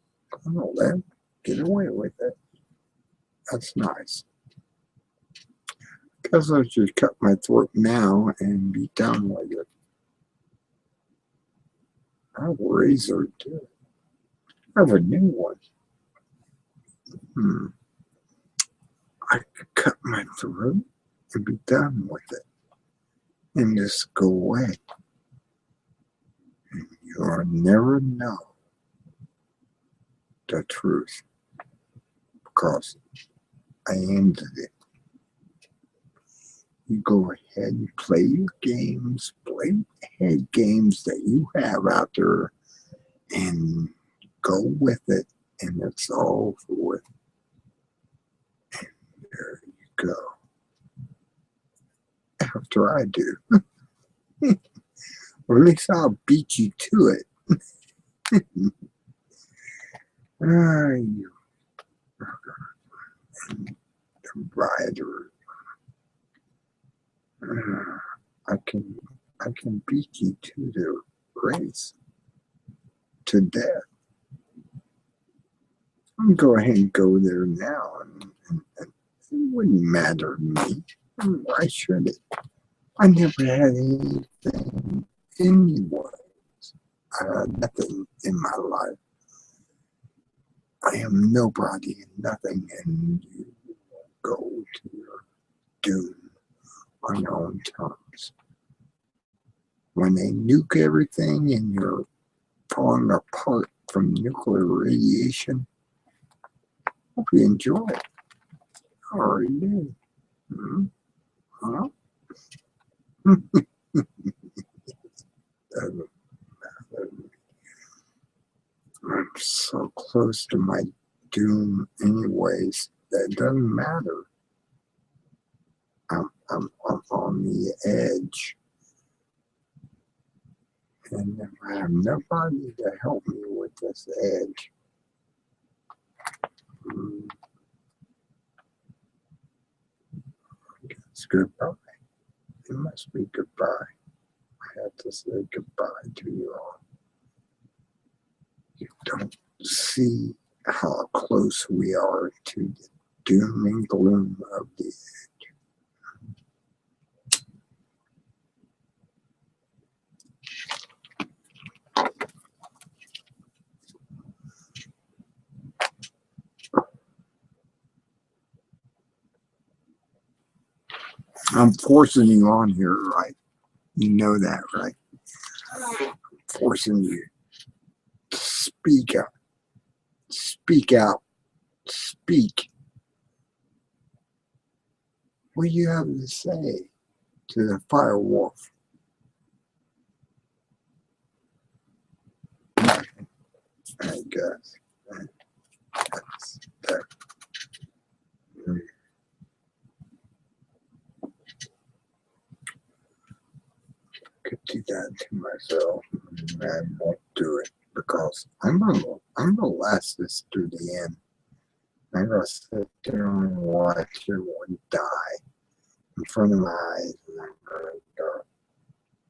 [SPEAKER 1] gonna let them get away with it. That's nice. Guess I should cut my throat now and be done with it. I have a razor too. I have a new one. I could cut my throat and be done with it. And just go away. And you'll never know the truth. Because I ended it. You go ahead and play your games, play head games that you have out there, and go with it, and it's all for it. And there you go. After I do. Or at least I'll beat you to it. You rider. I can beat you to the race, to death. I'm gonna go ahead and go there now, and it wouldn't matter to me. Why should it? I never had anything anyways. I had nothing in my life. I am nobody and nothing, and you go to your doom on your own terms. when they nuke everything and you're falling apart from nuclear radiation. Hope you enjoy it. I already do. Hmm? Huh? I'm so close to my doom anyways that it doesn't matter. I'm on the edge. And if I have nobody to help me with this edge, it's goodbye. It must be goodbye. I have to say goodbye to you all. You don't see how close we are to the doom and gloom of the edge. I'm forcing you on here, right? You know that, right? I'm forcing you to speak out. Speak out. Speak. What do you have to say to the fire wolf? I guess. That's that. Could do that to myself. I won't do it because I'm gonna last this through the end. I'm gonna sit there and watch everyone die in front of my eyes, and I'm gonna go.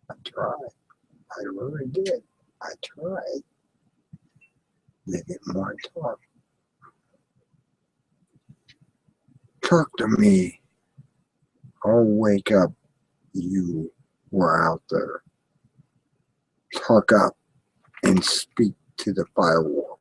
[SPEAKER 1] I tried. I really did. I tried. They get more talk. Talk to me. I'll wake up. You were out there. Talk up and speak to the firewolf.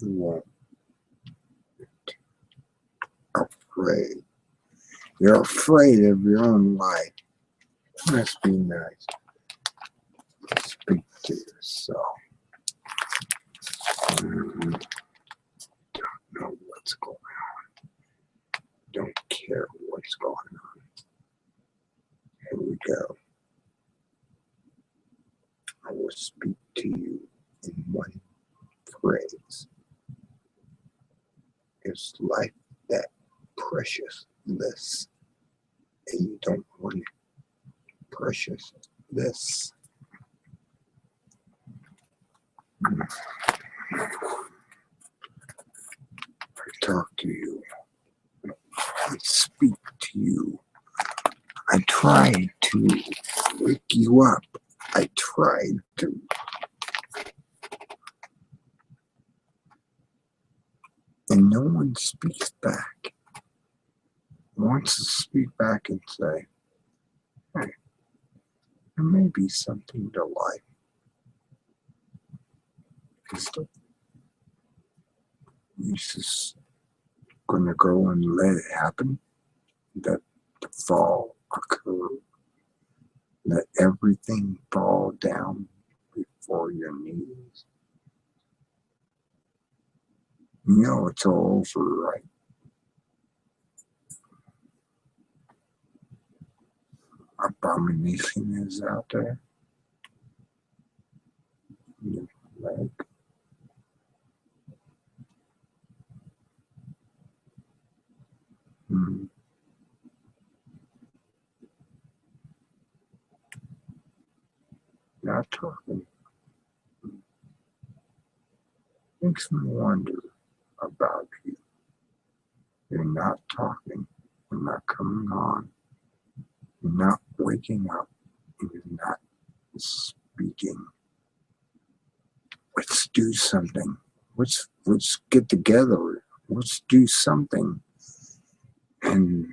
[SPEAKER 1] You won't. Afraid. You're afraid of your own life. Must be nice. Speak to yourself. Don't know what's going on. Don't care what's going on. Here we go. I will speak to you in one phrase. Is life that preciousness? And you don't want it. Preciousness. I talk to you. I speak to you. I try to wake you up. I try to. And no one speaks back. Wants to speak back and say, hey, there may be something to life. Is you just gonna go and let it happen? Let the fall occur. Let everything fall down before your knees. You know it's all over, right? Abomination is out there. Your leg. Not talking. Makes me wonder about you. You're not talking. You're not coming on. You're not waking up. And you're not speaking. Let's do something. Let's get together. Let's do something. And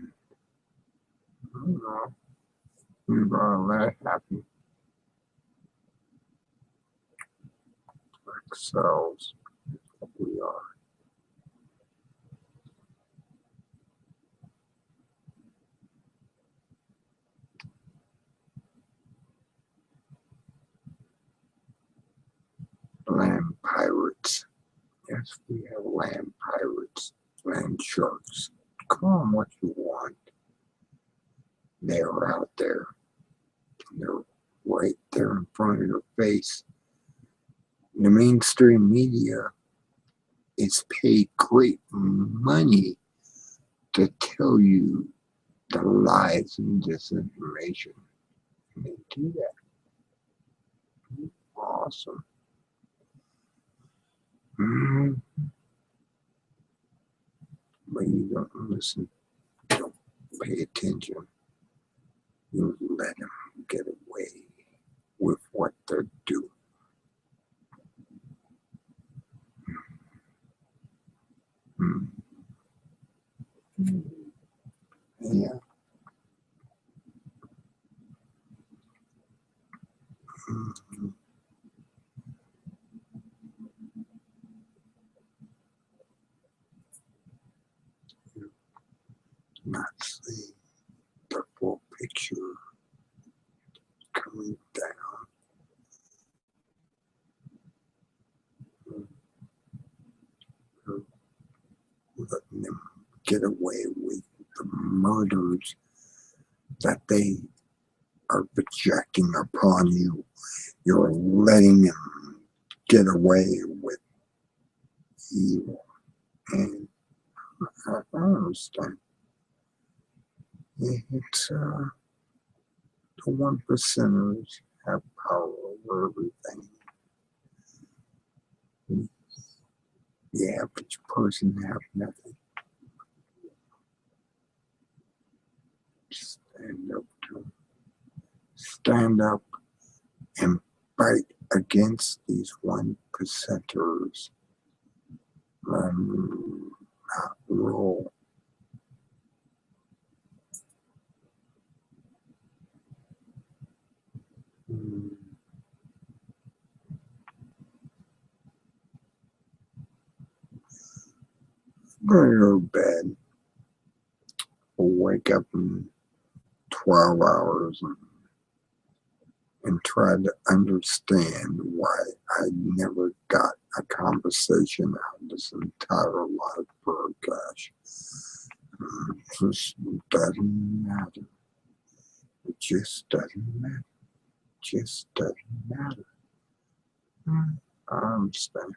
[SPEAKER 1] you know, we're gonna let it happen. ourselves. What we are. Land pirates. Yes, we have land pirates, land sharks. Call them what you want. They're out there. They're right there in front of your face. The mainstream media is paid great money to tell you the lies and disinformation. And they do that. Awesome. Mhm. But you don't listen. Don't pay attention. You let them get away with what they're doing. Mm. Yeah. Mhm. You're not seeing the full picture coming down. You're letting them get away with the murders that they are projecting upon you. You're letting them get away with evil. And I understand. It's the one percenters have power over everything. The average person have nothing. Stand up to them. Stand up and fight against these one percenters. Not roll. I'm going to go to bed. We'll wake up in 12 hours and try to understand why I never got a conversation out of this entire live broadcast. It just doesn't matter. It just doesn't matter. It just doesn't matter. I understand.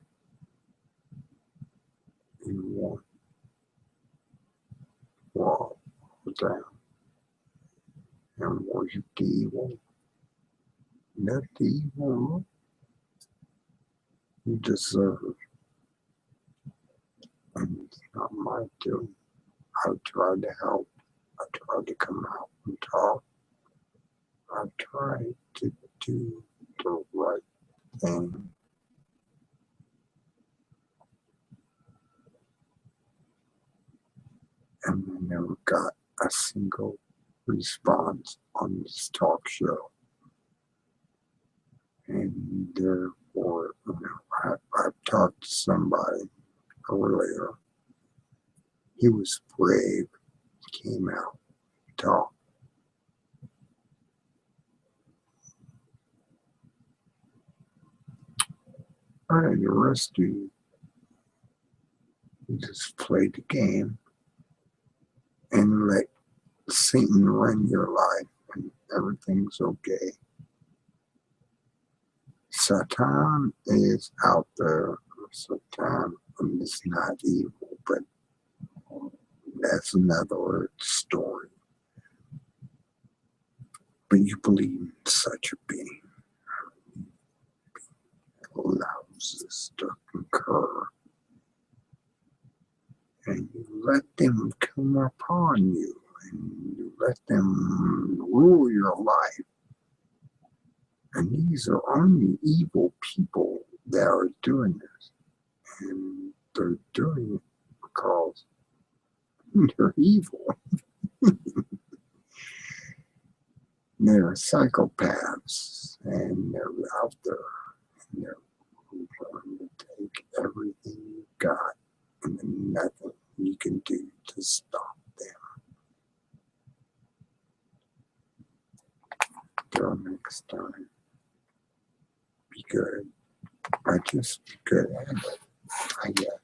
[SPEAKER 1] You want wall down and worship the evil. Let the evil you deserve. And it's not my doing. I tried to help. I tried to come out and talk. I tried to do the right thing. And I never got a single response on this talk show. And therefore, I've talked to somebody earlier. He was brave. He came out and talked. All right, the rest of you just play the game and let Satan run your life and everything's okay. Satan is out there. Satan is not evil, but that's another story. But you believe in such a being that allows this to occur. And you let them come upon you and you let them rule your life. And these are only evil people that are doing this. And they're doing it because they're evil. They're psychopaths and they're out there and they're next time. Be good. I just be good at it, I guess.